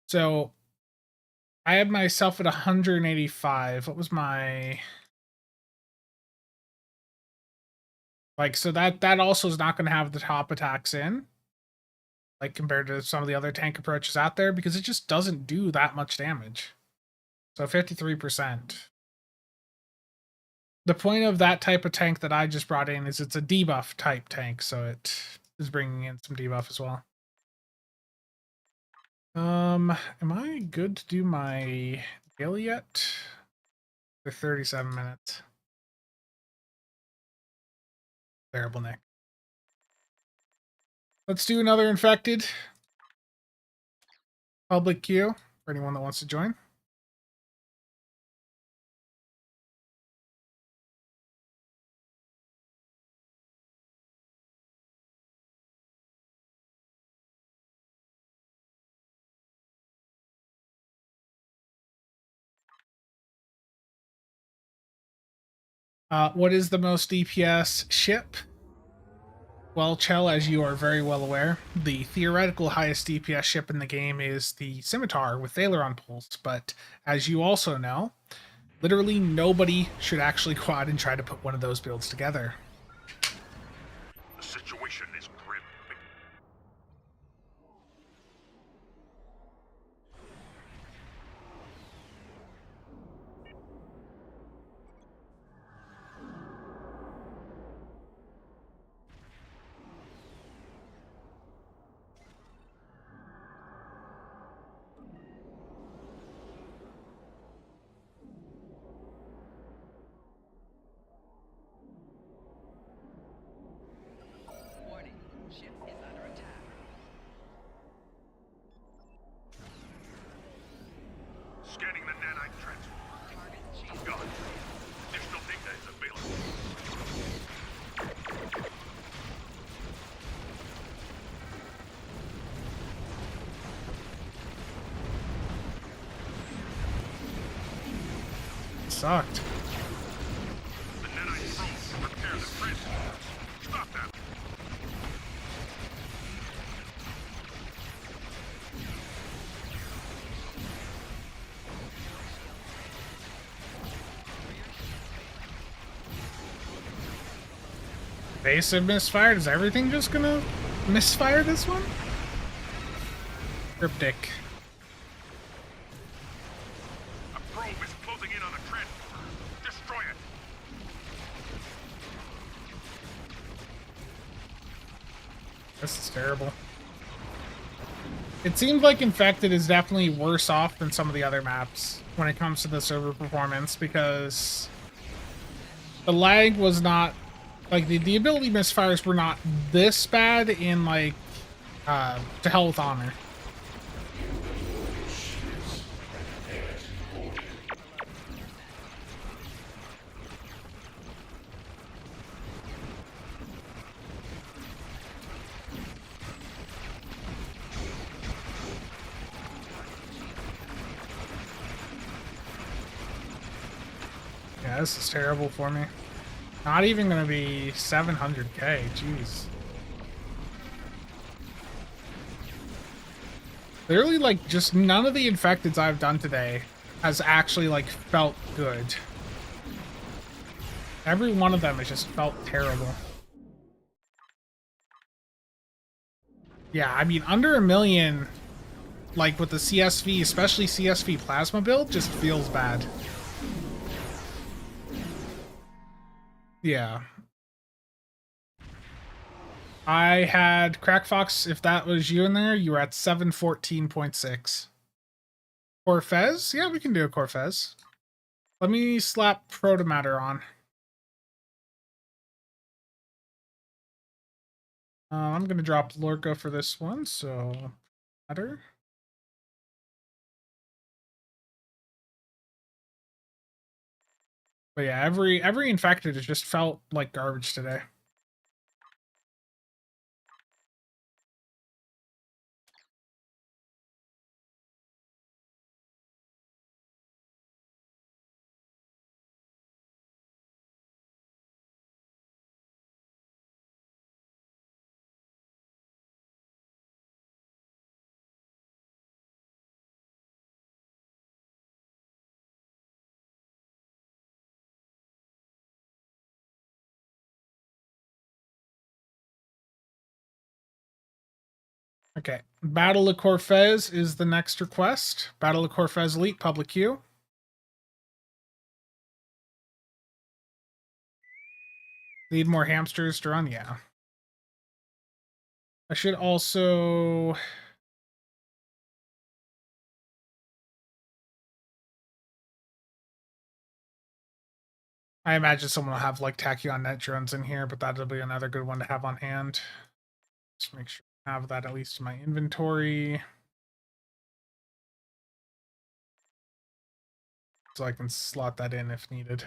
So I had myself at 185. What was my like? So that also is not going to have the top attacks in, like compared to some of the other tank approaches out there, because it just doesn't do that much damage. So 53%. The point of that type of tank that I just brought in is it's a debuff type tank, so it is bringing in some debuff as well. Am I good to do my daily yet? For 37 minutes. Terrible, Nick. Let's do another infected. Public queue for anyone that wants to join. What is the most DPS ship? Well, Chell, as you are very well aware, the theoretical highest DPS ship in the game is the Scimitar with Aileron pulse, but as you also know, literally nobody should actually go out and try to put one of those builds together. The situation is grim. Warning, ship is under attack. Scanning the nanite transfer. Target shield. Got it. Additional data is available. Sucked. The nanite probe. Repair the transfer. Stop them. Evasive misfire. Is everything just gonna misfire this one? Cryptic. A probe is closing in on a transporter. Destroy it. This is terrible. It seems like Infected is definitely worse off than some of the other maps when it comes to the server performance, because the lag was not like the ability misfires were not this bad in like To Hell with Honor. Yeah, this is terrible for me. Not even gonna be 700k, jeez. Literally, like, just none of the infecteds I've done today has actually, like, felt good. Every one of them has just felt terrible. Yeah, I mean, under a million, like, with the CSV, especially CSV Plasma build, just feels bad. Yeah. I had Crackfox, if that was you in there, you were at 714.6. Corfez? Yeah, we can do a Corfez. Let me slap Protomatter on. I'm going to drop Lorca for this one, so... Matter. But yeah, every infected has just felt like garbage today. Okay. Battle of Corfez is the next request. Battle of Corfez Elite, public queue. Need more hamsters to run? Yeah. I should also... I imagine someone will have like Tachyon net drones in here, but that'll be another good one to have on hand. Just make sure I have that at least in my inventory. So I can slot that in if needed.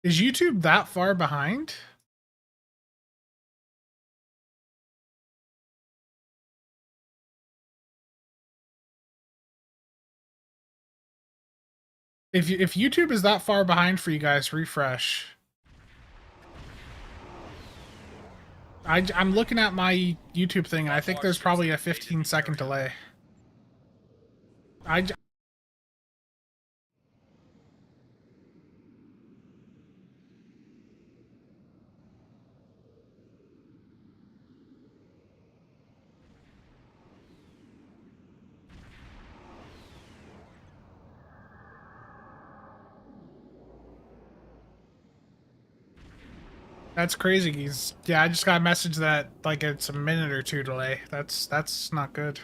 Is YouTube that far behind? If YouTube is that far behind for you guys, refresh. I'm looking at my YouTube thing, and I think there's probably a 15-second delay. That's crazy. Yeah, I just got a message that like it's a minute or two delay. That's not good.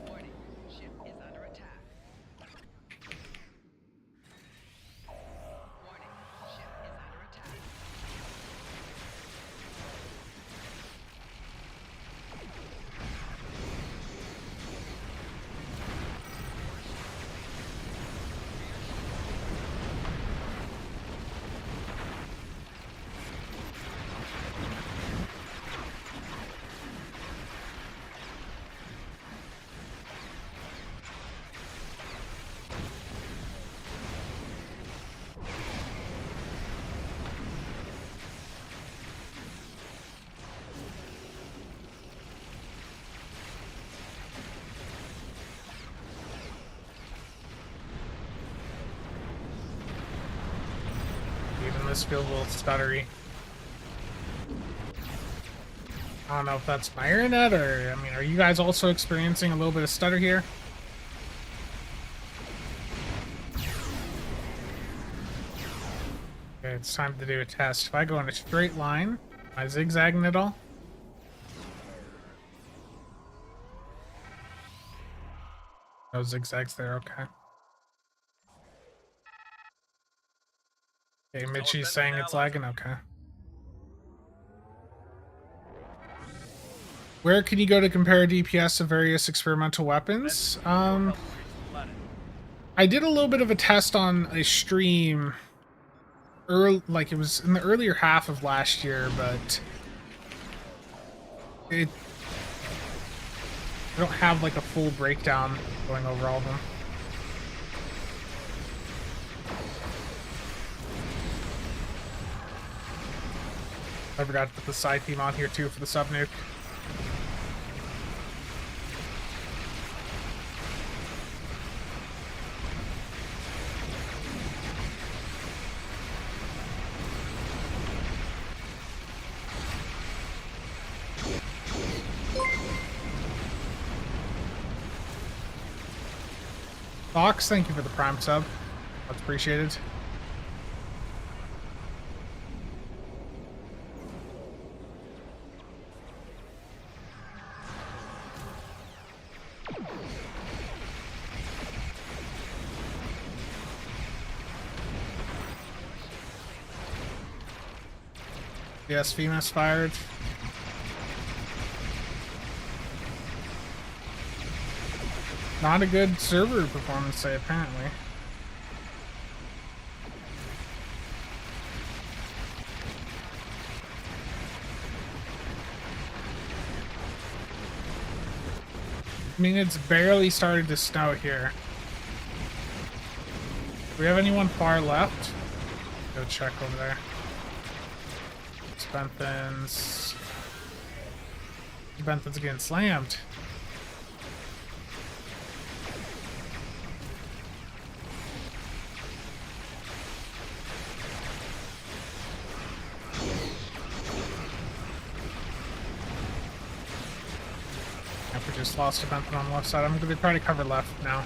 Warning, ship is under attack. Warning, ship is under attack. Even this feels a little stuttery. I don't know if that's my internet or, I mean, are you guys also experiencing a little bit of stutter here? Okay, it's time to do a test. If I go in a straight line, am I zigzagging at all? No zigzags there, okay. Okay, Mitchie's saying it's lagging, okay. Where can you go to compare DPS of various experimental weapons? I did a little bit of a test on a stream like it was in the earlier half of last year, but I don't have like a full breakdown going over all of them. I forgot to put the side theme on here too for the sub nuke. Fox, thank you for the Prime sub. Much appreciated. Yes, FEMA's fired. Not a good server performance, say, apparently. I mean, it's barely started to snow here. Do we have anyone far left? Go check over there. Bentham's getting slammed. We just lost a Bentham on the left side. I'm going to try to cover left now.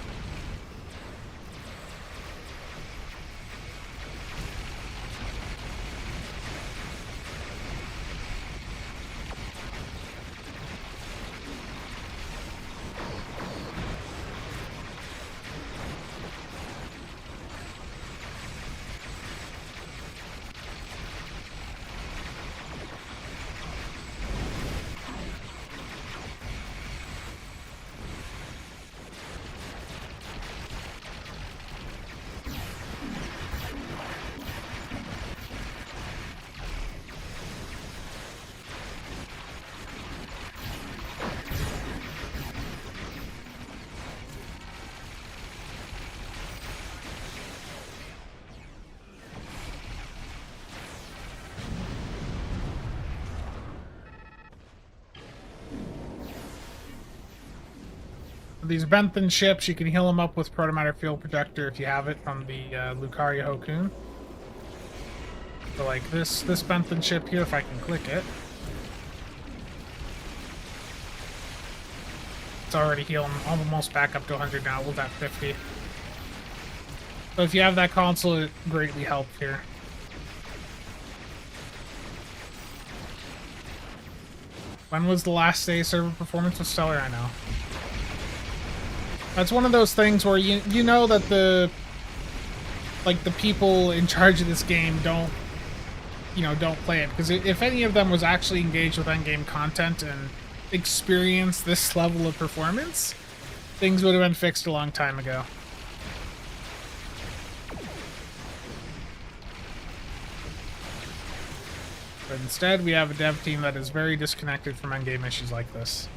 These Bentham ships, you can heal them up with Protomatter Field Projector if you have it from the Lucaria Hokun. So like this Bentham ship here, if I can click it, it's already healing almost back up to 100 now. We'll at 50. So if you have that console, it greatly helped here. When was the last day server performance with Stellar? I know. That's one of those things where you know that the people in charge of this game don't play it, because if any of them was actually engaged with endgame content and experienced this level of performance, things would have been fixed a long time ago. But instead, we have a dev team that is very disconnected from endgame issues like this.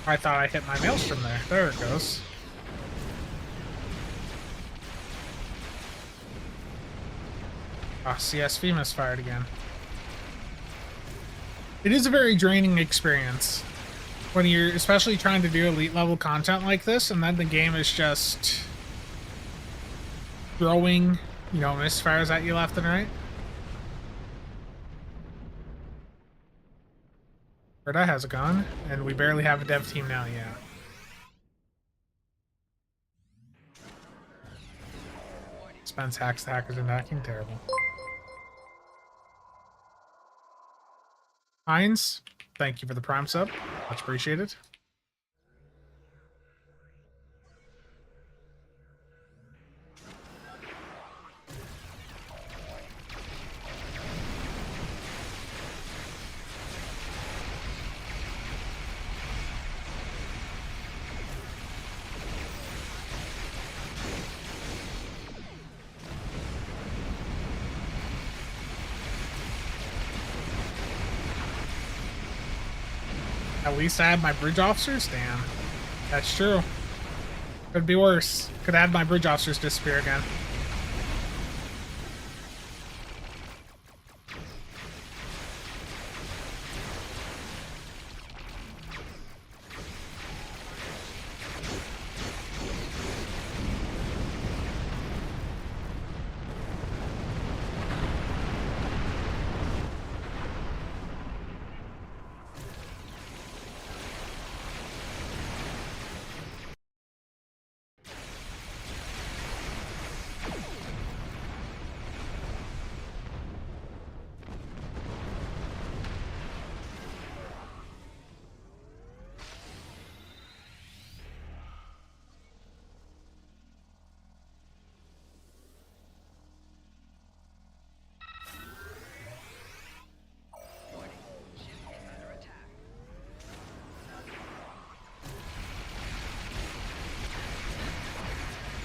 I thought I hit my maelstrom there. There it goes. Ah, CSV misfired again. It is a very draining experience when you're especially trying to do elite level content like this, and then the game is just throwing, misfires at you left and right. Reda has a gun, and we barely have a dev team now, yeah. Spence hacks the hackers and hacking, terrible. Heinz, thank you for the Prime sub. Much appreciated. At least I had my bridge officers? Damn. That's true. Could be worse. Could have had my bridge officers disappear again.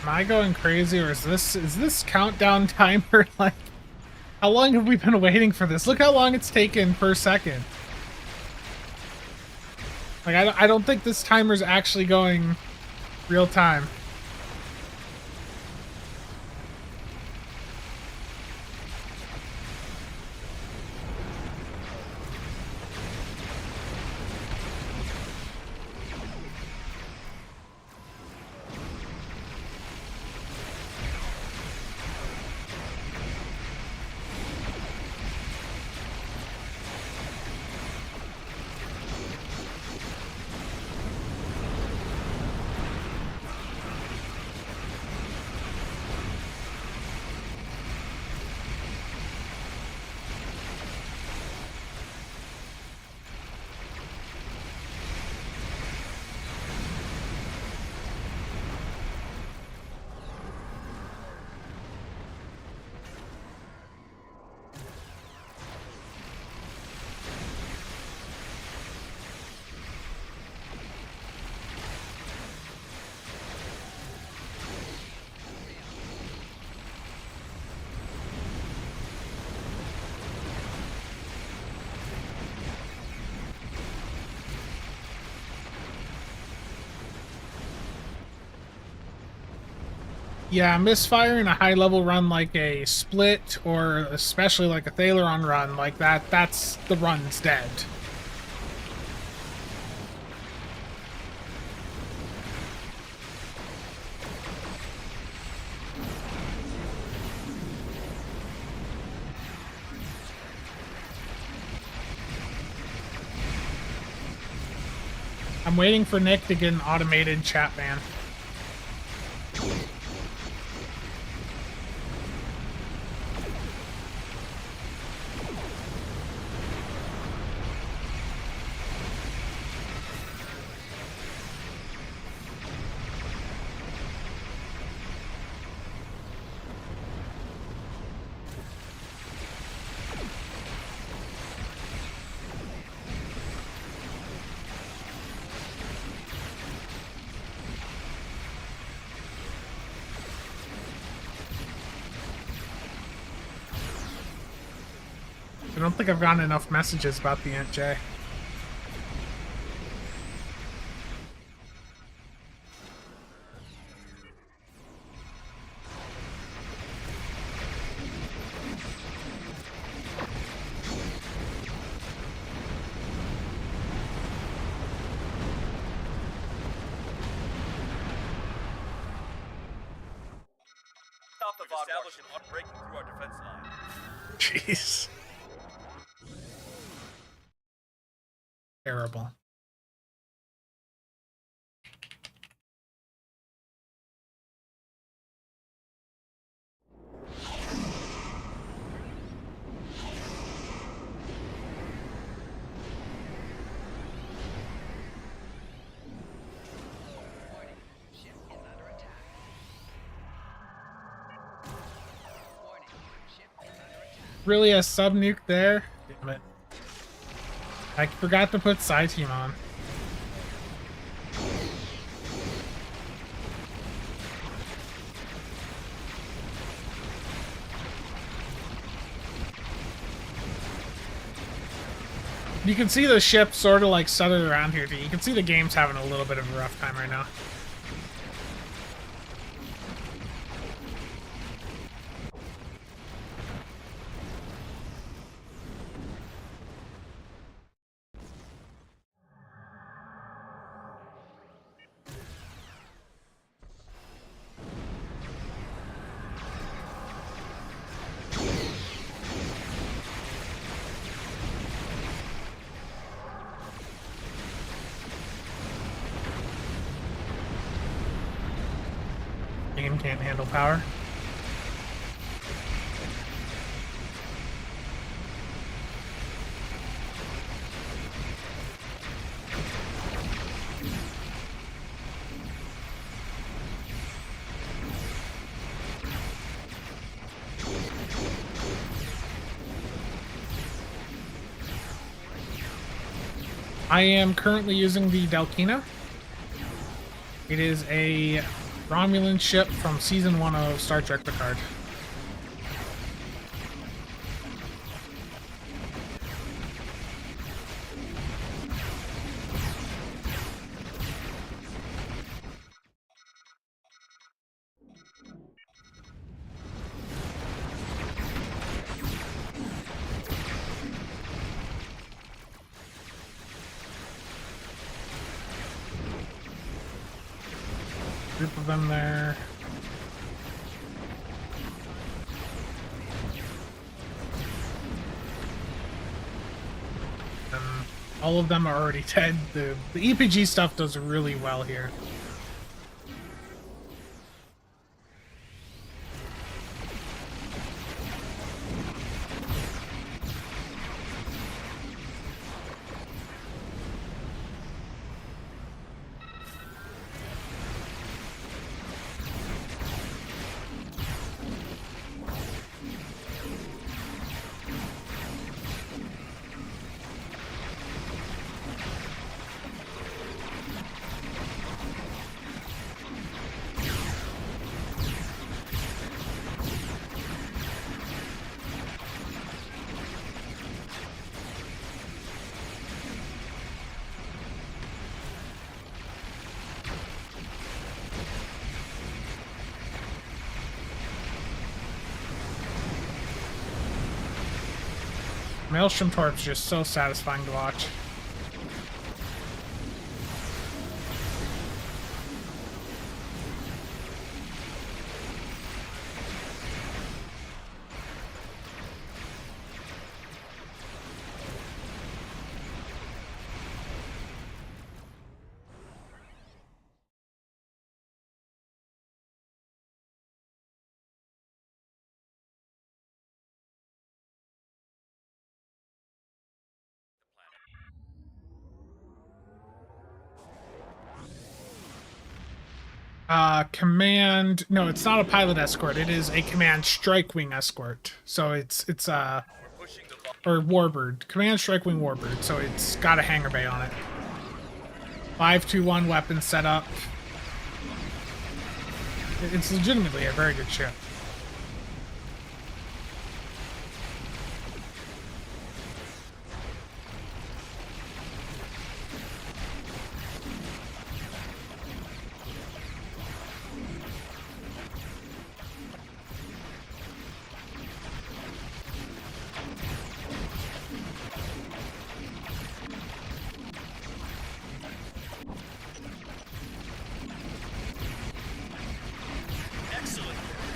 Am I going crazy, or is this countdown timer like How long have we been waiting for this? Look how long it's taken per second. Like, I don't think this timer's actually going real time. Yeah, misfire in a high level run like a split or especially like a Thaleron run like that's the run's dead. I'm waiting for Nick to get an automated chat ban. I don't think I've gotten enough messages about the Int J. Stop the VOD establishing breaking through our defense line. Jeez. Terrible. Warning. Ship is under attack. Warning. Ship is under attack. Really a sub nuke there? Damn it. I forgot to put side team on. You can see the ship sort of like settled around here too. You can see the game's having a little bit of a rough time right now. Game can't handle power. I am currently using the Delkina. It is a Romulan ship from season 1 of Star Trek Picard. Group of them there. All of them are already dead. The EPG stuff does really well here. Maelstrom Torp's just so satisfying to watch. Command. No, it's not a pilot escort. It is a command strike wing escort. So it's or warbird. Command strike wing warbird. So it's got a hangar bay on it. 521 weapon setup. It's legitimately a very good ship.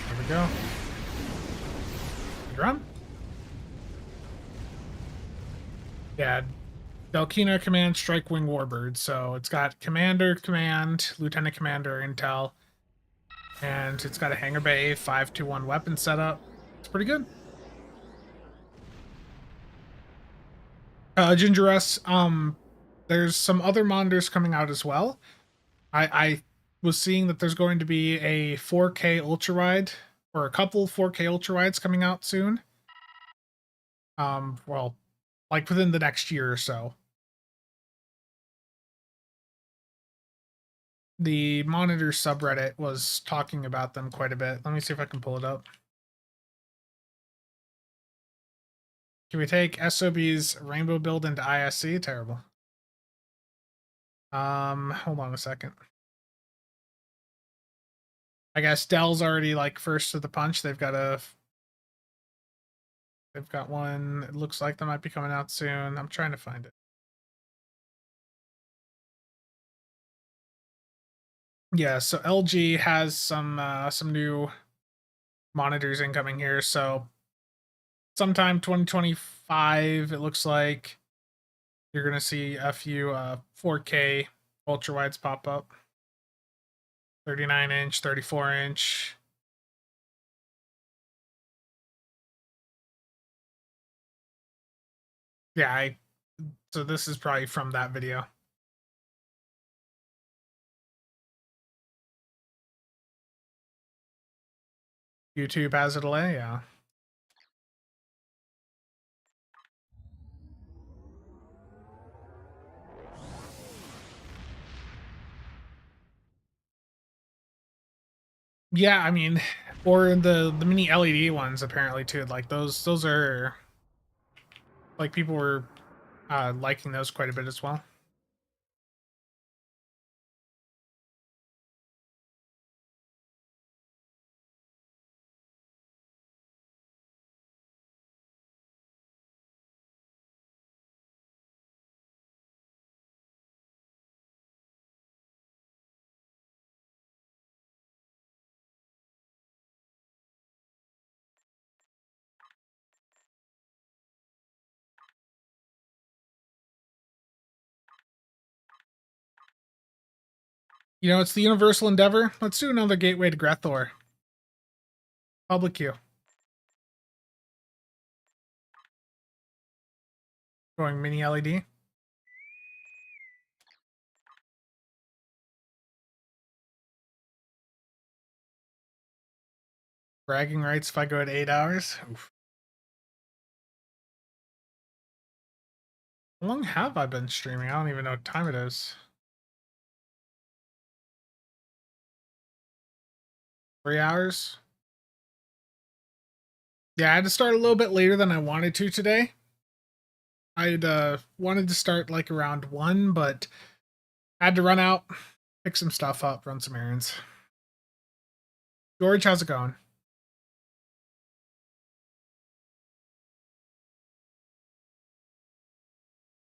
There we go. Drum? Yeah. Delkina Command Strike Wing Warbird. So it's got Commander, Command, Lieutenant Commander, Intel, and it's got a hangar bay, 521 weapon setup. It's pretty good. Ginger S, there's some other monitors coming out as well. I was seeing that there's going to be a 4K ultra wide or a couple 4K ultra wides coming out soon. Well, like within the next year or so. The monitor subreddit was talking about them quite a bit. Let me see if I can pull it up. Can we take SOB's rainbow build into ISC? Terrible. Hold on a second. I guess Dell's already like first to the punch. They've got one. It looks like that might be coming out soon. I'm trying to find it. Yeah, so LG has some new monitors incoming here. So sometime 2025, it looks like you're gonna see a few 4K ultra wides pop up. 39-inch, 34-inch. Yeah, so this is probably from that video. YouTube has a delay, yeah. Yeah, I mean, or the mini LED ones apparently too. Like those are like people were liking those quite a bit as well. You know, it's the universal endeavor. Let's do another gateway to Grethor. Public queue. Going mini LED. Bragging rights if I go at 8 hours. Oof. How long have I been streaming? I don't even know what time it is. 3 hours? Yeah, I had to start a little bit later than I wanted to today. I'd wanted to start like around 1, but I had to run out, pick some stuff up, run some errands. George, how's it going?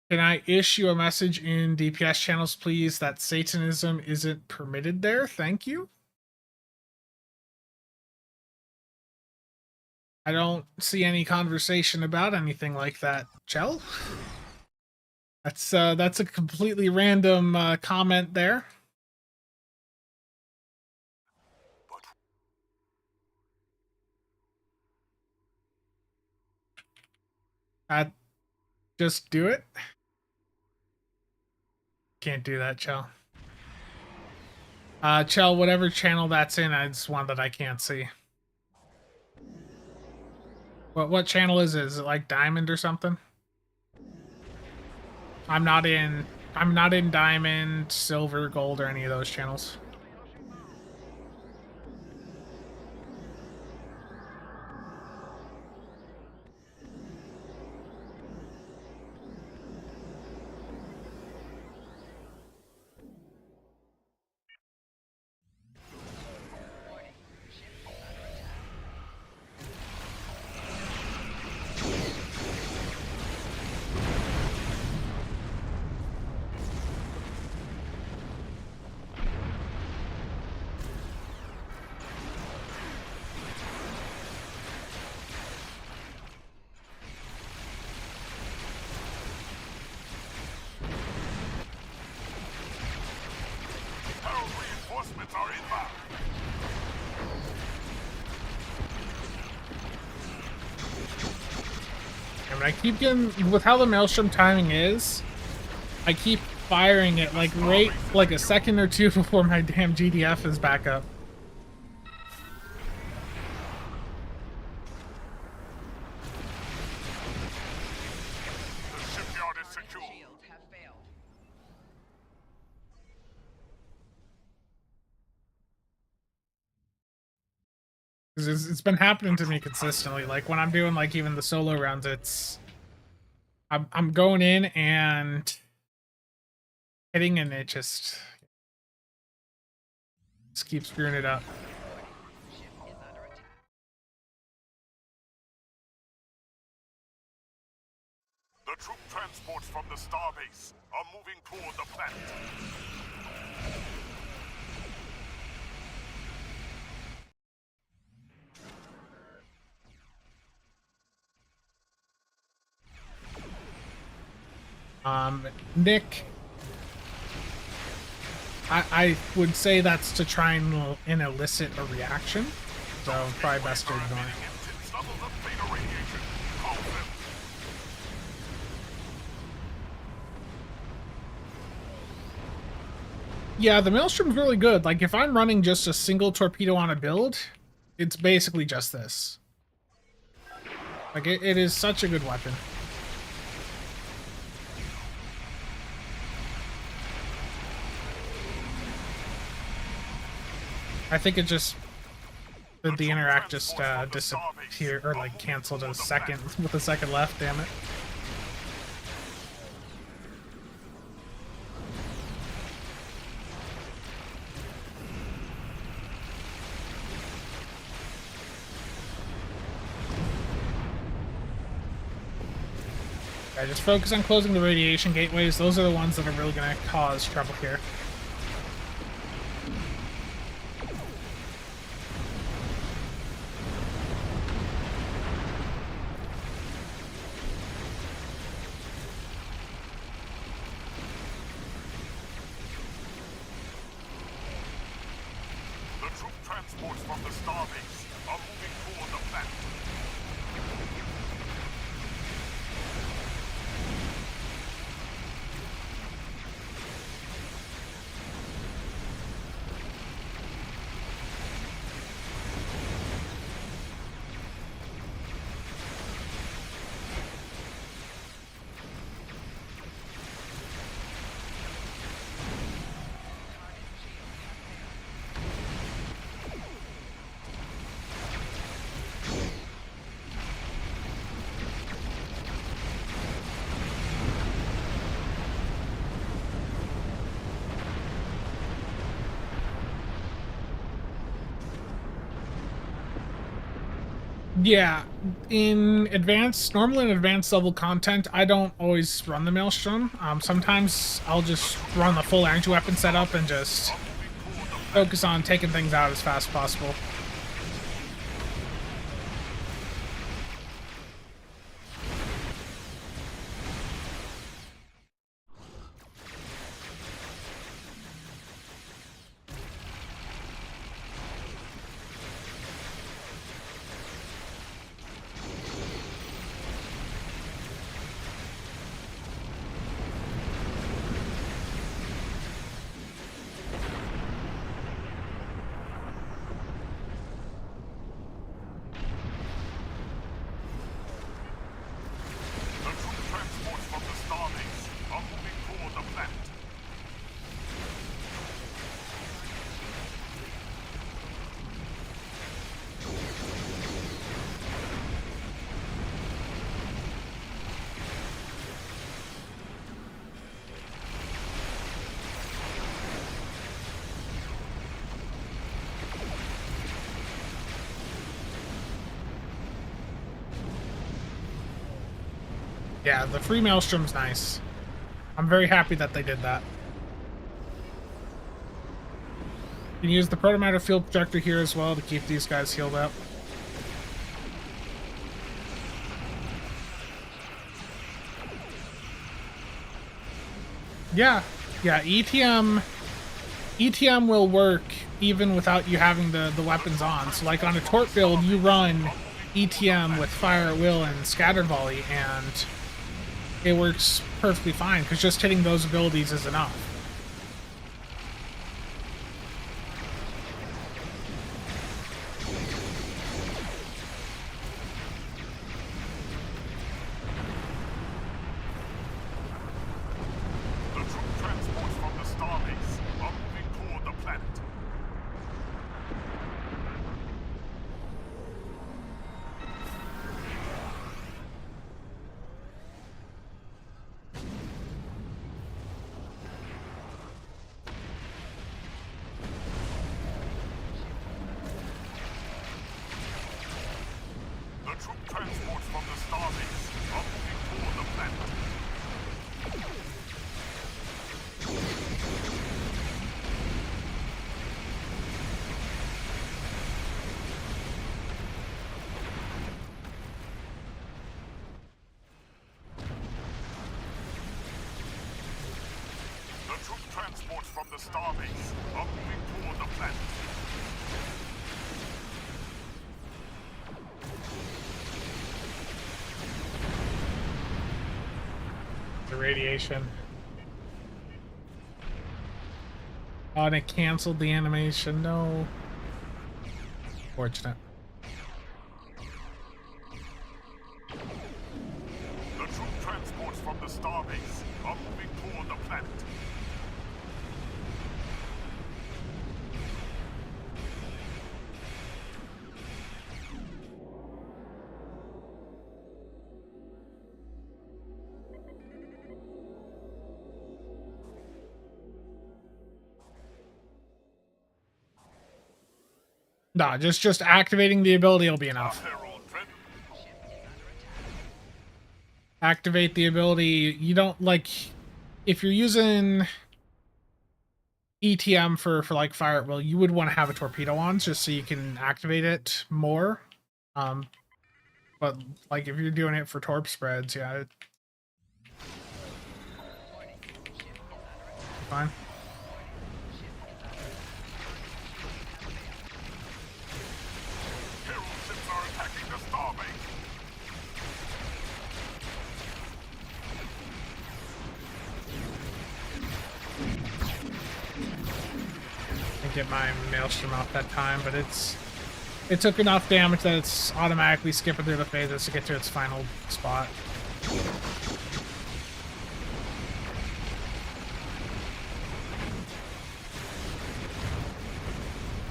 Can I issue a message in DPS channels, please, that Satanism isn't permitted there? Thank you. I don't see any conversation about anything like that, Chell. That's a completely random comment there. Just do it. Can't do that, Chell. Chell, whatever channel that's in, it's one that I can't see. What channel is it? Is it like Diamond or something? I'm not in Diamond, Silver, Gold, or any of those channels. Herald reinforcements are inbound. And I keep getting, with how the Maelstrom timing is, I keep firing it like right like a second or two before my damn GDF is back up. The shipyard is secure. Shields have failed. Because it's been happening to me consistently. Like when I'm doing like even the solo rounds, I'm going in and hitting, and it just keeps screwing it up. Ship is under attack. The troop transports from the starbase are moving toward the planet. Nick, I would say that's to try and elicit a reaction, so probably best to ignore. Intense levels of beta radiation. Call them. Yeah, the Maelstrom's really good. Like if I'm running just a single torpedo on a build, it's basically just this. Like it is such a good weapon. I think it just the interact just disappeared or like canceled a second with a second left. Damn it! Okay, just focus on closing the radiation gateways. Those are the ones that are really going to cause trouble here. transports from the starbase are moving toward the planet. Yeah, normally in advanced level content, I don't always run the Maelstrom. Sometimes I'll just run the full energy weapon setup and just focus on taking things out as fast as possible. The troop transports from the starbase are moving toward the planet. Yeah, the free Maelstrom's nice. I'm very happy that they did that. You can use the protomatter field projector here as well to keep these guys healed up. Yeah, ETM will work even without you having the weapons on. So like on a torp build, you run ETM with fire at will and scatter volley, and it works perfectly fine because just hitting those abilities is enough. The troop transports from the starbase are moving toward the planet. The troop transports from the starbase are moving toward the planet. The troop transports from the starbase are moving toward the planet. The radiation. Oh, and it canceled the animation. No. Fortunate. The troop transports from the starbase are moving toward the planet. Nah, just activating the ability will be enough. Herald Trent. Activate the ability. You don't like if you're using ETM for like fire at will, you would want to have a torpedo on just so you can activate it more. But like if you're doing it for torp spreads, yeah, fine. get my Maelstrom off that time, but it took enough damage that it's automatically skipping through the phases to get to its final spot.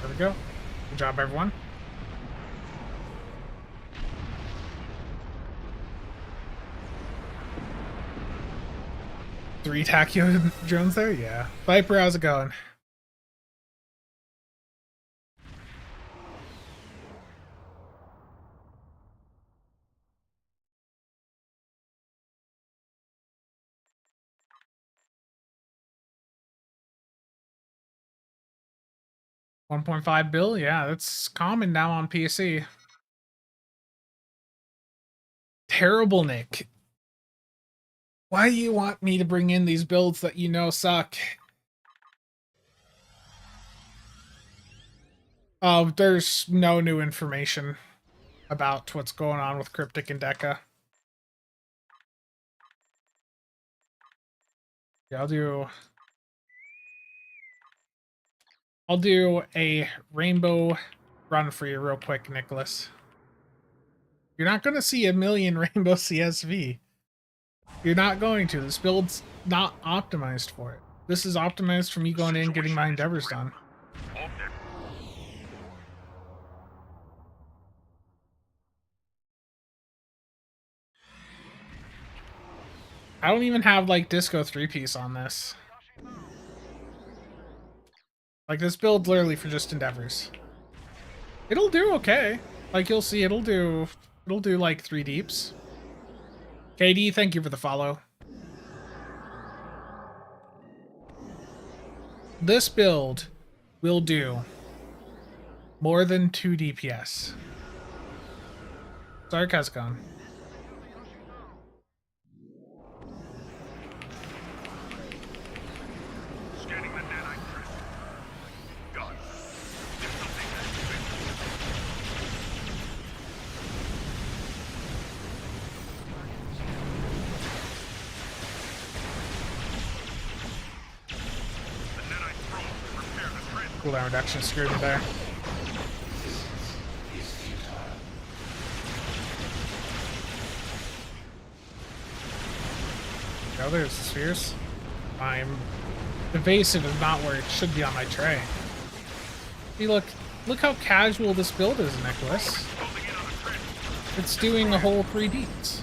There we go. Good job, everyone. Three Tachyo drones there? Yeah. Viper, how's it going? $1.5 bill? Yeah, that's common now on PC. Terrible, Nick. Why do you want me to bring in these builds that you know suck? Oh, there's no new information about what's going on with Cryptic and Deca. Yeah, I'll do a rainbow run for you real quick, Nicholas. You're not going to see a million rainbow CSV. You're not going to. This build's not optimized for it. This is optimized for me going in and getting my endeavors done. I don't even have, like, Disco 3-piece on this. Like, this build's literally for just endeavors. It'll do okay. Like, you'll see it'll do like 3 deeps. KD, thank you for the follow. This build will do more than 2 DPS. Sorry, Kazakon. Scanning the nanite print. Done. Disrupting activation. The nanite probe to repair the transfer. Cooldown reduction screwed me there. Is futile. Oh, there's the spheres. I'm evasive is not where it should be on my tray. See, look how casual this build is, Nicholas. Closing in on the transfer. It's doing a whole 3 deeps.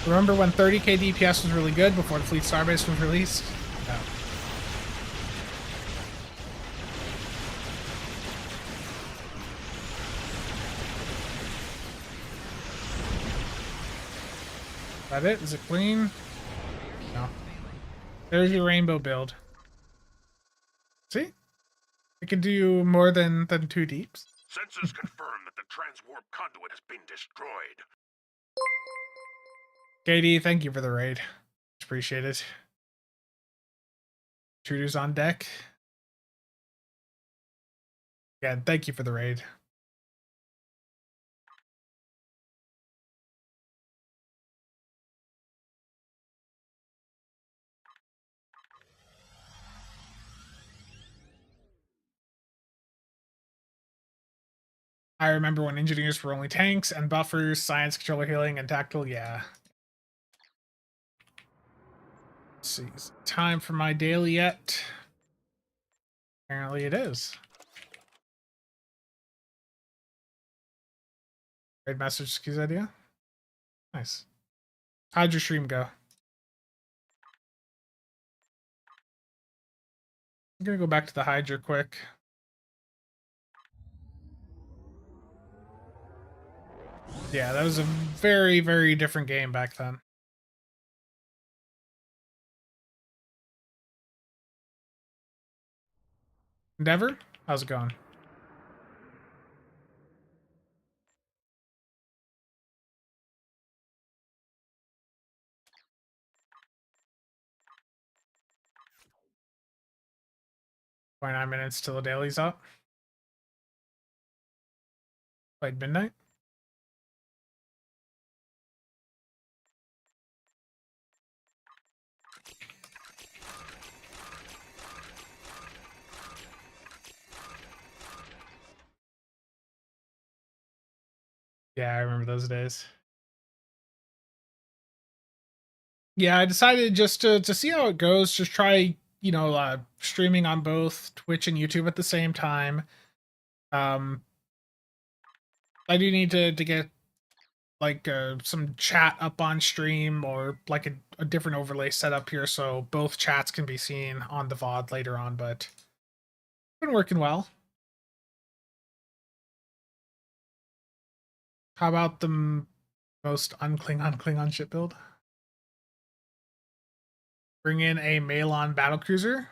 Remember when 30k DPS was really good before the Fleet Starbase was released? No. Is that it? Is it clean? No. There's your rainbow build. See? It can do more than 2 deeps. Sensors confirm that the transwarp conduit has been destroyed. KD, thank you for the raid. Appreciate it. Intruders on deck. Again, thank you for the raid. I remember when engineers were only tanks and buffers, science, controller healing, and tactical, yeah. Let's see, is it time for my daily yet? Apparently it is. Raid Master Ski's idea? Nice. How'd your stream go? I'm gonna go back to the Hydra quick. Yeah, that was a very, very different game back then. Endeavor? How's it going? Why 9 minutes till the daily's up? Played midnight? Yeah, I remember those days. Yeah, I decided just to see how it goes, just try, streaming on both Twitch and YouTube at the same time. Um, I do need to get like some chat up on stream or like a different overlay set up here so both chats can be seen on the VOD later on, but it's been working well. How about the most unclingon ship build? Bring in a Malon battlecruiser.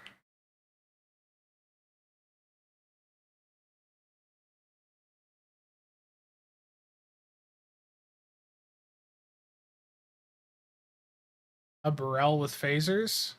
A Burrell with phasers.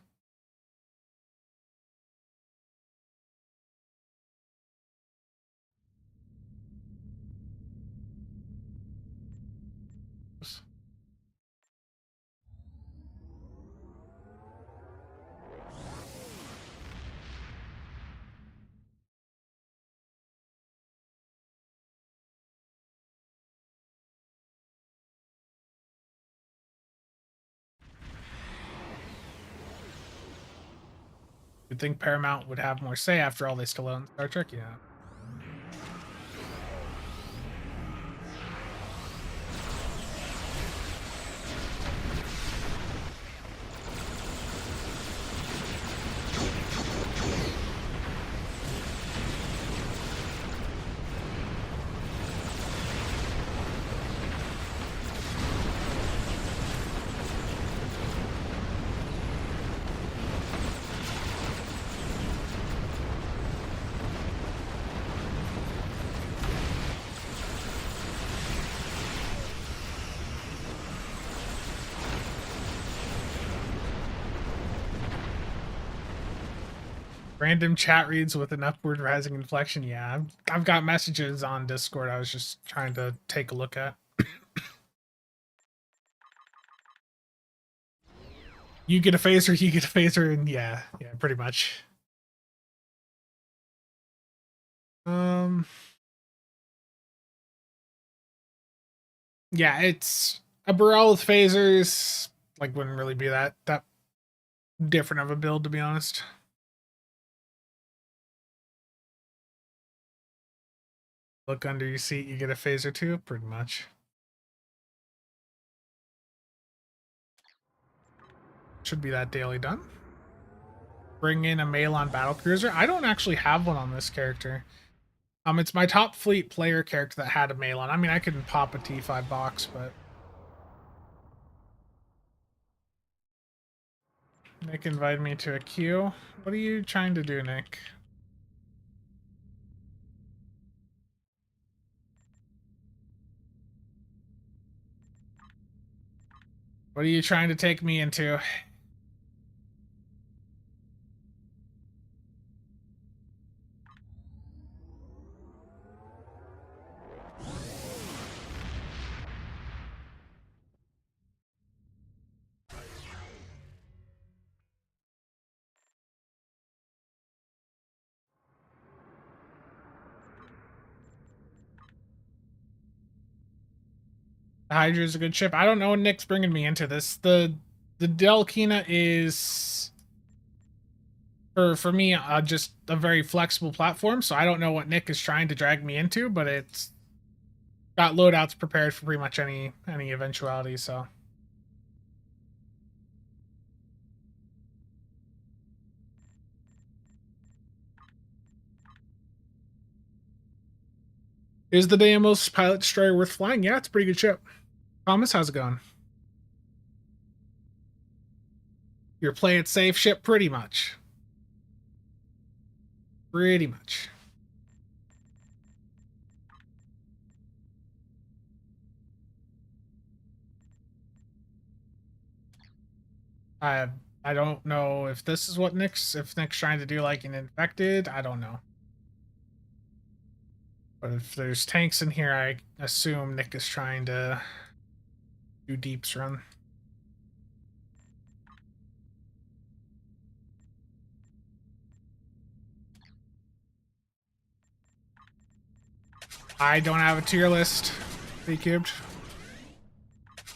You'd think Paramount would have more say after all they still own Star Trek, yeah. Random chat reads with an upward rising inflection. Yeah, I've got messages on Discord. I was just trying to take a look at. You get a phaser, you get a phaser, and yeah, pretty much. Yeah, it's a Burrell with phasers. Like, wouldn't really be that different of a build, to be honest. Look under your seat, you get a phaser too, pretty much. Should be that daily done. Bring in a Malon battlecruiser. I don't actually have one on this character. It's my top fleet player character that had a Malon. I mean, I couldn't pop a T5 box, but Nick invited me to a queue. What are you trying to do, Nick? What are you trying to take me into? The Hydra is a good ship. I don't know what Nick's bringing me into this. The Delkina is for me just a very flexible platform, so I don't know what Nick is trying to drag me into, but it's got loadouts prepared for pretty much any eventuality, so. Is the Deimos pilot destroyer worth flying? Yeah, it's a pretty good ship. Thomas, how's it going? Your play it safe ship, pretty much. Pretty much. I don't know if this is what Nick's trying to do like an infected. I don't know. But if there's tanks in here, I assume Nick is trying to do deeps run. I don't have a tier list. 3 cubed.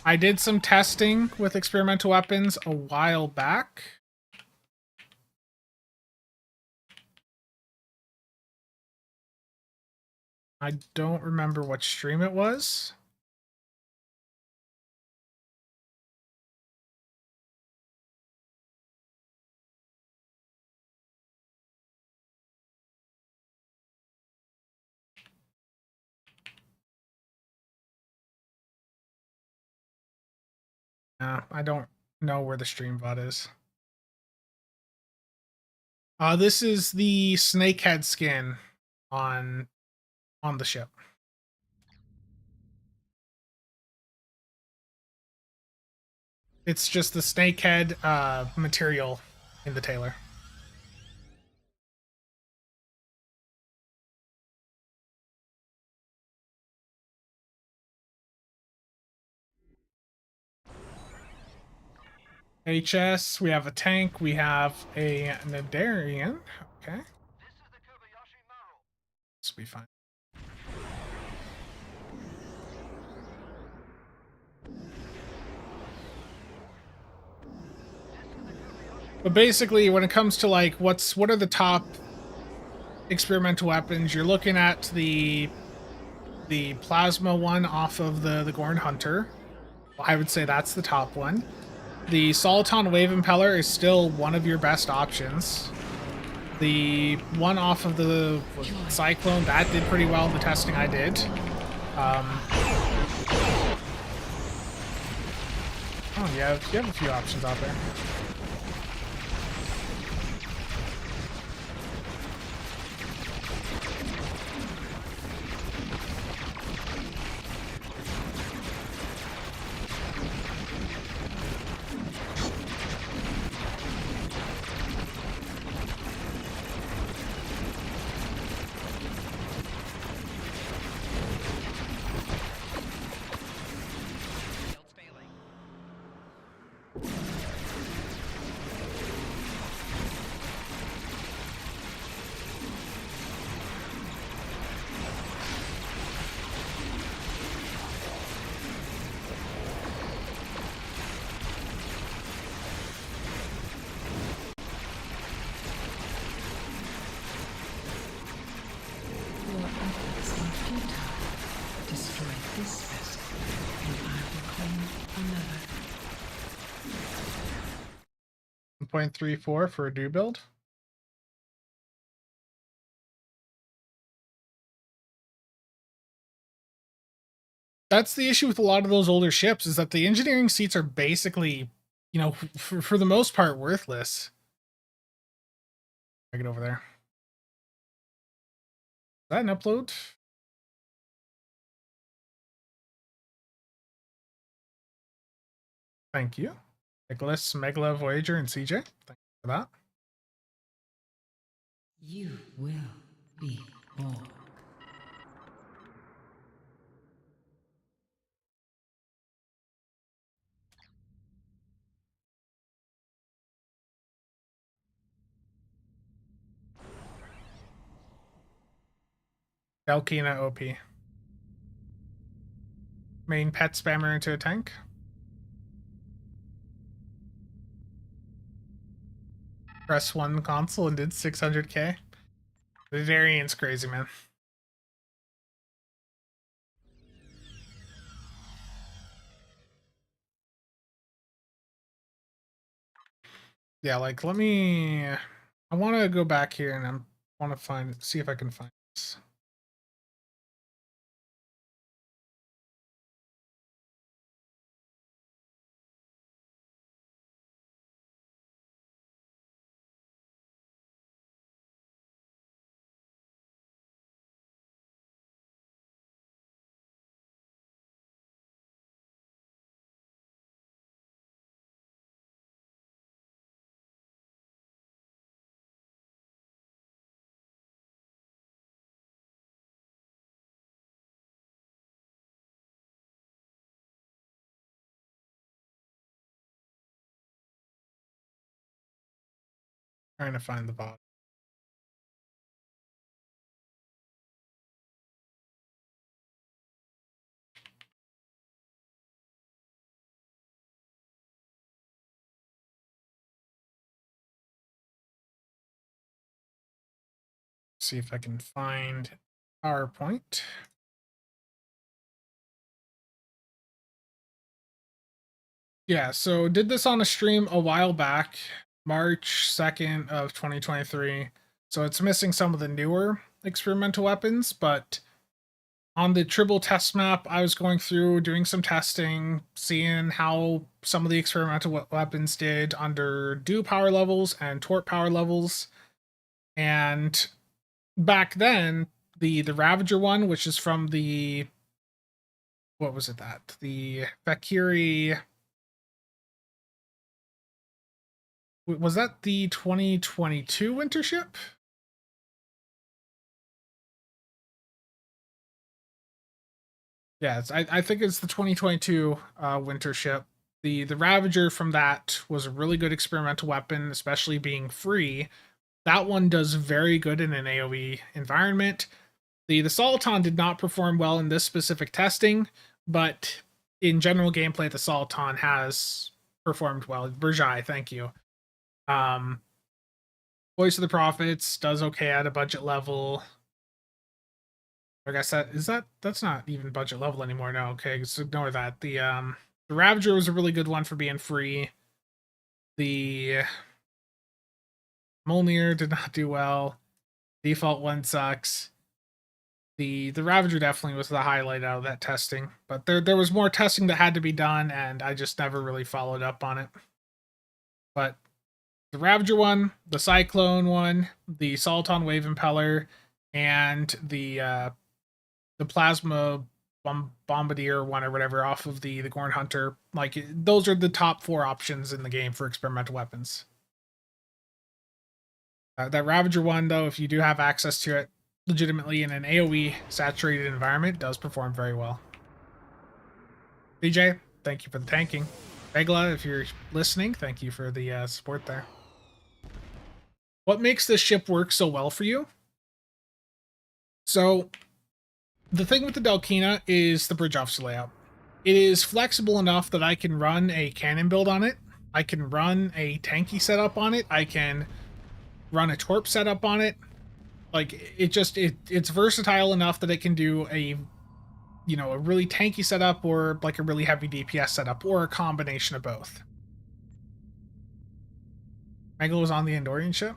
I did some testing with experimental weapons a while back. I don't remember what stream it was. I don't know where the stream VOD is. This is the snakehead skin on the ship. It's just the snakehead material in the tailor. HS, we have a tank, we have a Nadarian. Okay. This is the Kobayashi Maru. This will be fine. But basically, when it comes to like what are the top experimental weapons, you're looking at the plasma one off of the Gorn Hunter. I would say that's the top one. The Soliton Wave Impeller is still one of your best options. The one off of the Cyclone, that did pretty well in the testing I did. Oh, yeah, you have a few options out there. Shields failing. Your efforts are futile. Destroy this vessel, and I will claim another. 1.34 for a do build. That's the issue with a lot of those older ships, is that the engineering seats are basically, you know, for the most part, worthless. I get over there. Is that an upload? Thank you. Nicholas, Megala, Voyager, and CJ. Thank you for that. You will be born. Delkina OP. Main pet spammer into a tank. Press 1 console and did 600k. The variant's crazy, man. Yeah, like, let me... I want to go back here and I want to see if I can find this. Trying to find the bot. See if I can find PowerPoint. Yeah, so did this on a stream a while back, March 2nd of 2023. So it's missing some of the newer experimental weapons, but on the Tribble test map, I was going through doing some testing, seeing how some of the experimental weapons did under dew power levels and torp power levels. And back then, the Ravager one, which is from the, what was it that? The Valkyrie, was that the 2022 winter ship? Yeah, I think it's the 2022 winter ship. The Ravager from that was a really good experimental weapon, especially being free. That one does very good in an AoE environment. The Soliton did not perform well in this specific testing, but in general gameplay, the Soliton has performed well. Burjai, thank you. Voice of the Prophets does okay at a budget level. Like I said, that's not even budget level anymore? No, okay, so ignore that. The Ravager was a really good one for being free. The Mjolnir did not do well. Default one sucks. The Ravager definitely was the highlight out of that testing, but there was more testing that had to be done, and I just never really followed up on it. But the Ravager one, the Cyclone one, the Soliton Wave Impeller, and the Plasma Bombardier one or whatever off of the Gorn Hunter, like those are the top 4 options in the game for experimental weapons. That Ravager one, though, if you do have access to it legitimately in an AoE saturated environment, does perform very well. DJ, thank you for the tanking. Regla, if you're listening, thank you for the support there. What makes this ship work so well for you? So, the thing with the Delkina is the bridge officer layout. It is flexible enough that I can run a cannon build on it. I can run a tanky setup on it. I can run a torp setup on it. Like, it's versatile enough that it can do a really tanky setup or like a really heavy DPS setup or a combination of both. Megal was on the Andorian ship.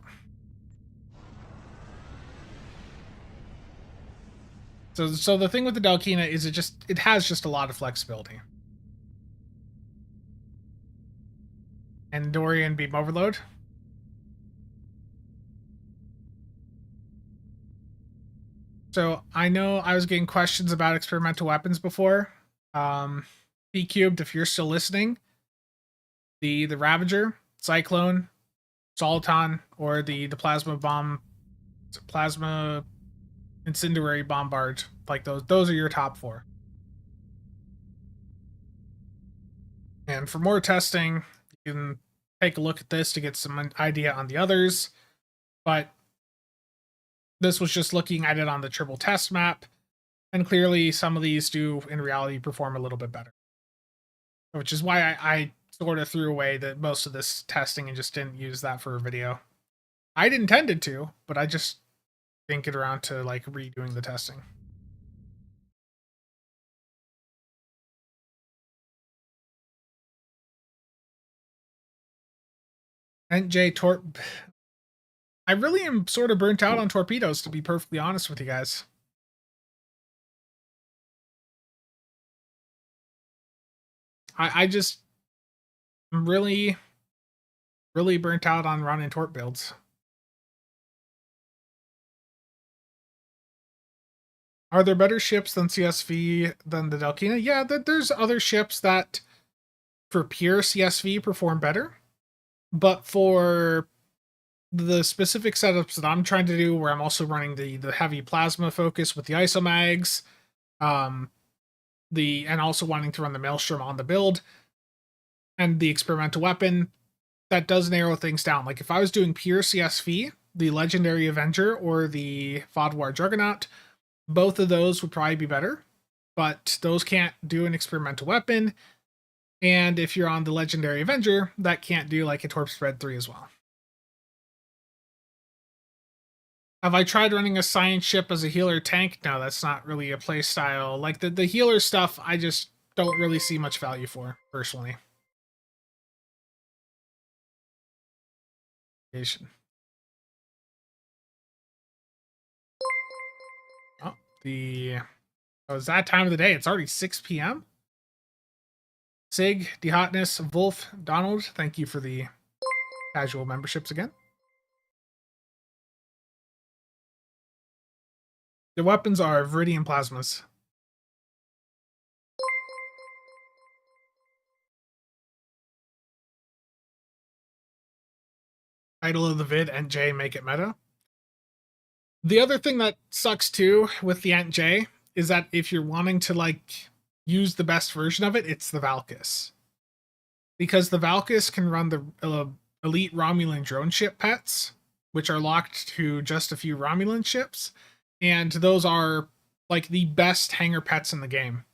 So the thing with the Delkina is it has just a lot of flexibility. Andorian beam overload. So I know I was getting questions about experimental weapons before. B Cubed, if you're still listening, the Ravager, Cyclone, Soliton, or the Plasma Incendiary Bombard, like those are your top 4. And for more testing, you can take a look at this to get some idea on the others. But this was just looking at it on the Tribble test map, and clearly some of these do in reality perform a little bit better. Which is why I sort of threw away most of this testing and just didn't use that for a video. I'd intended to, but I just didn't get around to like redoing the testing. And J Torp, I really am sort of burnt out on torpedoes, to be perfectly honest with you guys. I just am really burnt out on running torp builds. Are there better ships than CSV than the Delkina? Yeah, there's other ships that for pure CSV perform better. But for the specific setups that I'm trying to do, where I'm also running the heavy plasma focus with the isomags, and also wanting to run the Maelstrom on the build, and the experimental weapon, that does narrow things down. Like if I was doing pure CSV, the Legendary Avenger or the Fodwar Juggernaut, both of those would probably be better, but those can't do an experimental weapon. And if you're on the Legendary Avenger, that can't do like a Torp Spread 3 as well. Have I tried running a science ship as a healer tank? No, that's not really a play style. Like the healer stuff, I just don't really see much value for, personally. Oh, it's that time of the day. It's already 6 p.m. Sig, DeHotness, Wolf, Donald, thank you for the casual memberships again. The weapons are Viridian Plasmas. Title of the vid, NJ, make it meta. The other thing that sucks too with the NJ is that if you're wanting to like use the best version of it, it's the Valkys. Because the Valkys can run the elite Romulan drone ship pets, which are locked to just a few Romulan ships, and those are like the best hangar pets in the game.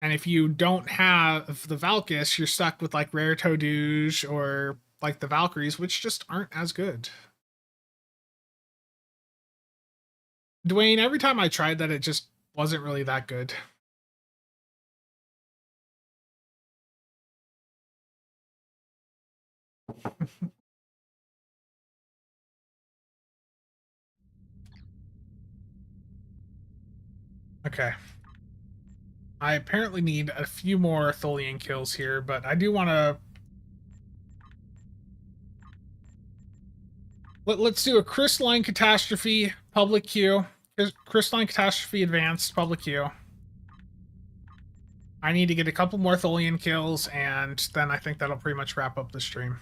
And if you don't have the Valkys, you're stuck with like Rare Todouge or like the Valkyries, which just aren't as good. Dwayne, every time I tried that, it just wasn't really that good. Okay. I apparently need a few more Tholian kills here, but I do want to... Let's do a Crystalline Catastrophe public queue. Crystalline Catastrophe Advanced public queue. I need to get a couple more Tholian kills, and then I think that'll pretty much wrap up the stream.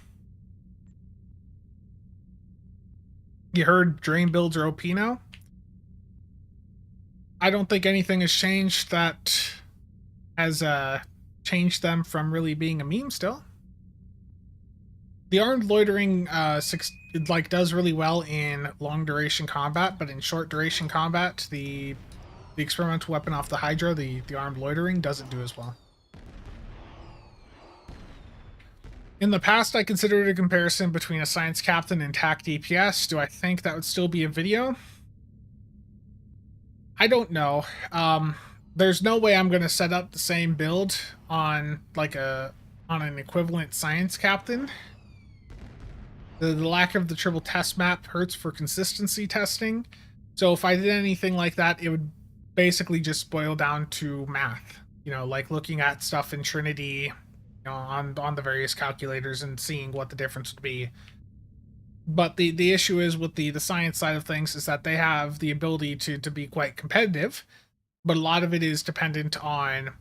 You heard Drain builds are OP now? I don't think anything has changed that has changed them from really being a meme still. The armed loitering does really well in long duration combat, but in short duration combat, the experimental weapon off the Hydra, the armed loitering, doesn't do as well. In the past, I considered a comparison between a science captain and TAC DPS. Do I think that would still be a video? I don't know. There's no way I'm going to set up the same build on like on an equivalent science captain. The lack of the triple test map hurts for consistency testing. So if I did anything like that, it would basically just boil down to math. You know, like looking at stuff in Trinity, you know, on the various calculators and seeing what the difference would be. But the issue is with the science side of things is that they have the ability to be quite competitive, but a lot of it is dependent on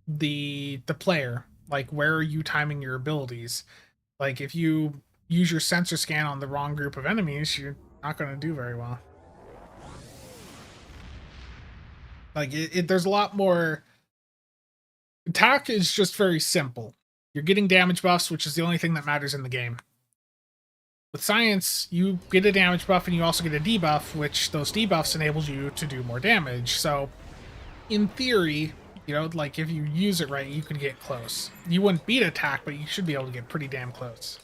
the player. Like, where are you timing your abilities? Like, if you use your sensor scan on the wrong group of enemies, you're not going to do very well. Like, there's a lot more... Attack is just very simple. You're getting damage buffs, which is the only thing that matters in the game. With science, you get a damage buff and you also get a debuff, which those debuffs enables you to do more damage. So, in theory, you know, like if you use it right, you could get close. You wouldn't beat attack, but you should be able to get pretty damn close.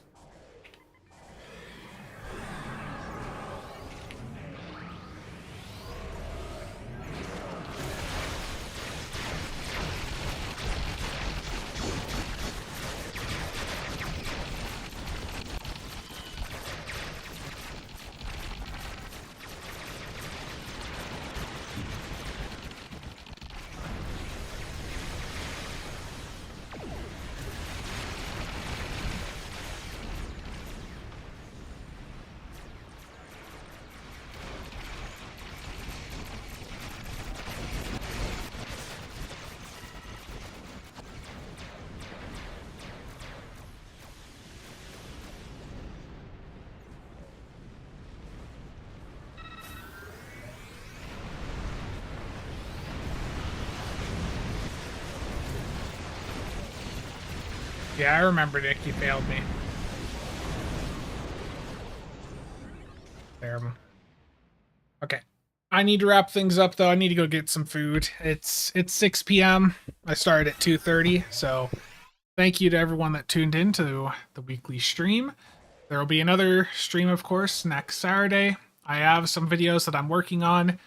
Yeah, I remember, Nick. You failed me. Terrible. Okay. I need to wrap things up, though. I need to go get some food. It's 6 p.m. I started at 2:30, so thank you to everyone that tuned in to the weekly stream. There will be another stream, of course, next Saturday. I have some videos that I'm working on,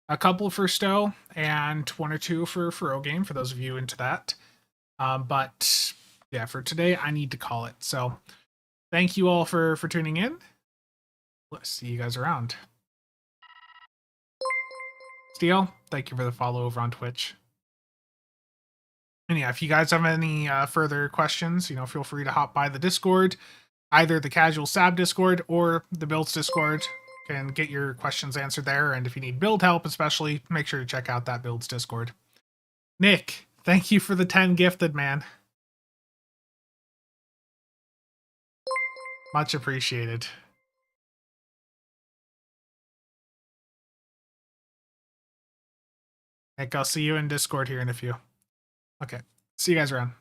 a couple for Stowe and one or two for Game for those of you into that. But yeah, for today, I need to call it. So thank you all for tuning in. Let's see you guys around. Steel, thank you for the follow over on Twitch. And yeah, if you guys have any further questions, feel free to hop by the Discord, either the Casual Sab Discord or the Builds Discord. Can get your questions answered there. And if you need build help, especially, make sure to check out that Builds Discord. Nick, thank you for the 10 gifted, man. Much appreciated. Nick, I'll see you in Discord here in a few. Okay. See you guys around.